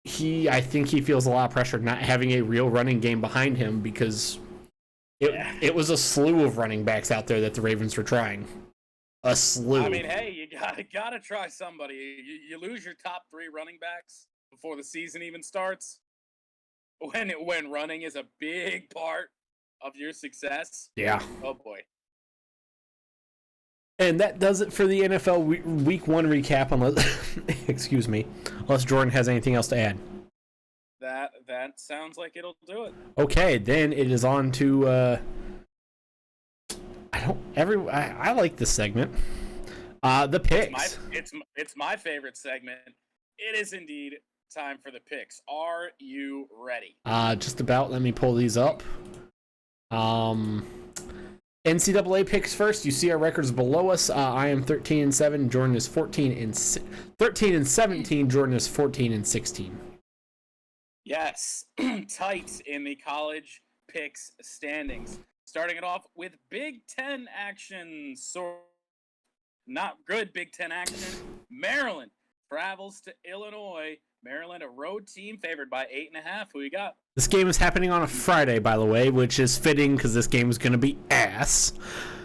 I think he feels a lot of pressure not having a real running game behind him, because It was a slew of running backs out there that the Ravens were trying. A slew. I mean, hey, you gotta try somebody. You lose your top 3 running backs before the season even starts. When running is a big part of your success. Yeah. Oh boy. And that does it for the NFL Week 1 recap. Unless Jordan has anything else to add. That sounds like it'll do it. Okay, then it is on to. I like this segment. The picks. It's my favorite segment. It is indeed time for the picks. Are you ready? Just about. Let me pull these up. NCAA picks first. You see our records below us. I am 13-7. Jordan is 13-17. Jordan is 14-16. Yes, tight in the college picks standings. Starting it off with Big Ten action. Not good Big Ten action. Maryland travels to Illinois. Maryland, a road team favored by 8.5. Who you got? This game is happening on a Friday, by the way, which is fitting because this game is going to be ass.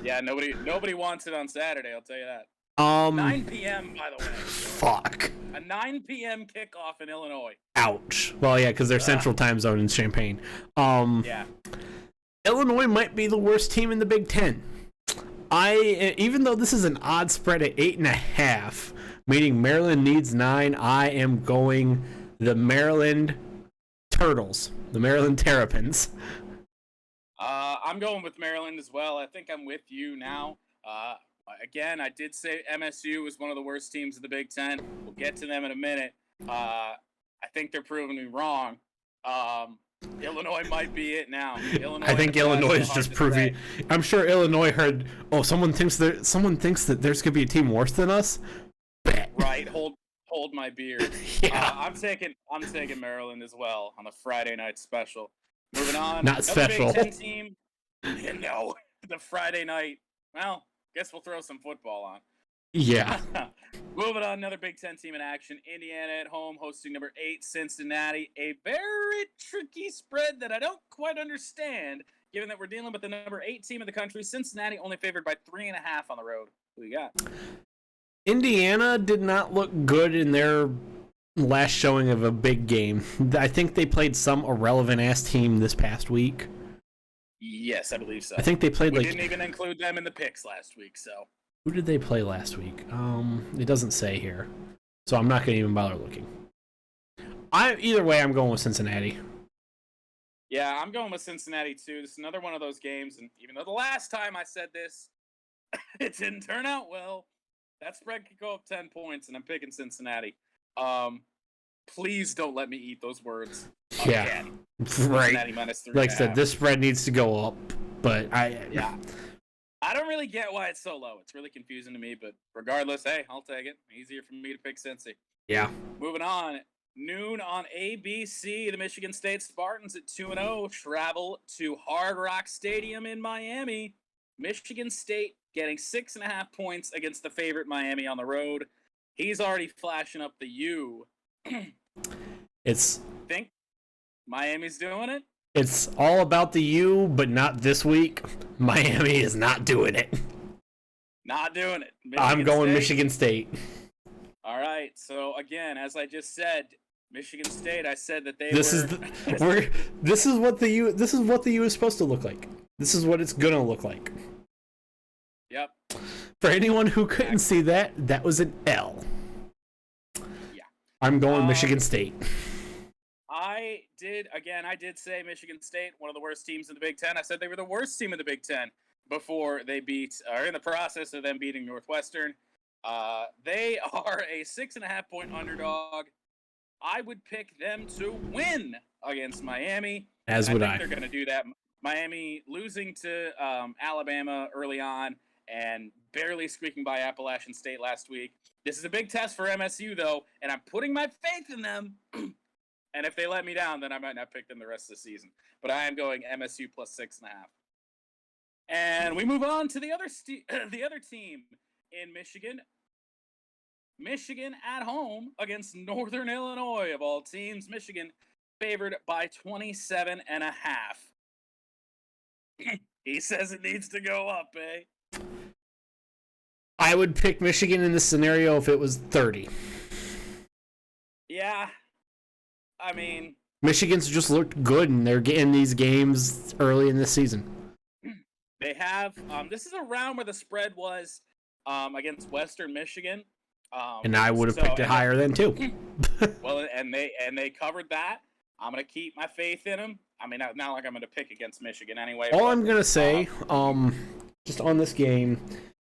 Yeah, nobody wants it on Saturday. I'll tell you that. 9 p.m. by the way. Fuck. A 9 p.m. kickoff in Illinois. Ouch. Well, yeah, because they're Central Time Zone in Champaign. Yeah. Illinois might be the worst team in the Big Ten. Even though this is an odd spread at 8.5, meaning Maryland needs 9, I am going the Maryland Turtles, the Maryland Terrapins. I'm going with Maryland as well. I think I'm with you now. Again, I did say MSU was one of the worst teams in the Big Ten. We'll get to them in a minute. I think they're proving me wrong. Illinois might be it now. I think Illinois is just proving. I'm sure Illinois heard. Oh, someone thinks that there's gonna be a team worse than us. Bet. Right. Hold my beer. Yeah. I'm taking Maryland as well on the Friday night special. Moving on. Not special. Big Ten team. No, the Friday night. Well, guess we'll throw some football on. Yeah. Moving on, another Big Ten team in action. Indiana at home hosting number 8 Cincinnati. A very tricky spread that I don't quite understand, given that we're dealing with the number 8 team in the country. Cincinnati only favored by 3.5 on the road. Who you got? Indiana did not look good in their last showing of a big game. I think they played some irrelevant-ass team this past week. Yes, I believe so. I think they played we didn't even include them in the picks last week, so... Who did they play last week? It doesn't say here, so I'm not going to even bother looking. Either way, I'm going with Cincinnati. Yeah, I'm going with Cincinnati too. This is another one of those games, and even though the last time I said this, it didn't turn out well, that spread could go up 10 points, and I'm picking Cincinnati. Please don't let me eat those words. Yeah, again. right. Cincinnati minus 3.5. Like I said, this spread needs to go up, but yeah. I don't really get why it's so low. It's really confusing to me, but regardless, hey, I'll take it. Easier for me to pick Cincy. Yeah. Moving on. Noon on ABC, the Michigan State Spartans at 2-0 travel to Hard Rock Stadium in Miami. Michigan State getting 6.5 points against the favorite Miami on the road. He's already flashing up the U. Think Miami's doing it? It's all about the U, but not this week. Miami is not doing it. Not doing it. I'm going Michigan State. All right. So again, as I just said, Michigan State. I said that they. This is what the U. This is what the U is supposed to look like. This is what it's gonna look like. Yep. For anyone who couldn't see that, that was an L. Yeah. I'm going Michigan State. I did say Michigan State, one of the worst teams in the Big Ten. I said they were the worst team in the Big Ten before they are in the process of them beating Northwestern. They are a 6.5 point underdog. I would pick them to win against Miami. As would I. They're going to do that. Miami losing to Alabama early on and barely squeaking by Appalachian State last week. This is a big test for MSU, though, and I'm putting my faith in them. And if they let me down, then I might not pick them the rest of the season. But I am going MSU plus 6.5. And we move on to the other team in Michigan. Michigan at home against Northern Illinois, of all teams. Michigan favored by 27.5. He says it needs to go up, eh? I would pick Michigan in this scenario if it was 30. Yeah. I mean, Michigan's just looked good, and they're getting these games early in the season. they have. This is a round where the spread was against Western Michigan. And I would have picked it higher then, too. Well, and they covered that. I'm gonna keep my faith in them. I mean, not like I'm gonna pick against Michigan anyway. All I'm gonna say, just on this game,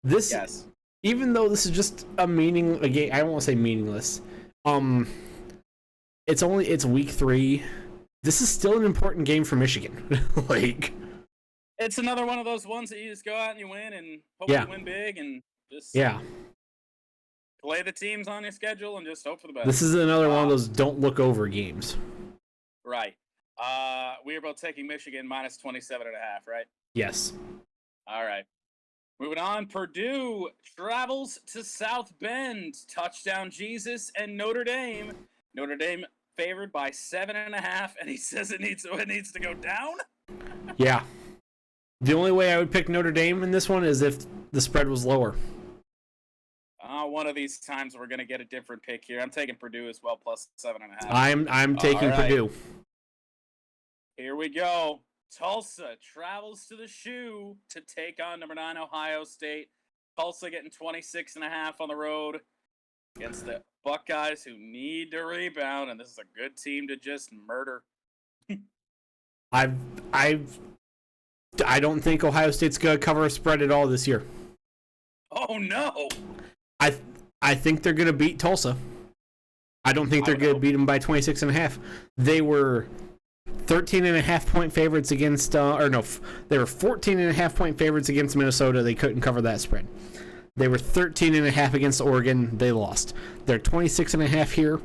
this yes. even though this is just a game, I don't want to say meaningless. It's week 3. This is still an important game for Michigan. Like, It's another one of those ones that you just go out and you win and hope you win big and just play the teams on your schedule and just hope for the best. This is another one of those don't look over games. Right. We are both taking Michigan minus 27.5, right? Yes. All right. Moving on, Purdue travels to South Bend. Touchdown Jesus and Notre Dame. Notre Dame favored by 7.5, and he says it needs to go down. Yeah. The only way I would pick Notre Dame in this one is if the spread was lower. One of these times we're gonna get a different pick here. I'm taking Purdue as well, plus 7.5. I'm taking Purdue. Here we go. Tulsa travels to the Shoe to take on number 9 Ohio State. Tulsa getting 26.5 on the road against the Buckeyes, who need to rebound, and this is a good team to just murder. I don't think Ohio State's gonna cover a spread at all this year. Oh no! I think they're gonna beat Tulsa. I don't think they're gonna beat them by 26.5. They were 13.5 point favorites against, they were 14.5 point favorites against Minnesota. They couldn't cover that spread. They were 13.5 against Oregon. They lost. They're 26.5 here.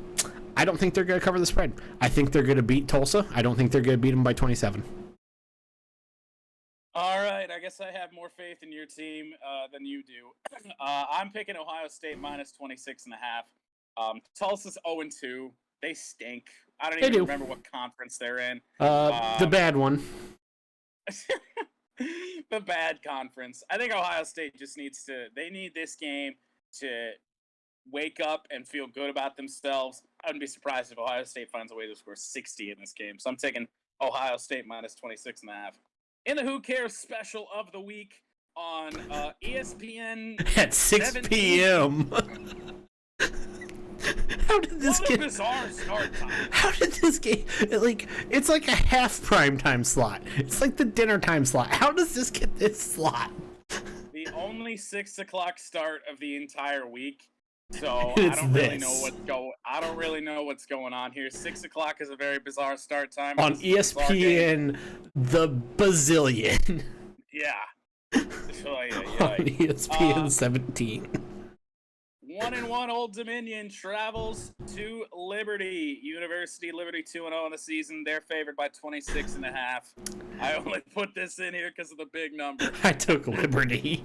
I don't think they're going to cover the spread. I think they're going to beat Tulsa. I don't think they're going to beat them by 27. All right, I guess I have more faith in your team than you do. I'm picking Ohio State minus 26.5. Tulsa's 0-2. They stink. I don't even remember what conference they're in. The bad one. The bad conference. I think Ohio State just needs this game to wake up and feel good about themselves. I wouldn't be surprised if Ohio State finds a way to score 60 in this game. So I'm taking Ohio State minus 26.5. In the Who Cares special of the week on ESPN at 6 p.m. How did this get a bizarre start time? How did this game it's like a half prime time slot. It's like the dinner time slot. How does this get this slot? The only 6 o'clock start of the entire week. So I don't really know what's going on here. 6 o'clock is a very bizarre start time on ESPN, the bazillion. Yeah. On ESPN 17. 1-1 Old Dominion travels to Liberty University. Liberty 2-0 in the season. They're favored by 26.5. I only put this in here because of the big number. I took Liberty.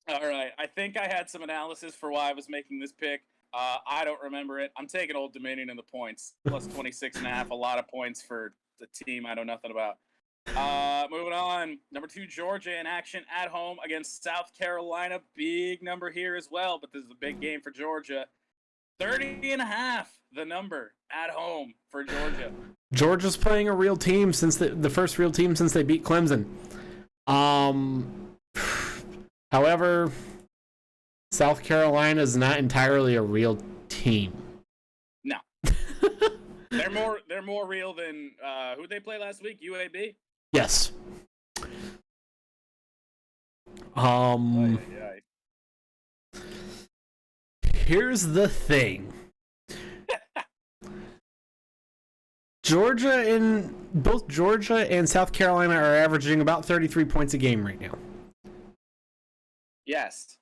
All right. I think I had some analysis for why I was making this pick. I don't remember it. I'm taking Old Dominion in the points. Plus 26.5. A lot of points for the team I know nothing about. Moving on. Number 2, Georgia in action at home against South Carolina. Big number here as well, but this is a big game for Georgia. 30.5, the number at home for Georgia. Georgia's playing a real team since the first real team since they beat Clemson. However, South Carolina is not entirely a real team. No. They're more real than who they play last week? UAB? Yes. Here's the thing. Both Georgia and South Carolina are averaging about 33 points a game right now. Yes.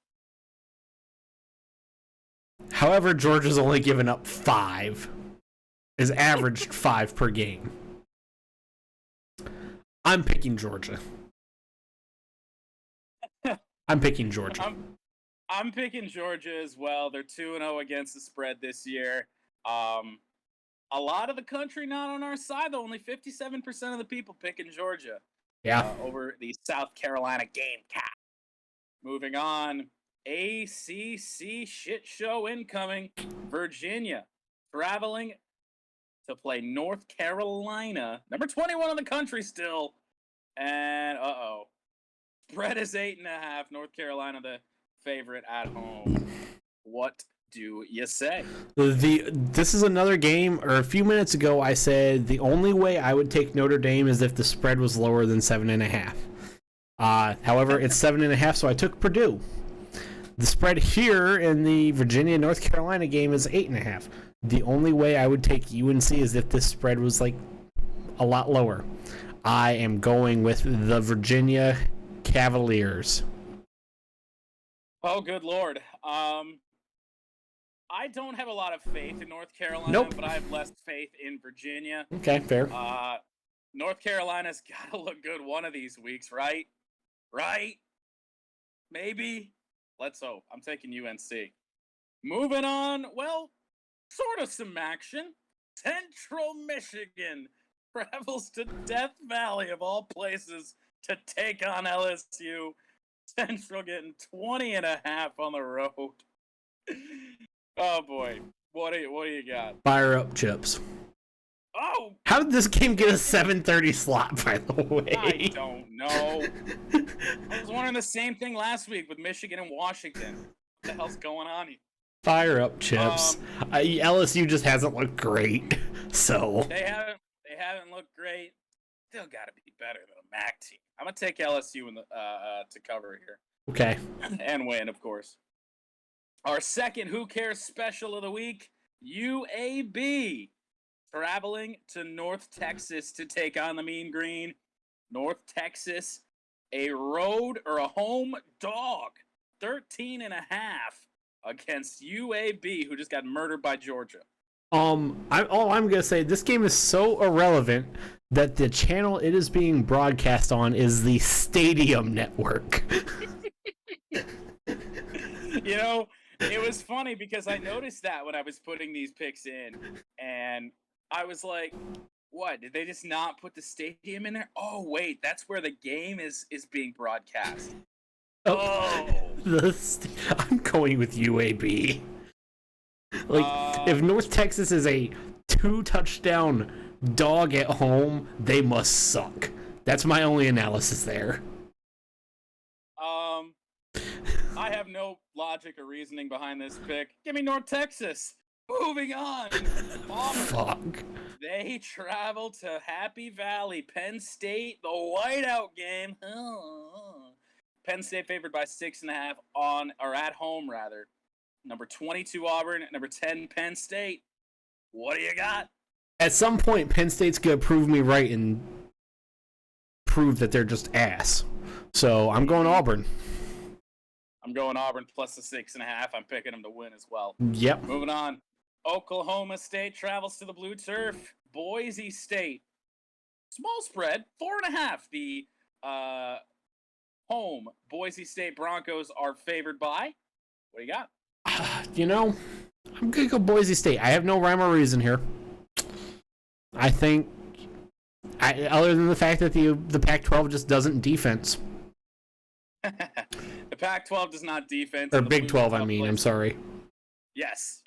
However, Georgia's only given up 5. Is averaged 5 per game. I'm picking Georgia. I'm picking Georgia. I'm picking Georgia as well. They're 2-0 against the spread this year. a lot of the country not on our side, though. Only 57% of the people picking Georgia Yeah. over the South Carolina Gamecock. Moving on, ACC shit show incoming. Virginia traveling to play North Carolina, number 21 in the country still. And spread is 8.5. North Carolina the favorite at home. What do you say? This is another game, or a few minutes ago I said the only way I would take Notre Dame is if the spread was lower than 7.5. However, it's 7.5, so I took Purdue. The spread here in the Virginia-North Carolina game is 8.5. The only way I would take UNC is if this spread was like a lot lower. I am going with the Virginia Cavaliers. Oh, good Lord. I don't have a lot of faith in North Carolina, Nope. but I have less faith in Virginia. Okay, fair. North Carolina's got to look good one of these weeks, right? Right? Maybe? Let's hope. I'm taking UNC. Moving on, well, sort of some action. Central Michigan travels to Death Valley, of all places, to take on LSU. Central getting 20.5 on the road. Oh boy, what do you got? Fire up, Chips. Oh, How did this game get a 7:30 slot, by the way? I don't know. I was wondering the same thing last week with Michigan and Washington. What the hell's going on here? Fire up, Chips. LSU just hasn't looked great, so They haven't looked great. Still got to be better than a MAC team. I'm gonna take LSU in the to cover here okay. and win, of course. Our second Who Cares special of the week, UAB. Traveling to North Texas to take on the Mean Green. North Texas, a road or a home dog, 13.5 against UAB, who just got murdered by Georgia. All I'm gonna say, this game is so irrelevant that the channel it is being broadcast on is the Stadium Network. You know, it was funny because I noticed that when I was putting these picks in, and I was like, what, did they just not put the stadium in there? Oh, wait, that's where the game is being broadcast. Oh. I'm going with UAB. Like, if North Texas is a 2-touchdown dog at home, they must suck. That's my only analysis there. I have no logic or reasoning behind this pick. Give me North Texas. Moving on. Auburn. Fuck. They travel to Happy Valley, Penn State, the whiteout game. Penn State favored by 6.5 at home rather. Number 22 Auburn, number 10 Penn State. What do you got? At some point, Penn State's gonna prove me right and prove that they're just ass. So I'm going Auburn. I'm going Auburn plus the 6.5. I'm picking them to win as well. Yep. Moving on. Oklahoma State travels to the blue turf. Boise State. Small spread, 4.5. The home Boise State Broncos are favored by. What do you got? You know, I'm gonna go Boise State. I have no rhyme or reason here. I think, other than the fact that the Pac-12 just doesn't defense. The Pac-12 does not defense. Or and the Big Blue 12, I Top mean. plays- I'm sorry. Yes,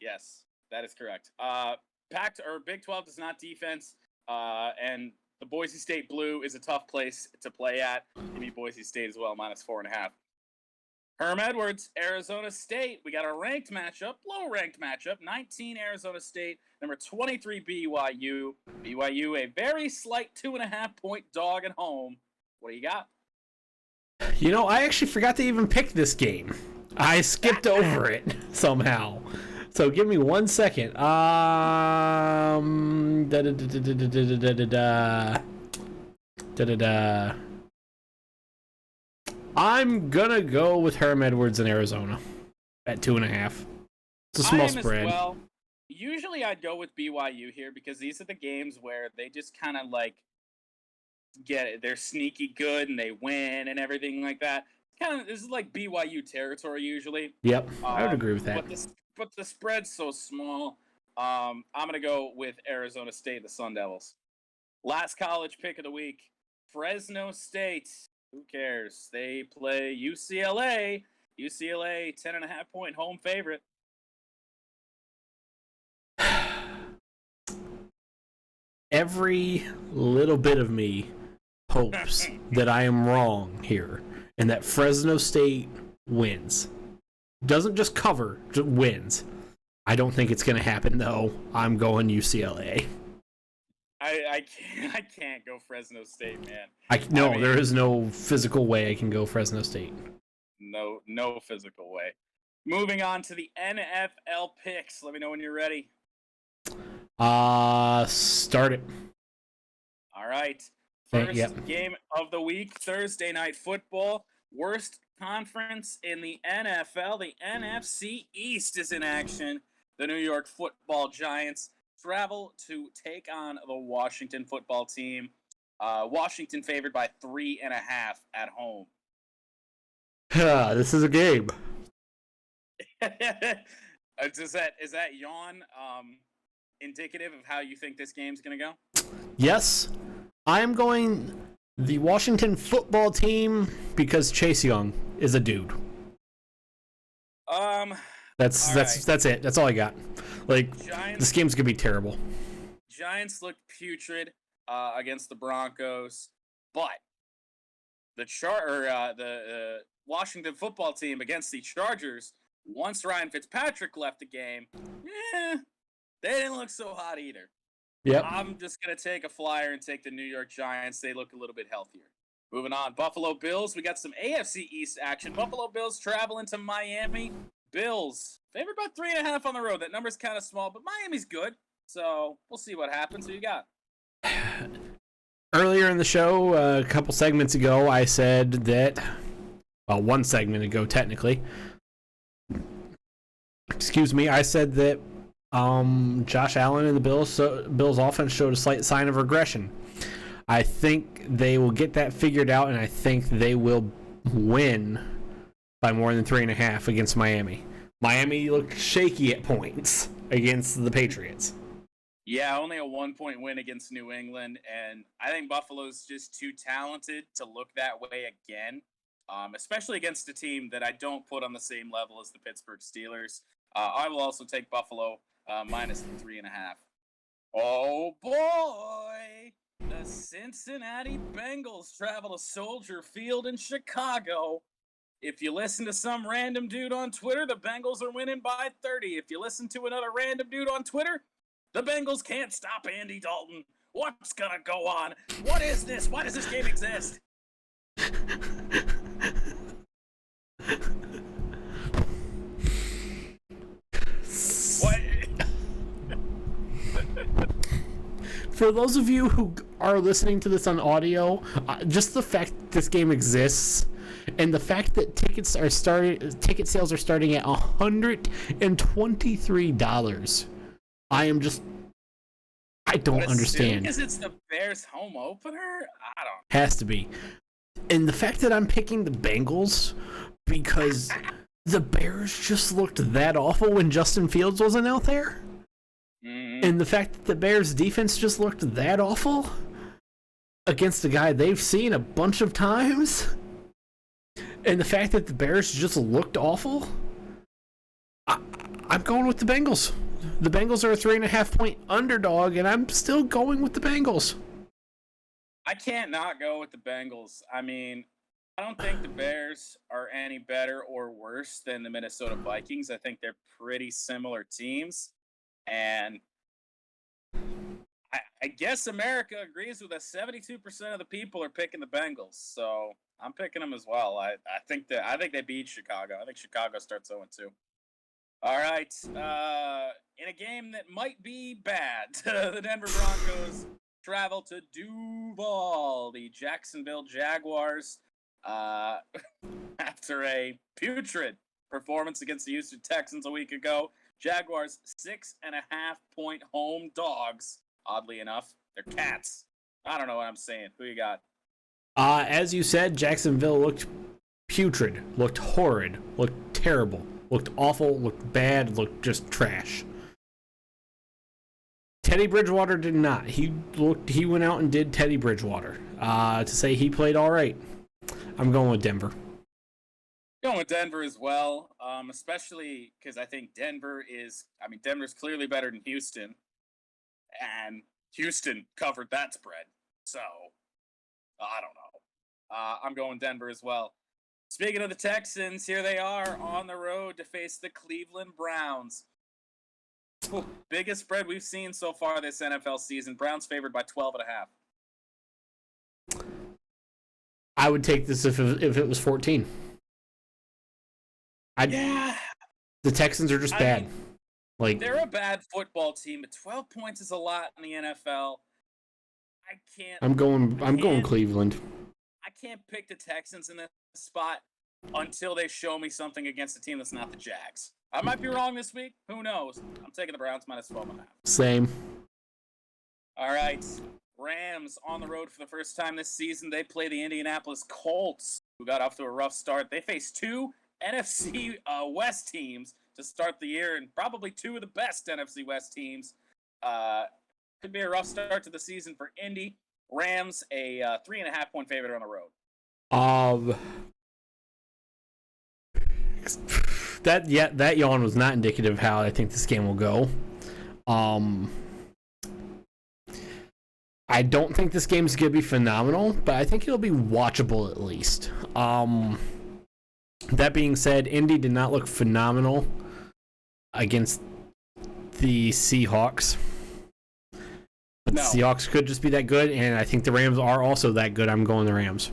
that is correct. Big 12 does not defense, and the Boise State Blue is a tough place to play at. Give me Boise State as well, minus 4.5. Herm Edwards, Arizona State. We got a low-ranked matchup. 19 Arizona State, number 23 BYU. BYU, a very slight 2.5-point dog at home. What do you got? You know, I actually forgot to even pick this game. I skipped over it somehow. So give me 1 second. I'm gonna go with Herm Edwards in Arizona at 2.5. It's a small spread. Well, usually I'd go with BYU here because these are the games where they just kind of like get it. They're sneaky good and they win and everything like that. This is like BYU territory usually. Yep, I would agree with that. But the spread's so small. I'm going to go with Arizona State, the Sun Devils. Last college pick of the week, Fresno State. Who cares? They play UCLA. UCLA, 10.5-point home favorite. Every little bit of me hopes that I am wrong here and that Fresno State wins. Doesn't just cover, just wins. I don't think it's going to happen, though. I'm going UCLA. I can't go Fresno State, man. There is no physical way I can go Fresno State. No physical way. Moving on to the NFL picks. Let me know when you're ready. Start it. All right. First game of the week, Thursday Night Football. Worst conference in the NFL. The NFC East is in action. The New York Football Giants travel to take on the Washington Football Team. Washington favored by 3.5 at home. This is a game. Is that yawn indicative of how you think this game's going to go? Yes. I am going the Washington Football Team because Chase Young is a dude. That's it. That's all I got. This game's going to be terrible. Giants looked putrid against the Broncos, but the Washington Football Team against the Chargers, once Ryan Fitzpatrick left the game, they didn't look so hot either. Yep. I'm just going to take a flyer and take the New York Giants. They look a little bit healthier. Moving on, Buffalo Bills. We got some AFC East action. Buffalo Bills traveling to Miami. Bills favored by 3.5 on the road. That number's kind of small, but Miami's good. So we'll see what happens. Who you got? Earlier in the show, a couple segments ago, I said that, well, one segment ago technically, I said that Josh Allen and the Bills offense showed a slight sign of regression. I think they will get that figured out, and I think they will win by more than 3.5 against Miami. Miami looked shaky at points against the Patriots. Yeah, only a 1-point win against New England, and I think Buffalo's just too talented to look that way again, especially against a team that I don't put on the same level as the Pittsburgh Steelers. I will also take Buffalo minus the 3.5. Oh, boy! The Cincinnati Bengals travel to Soldier Field in Chicago. If you listen to some random dude on Twitter, the Bengals are winning by 30. If you listen to another random dude on Twitter, the Bengals can't stop Andy Dalton. What's gonna go on? What is this? Why does this game exist? What? For those of you who are listening to this on audio, just the fact that this game exists and the fact that ticket sales are starting at $123. I don't understand. Because it's the Bears home opener? I don't. Has to be. And the fact that I'm picking the Bengals because the Bears just looked that awful when Justin Fields wasn't out there. Mm-hmm. And the fact that the Bears defense just looked that awful against a guy they've seen a bunch of times. And the fact that the Bears just looked awful. I'm going with the Bengals. The Bengals are a 3.5-point underdog, and I'm still going with the Bengals. I can't not go with the Bengals. I mean, I don't think the Bears are any better or worse than the Minnesota Vikings. I think they're pretty similar teams. And I guess America agrees with us. 72% of the people are picking the Bengals. So I'm picking them as well. I think they beat Chicago. I think Chicago starts 0-2. All right. In a game that might be bad, the Denver Broncos travel to Duval. The Jacksonville Jaguars, after a putrid performance against the Houston Texans a week ago, Jaguars 6.5-point home dogs. Oddly enough, they're cats. I don't know what I'm saying. Who you got? As you said, Jacksonville looked putrid, looked horrid, looked terrible, looked awful, looked bad, looked just trash. Teddy Bridgewater did not. He went out and did Teddy Bridgewater. To say he played all right. I'm going with Denver. Going with Denver as well, especially because I think Denver's clearly better than Houston, and Houston covered that spread. So, I don't know. I'm going Denver as well. Speaking of the Texans, here they are on the road to face the Cleveland Browns. Ooh, biggest spread we've seen so far this NFL season. Browns favored by 12.5. I would take this if it was 14. Yeah. The Texans are just bad. They're a bad football team, but 12 points is a lot in the NFL. I'm going Cleveland. I can't pick the Texans in this spot until they show me something against a team that's not the Jags. I might be wrong this week. Who knows? I'm taking the Browns minus 12.5. Same. All right. Rams on the road for the first time this season. They play the Indianapolis Colts, who got off to a rough start. They face two NFC West teams to start the year, and probably two of the best NFC West teams. Could be a rough start to the season for Indy. Rams, a 3.5-point favorite on the road. That yawn was not indicative of how I think this game will go. I don't think this game's going to be phenomenal, but I think it'll be watchable at least. That being said, Indy did not look phenomenal against the Seahawks. But the Seahawks could just be that good, and I think the Rams are also that good. I'm going the Rams.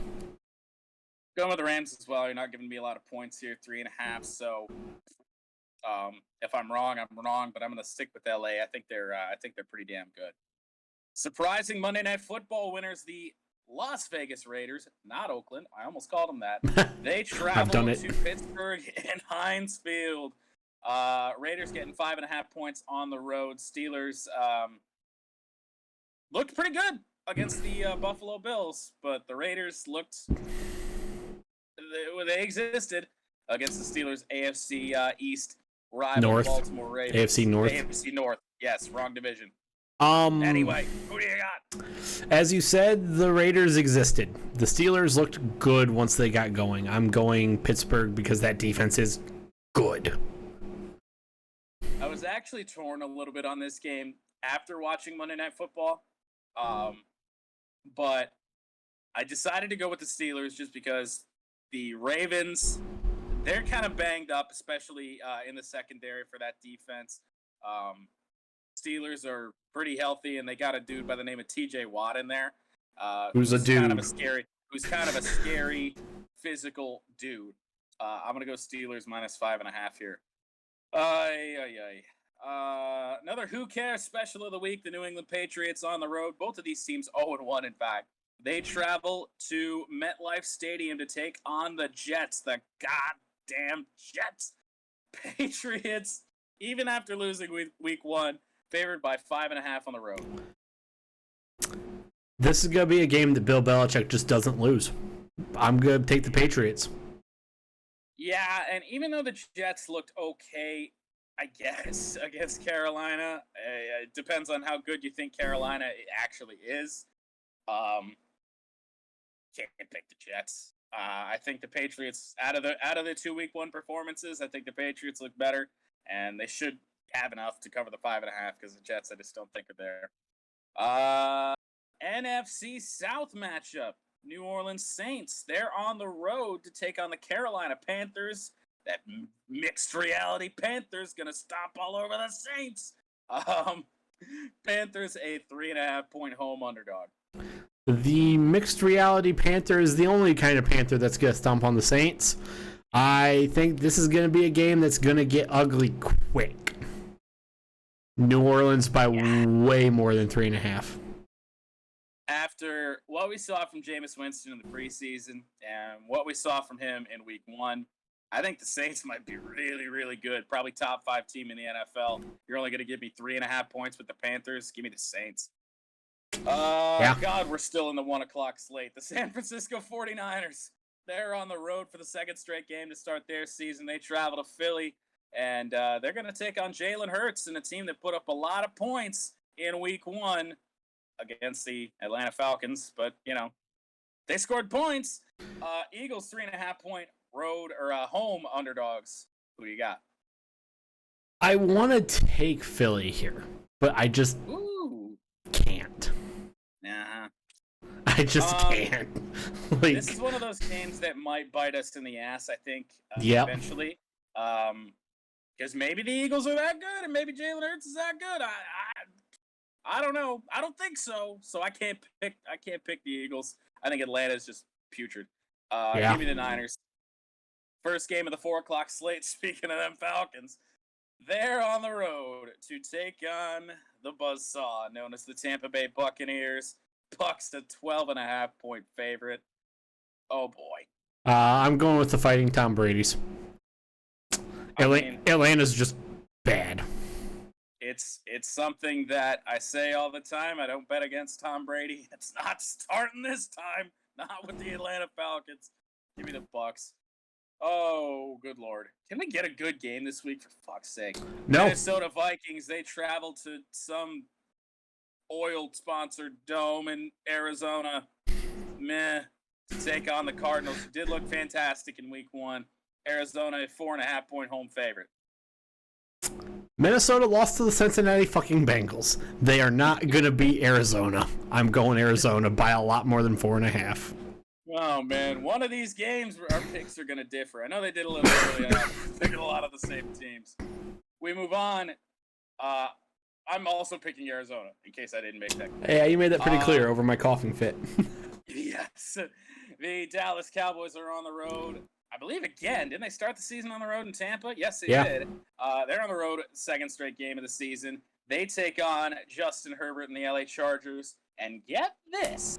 Going with the Rams as well. You're not giving me a lot of points here, 3.5. So, if I'm wrong, I'm wrong. But I'm going to stick with LA. I think they're pretty damn good. Surprising Monday Night Football winners, the Las Vegas Raiders, not Oakland. I almost called them that. They travel to Pittsburgh and Heinz Field. Raiders getting 5.5 points on the road. Steelers looked pretty good against the Buffalo Bills, but the Raiders they existed against the Steelers. AFC East rival North. Baltimore Ravens. AFC North. AFC North. Yes, wrong division. Anyway, who do you got? As you said, the Raiders existed. The Steelers looked good once they got going. I'm going Pittsburgh because that defense is good. I was actually torn a little bit on this game after watching Monday Night Football. But I decided to go with the Steelers just because the Ravens, they're kind of banged up, especially in the secondary for that defense. Steelers are pretty healthy, and they got a dude by the name of TJ Watt in there. Who's a dude? Who's kind of a scary physical dude. I'm going to go Steelers minus 5.5 here. Another Who Cares special of the week, the New England Patriots on the road. Both of these teams 0-1, in fact. They travel to MetLife Stadium to take on the Jets, the goddamn Jets. Patriots, even after losing week one, favored by 5.5 on the road. This is going to be a game that Bill Belichick just doesn't lose. I'm going to take the Patriots. Yeah, and even though the Jets looked okay, I guess, against Carolina, it depends on how good you think Carolina actually is. Can't pick the Jets. I think the Patriots, out of the 2 week one performances, I think the Patriots look better, and they should have enough to cover the 5.5 because the Jets I just don't think are there. NFC South matchup. New Orleans Saints. They're on the road to take on the Carolina Panthers. That mixed reality Panthers gonna stomp all over the Saints. Panthers a 3.5-point home underdog. The mixed reality Panther is the only kind of Panther that's going to stomp on the Saints. I think this is going to be a game that's going to get ugly quick. New Orleans by way more than 3.5. After what we saw from Jameis Winston in the preseason and what we saw from him in week one, I think the Saints might be really, really good. Probably top 5 team in the NFL. You're only going to give me 3.5 points with the Panthers. Give me the Saints. God, we're still in the 1 o'clock slate. The San Francisco 49ers. They're on the road for the second straight game to start their season. They travel to Philly, and they're going to take on Jalen Hurts and a team that put up a lot of points in week 1 against the Atlanta Falcons, but, they scored points. Eagles 3.5-point road or home underdogs. Who do you got? I want to take Philly here, but I just can't. Nah. I just can't. This is one of those games that might bite us in the ass, I think, eventually. Because maybe the Eagles are that good, and maybe Jalen Hurts is that good. I don't know. I don't think so. So I can't pick the Eagles. I think Atlanta is just putrid. Give me the Niners. First game of the 4:00 slate. Speaking of them Falcons, they're on the road to take on the buzzsaw known as the Tampa Bay Buccaneers. Bucks a 12.5-point favorite. Oh boy. I'm going with the Fighting Tom Brady's. Atlanta's just bad. It's something that I say all the time. I don't bet against Tom Brady. It's not starting this time. Not with the Atlanta Falcons. Give me the Bucks. Oh, good Lord. Can we get a good game this week, for fuck's sake? No. Minnesota Vikings, they travel to some oil-sponsored dome in Arizona. To take on the Cardinals, who did look fantastic in week 1. Arizona, a 4.5-point home favorite. Minnesota lost to the Cincinnati fucking Bengals. They are not going to beat Arizona. I'm going Arizona by a lot more than 4.5. Oh, man. One of these games, our picks are going to differ. I know they did a little early on. Picking a lot of the same teams. We move on. I'm also picking Arizona, in case I didn't make that clear. Yeah, you made that pretty clear over my coughing fit. Yes. The Dallas Cowboys are on the road. I believe again. Didn't they start the season on the road in Tampa? Yes, they did. They're on the road, second straight game of the season. They take on Justin Herbert and the LA Chargers. And get this.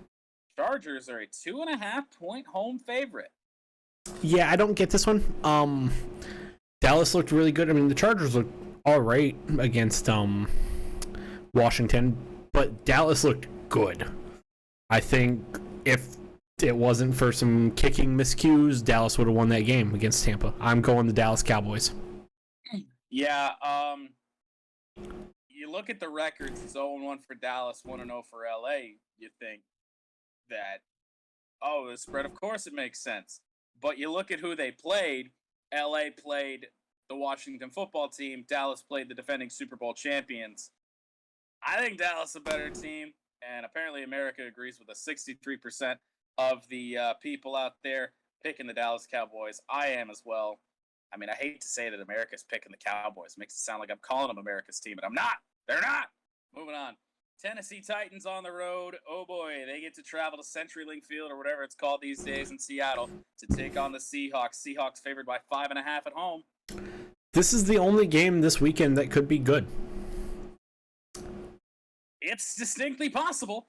Chargers are a 2.5-point home favorite. Yeah, I don't get this one. Dallas looked really good. I mean, the Chargers looked all right against Washington, but Dallas looked good. I think if it wasn't for some kicking miscues, Dallas would have won that game against Tampa. I'm going the Dallas Cowboys. Yeah, you look at the records, it's 0-1 for Dallas, 1-0 for LA, you think that, the spread, of course it makes sense. But you look at who they played, LA played the Washington football team, Dallas played the defending Super Bowl champions. I think Dallas is a better team, and apparently America agrees with us. 63% of the people out there picking the Dallas Cowboys. I am as well. I mean, I hate to say that America's picking the Cowboys. It makes it sound like I'm calling them America's team, but I'm not. They're not. Moving on. Tennessee Titans on the road. Oh, boy. They get to travel to CenturyLink Field or whatever it's called these days in Seattle to take on the Seahawks. Seahawks favored by 5.5 at home. This is the only game this weekend that could be good. It's distinctly possible.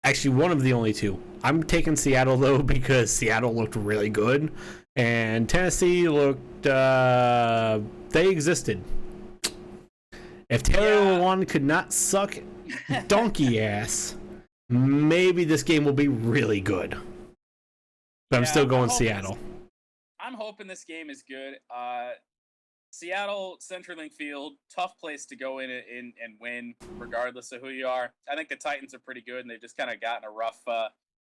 Actually, one of the only two. I'm taking Seattle, though, because Seattle looked really good. And Tennessee looked... they existed. If Taylor Lewan could not suck donkey ass, maybe this game will be really good. But I'm still going Seattle. I'm hoping this game is good. Seattle, CenturyLink Field, tough place to go in and win, regardless of who you are. I think the Titans are pretty good, and they've just kind of gotten a rough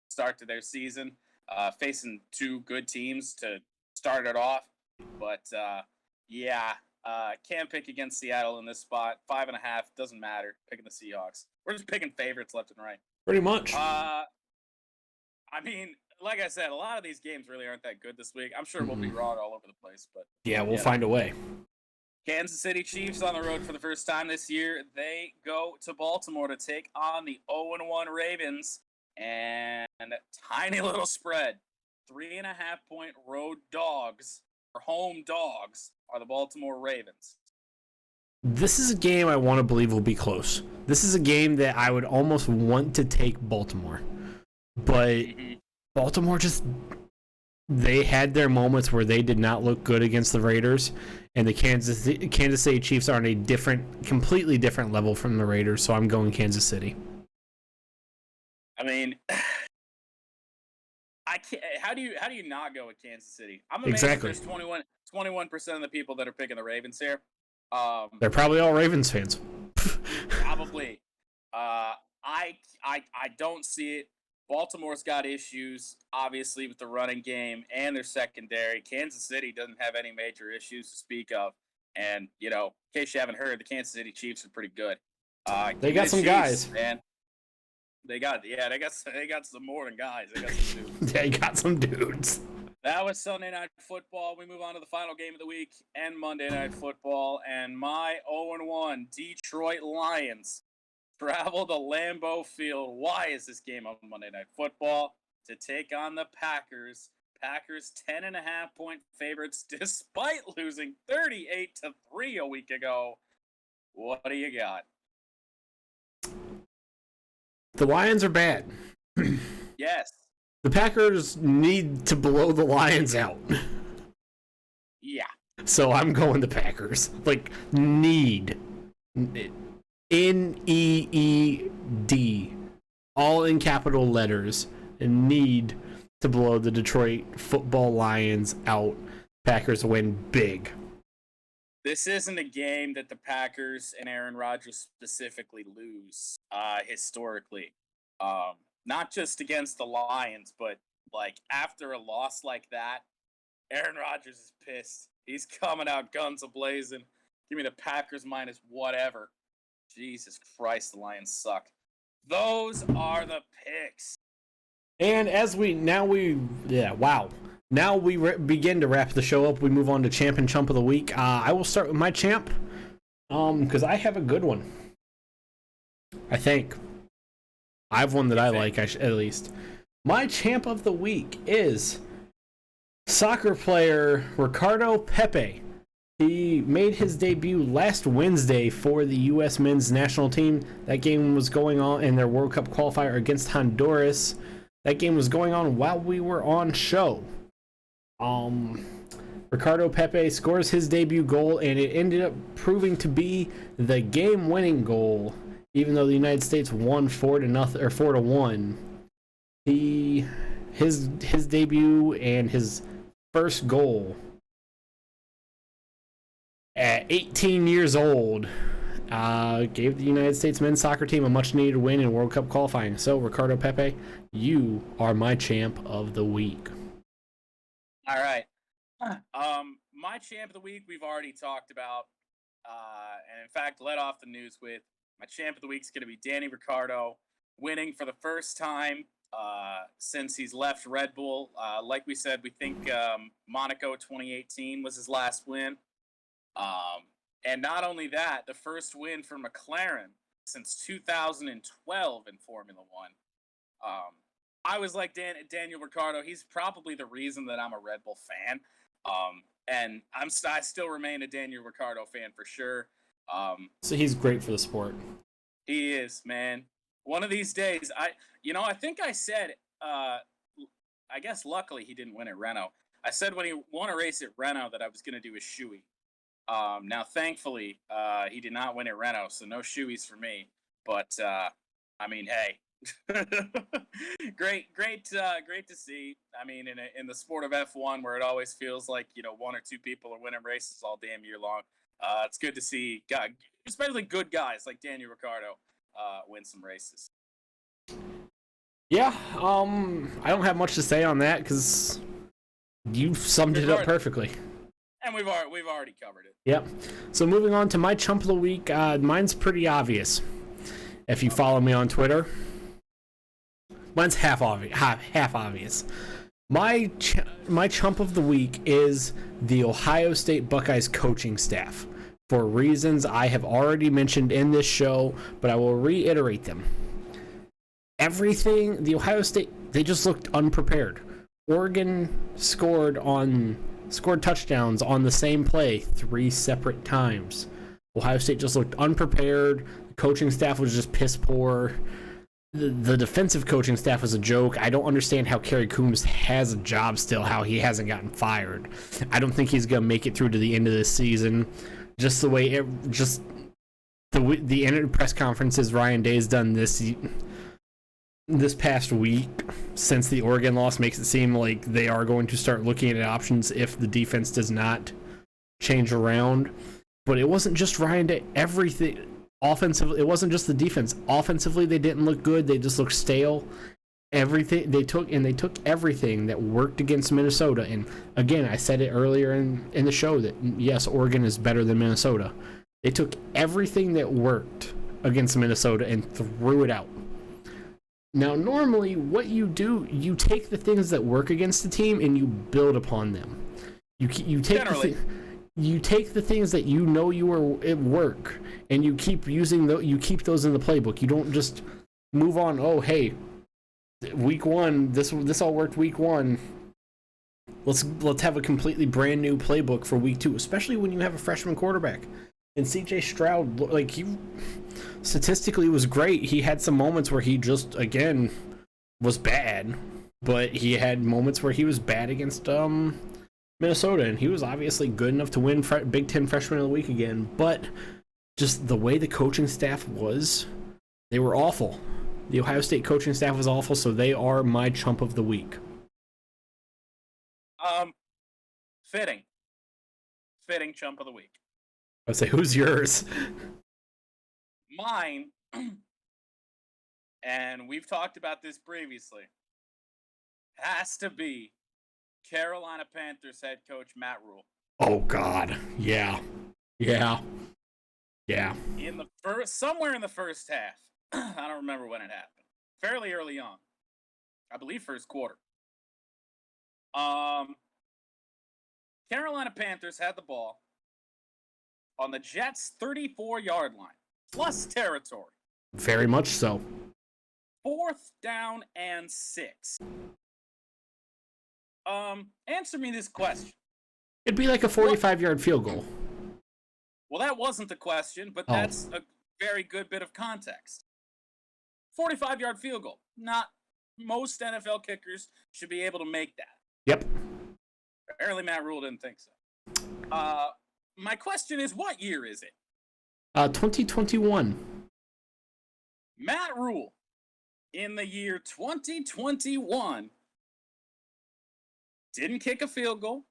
start to their season, facing two good teams to start it off. But, can't pick against Seattle in this spot. 5.5, doesn't matter. Picking the Seahawks. We're just picking favorites left and right. Pretty much. I mean, like I said, a lot of these games really aren't that good this week. I'm sure we'll be wrong all over the place, but yeah, we'll find a way. Kansas City Chiefs on the road for the first time this year. They go to Baltimore to take on the 0-1 Ravens, and tiny little spread. 3.5-point road dogs, or home dogs, are the Baltimore Ravens. This is a game I want to believe will be close. This is a game that I would almost want to take Baltimore. But Baltimore just... They had their moments where they did not look good against the Raiders, and the Kansas City Chiefs are on a completely different level from the Raiders, so I'm going Kansas City. I mean, I can't. How do you not go with Kansas City? I'm amazed there's 21% of the people that are picking the Ravens here. They're probably all Ravens fans. Probably. I don't see it. Baltimore's got issues, obviously, with the running game and their secondary. Kansas City doesn't have any major issues to speak of. And, in case you haven't heard, the Kansas City Chiefs are pretty good. They got some Chiefs, guys, man. They got some more than guys. They got some dudes. They got some dudes. That was Sunday Night Football. We move on to the final game of the week and Monday Night Football. And my 0-1 Detroit Lions travel to Lambeau Field. Why is this game on Monday Night Football? To take on the Packers. Packers 10.5-point favorites despite losing 38-3 a week ago. What do you got? The Lions are bad. Yes. The Packers need to blow the Lions out. Yeah. So I'm going the Packers. Need. N-E-E-D. All in capital letters. Need to blow the Detroit Football Lions out. Packers win big. This isn't a game that the Packers and Aaron Rodgers specifically lose historically. Not just against the Lions, but after a loss like that, Aaron Rodgers is pissed. He's coming out guns a-blazing. Give me the Packers minus whatever. Jesus Christ, the Lions suck. Those are the picks. And now we begin to wrap the show up. We move on to Champ and Chump of the Week. I will start with my champ, because I have a good one. I think. I have one that I like, at least. My champ of the week is soccer player Ricardo Pepi. He made his debut last Wednesday for the U.S. men's national team. That game was going on in their World Cup qualifier against Honduras. That game was going on while we were on show. Ricardo Pepi scores his debut goal, and it ended up proving to be the game-winning goal. Even though the United States won 4-1, his debut and his first goal at 18 years old gave the United States men's soccer team a much-needed win in World Cup qualifying. So, Ricardo Pepi, you are my champ of the week. All right. My champ of the week we've already talked about, and in fact led off the news with. My champ of the week is going to be Danny Ricciardo, winning for the first time since he's left Red Bull. Like we said, we think Monaco 2018 was his last win. And not only that, the first win for McLaren since 2012 in Formula One. I was like Daniel Ricciardo. He's probably the reason that I'm a Red Bull fan. And I still remain a Daniel Ricciardo fan for sure. So he's great for the sport. He is, man. One of these days, I think I said, I guess luckily he didn't win at Renault. I said when he won a race at Renault that I was going to do a shoey. Now, thankfully, he did not win at Renault, so no shoeys for me. But, hey. Great to see. I mean, in the sport of F1 where it always feels like, one or two people are winning races all damn year long. It's good to see, especially good guys like Daniel Ricciardo, win some races. Yeah, I don't have much to say on that because you summed it up perfectly. And we've already covered it. Yep. So moving on to my chump of the week, mine's pretty obvious. If you follow me on Twitter, mine's half obvious. My chump of the week is the Ohio State Buckeyes coaching staff. For reasons I have already mentioned in this show, but I will reiterate them. The Ohio State, they just looked unprepared. Oregon scored touchdowns on the same play 3 separate times. Ohio State just looked unprepared. The coaching staff was just piss poor. The defensive coaching staff was a joke. I don't understand how Kerry Coombs has a job still, how he hasn't gotten fired. I don't think he's going to make it through to the end of this season. Just the way the end press conferences Ryan Day's done this past week since the Oregon loss makes it seem like they are going to start looking at options if the defense does not change around. But it wasn't just Ryan Day. Everything offensively, it wasn't just the defense. Offensively, they didn't look good. They just looked stale. Everything they took everything that worked against Minnesota. And again, I said it earlier in the show that yes, Oregon is better than Minnesota. They took everything that worked against Minnesota and threw it out. Now, normally, what you do, you take the things that work against the team and you build upon them. You take you take the things that you know work, and you keep using you keep those in the playbook. You don't just move on. Oh, hey, week one, this all worked week one. Let's have a completely brand new playbook for week two, especially when you have a freshman quarterback. And CJ Stroud, like, he statistically was great. He had some moments where he just, again, was bad, but he had moments where he was bad against Minnesota, and he was obviously good enough to win Big Ten Freshman of the Week again. But just the way the coaching staff was, they were awful. The Ohio State coaching staff was awful, so they are my chump of the week. Fitting chump of the week. I'd say, who's yours? Mine, and we've talked about this previously, has to be Carolina Panthers head coach Matt Rule. Oh God, yeah. Somewhere in the first half, I don't remember when it happened. Fairly early on, I believe first quarter. Carolina Panthers had the ball on the Jets' 34-yard line, plus territory. Very much so. 4th down and 6. Answer me this question. It'd be like a 45-yard field goal. Well, that wasn't the question, but that's a very good bit of context. 45-yard field goal. Not most NFL kickers should be able to make that. Yep. Apparently Matt Rule didn't think so. My question is, what year is it? 2021. Matt Rule, in the year 2021, didn't kick a field goal,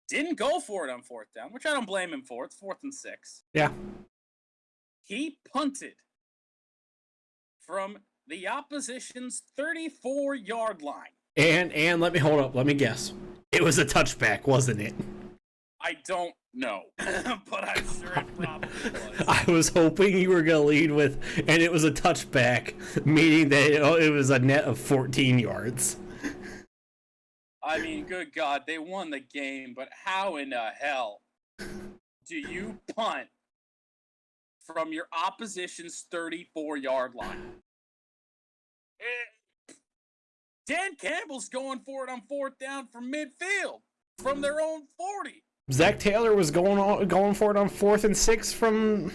didn't go for it on 4th down, which I don't blame him for. It's 4th and 6. Yeah. He punted from the opposition's 34-yard line. And let me guess. It was a touchback, wasn't it? I don't know, but I'm sure it probably was. I was hoping you were going to lead with, and it was a touchback, meaning that it was a net of 14 yards. I mean, good God, they won the game, but how in the hell do you punt from your opposition's 34-yard line? Dan Campbell's going for it on 4th down from midfield, from their own 40. Zach Taylor was going for it on 4th and 6 from...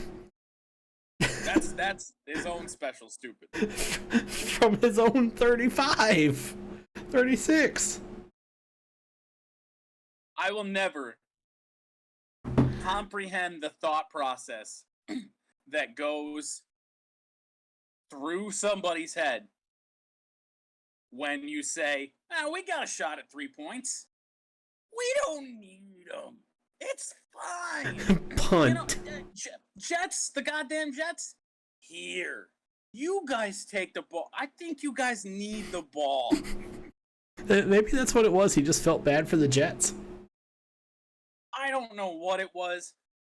That's his own special stupid. From his own 35. 36. I will never comprehend the thought process that goes through somebody's head when you say, we got a shot at 3 points. We don't need them. It's fine. Punt. Jets, the goddamn Jets. Here. You guys take the ball. I think you guys need the ball. Maybe that's what it was. He just felt bad for the Jets. I don't know what it was.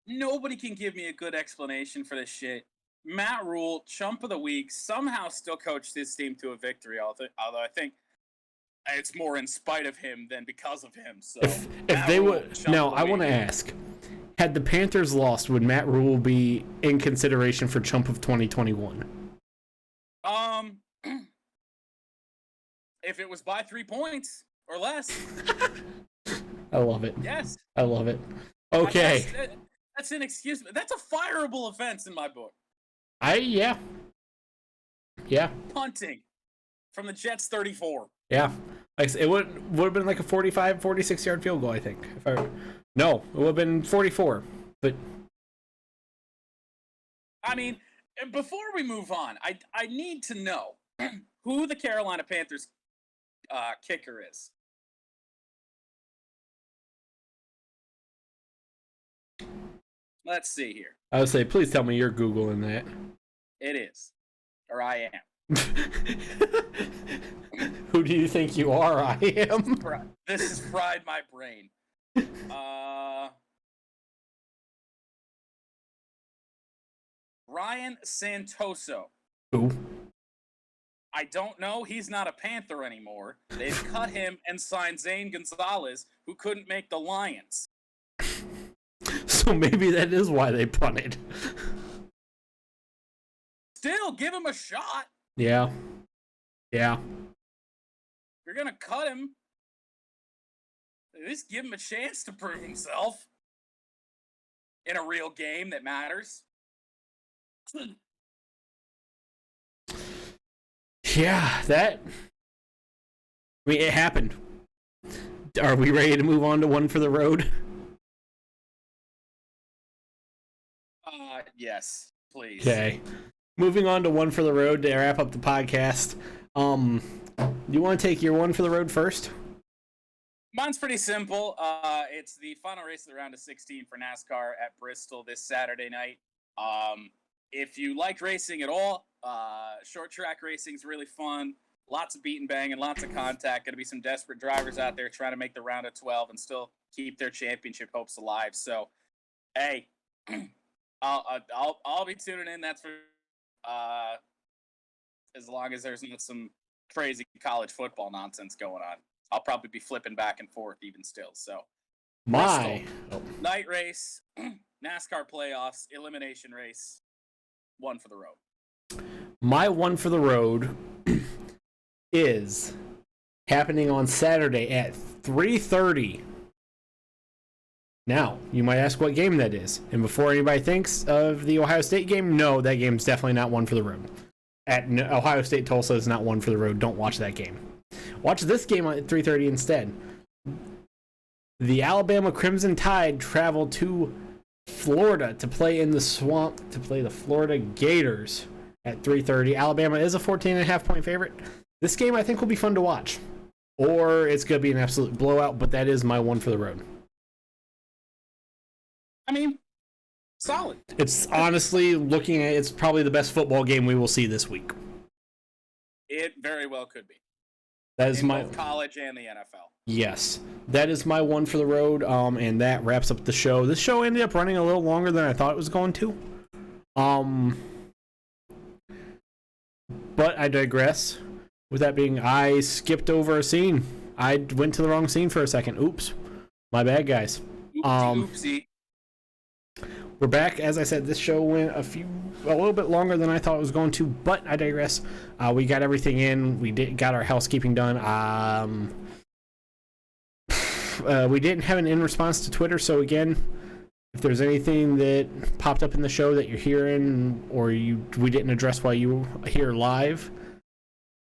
Nobody can give me a good explanation for this shit. Matt Rule, chump of the week, somehow still coached his team to a victory, although I think it's more in spite of him than because of him. So if they would, now I want to ask, had the Panthers lost, would Matt Rule be in consideration for chump of 2021? If it was by 3 points or less. I love it. Yes. I love it. Okay. That's an excuse. That's a fireable offense in my book. Yeah. Punting from the Jets 34. Yeah. Like it would have been like a 45, 46-yard field goal, I think. No, it would have been 44. But I mean, before we move on, I need to know who the Carolina Panthers kicker is. Let's see here. I would say, please tell me you're Googling that. It is. Or I am. Who do you think you are? I am. This has fried my brain. Ryan Santoso. Who? I don't know. He's not a Panther anymore. They've cut him and signed Zane Gonzalez, who couldn't make the Lions. So maybe that is why they punted. Still, give him a shot. Yeah. Yeah. You're going to cut him. At least give him a chance to prove himself in a real game that matters. Yeah, that. I mean, it happened. Are we ready to move on to one for the road? Yes, please. Okay. Moving on to one for the road to wrap up the podcast. Do you want to take your one for the road first? Mine's pretty simple. It's the final race of the round of 16 for NASCAR at Bristol this Saturday night. If you like racing at all, short track racing is really fun. Lots of beat and bang and lots of contact. Going to be some desperate drivers out there trying to make the round of 12 and still keep their championship hopes alive. So, hey, I'll be tuning in. That's for as long as there's not some crazy college football nonsense going on. I'll probably be flipping back and forth even still. So, My night race, NASCAR playoffs, elimination race, one for the road. My one for the road is happening on Saturday at 3:30. Now, you might ask what game that is. And before anybody thinks of the Ohio State game, no, that game's definitely not one for the road. Ohio State Tulsa is not one for the road. Don't watch that game. Watch this game at 3:30 instead. The Alabama Crimson Tide traveled to Florida to play in the swamp, to play the Florida Gators at 3:30. Alabama is a 14.5 point favorite. This game I think will be fun to watch. Or it's going to be an absolute blowout, but that is my one for the road. I mean, solid. It's honestly, looking at it's probably the best football game we will see this week. It very well could be. That is in my both college and the NFL. Yes, that is my one for the road. And that wraps up the show. This show ended up running a little longer than I thought it was going to. But I digress. With that being, I skipped over a scene. I went to the wrong scene for a second. Oops, my bad, guys. Oopsie. We're back. As I said, this show went a little bit longer than I thought it was going to, but I digress. We got everything in. We got our housekeeping done. We didn't have an in response to Twitter, so again, if there's anything that popped up in the show that you're hearing or we didn't address while you were here live,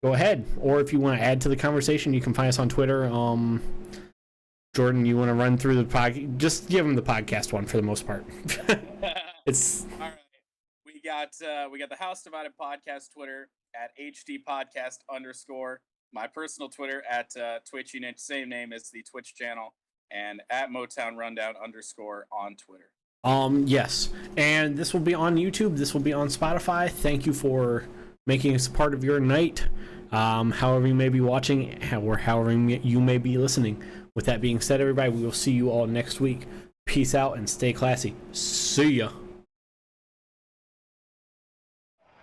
go ahead. Or if you want to add to the conversation, you can find us on Twitter. Jordan, you want to run through the podcast? Just give them the podcast one for the most part. It's all right. We got the House Divided Podcast Twitter at HD Podcast _. My personal Twitter at Twitch Unit, same name as the Twitch channel, and at Motown Rundown _ on Twitter. Yes, and this will be on YouTube. This will be on Spotify. Thank you for making us part of your night. However you may be watching, or however you may be listening. With that being said, everybody, we will see you all next week. Peace out and stay classy. See ya.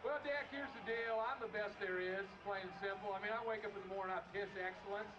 Well, Dak, here's the deal. I'm the best there is, plain and simple. I mean, I wake up in the morning, I piss excellence.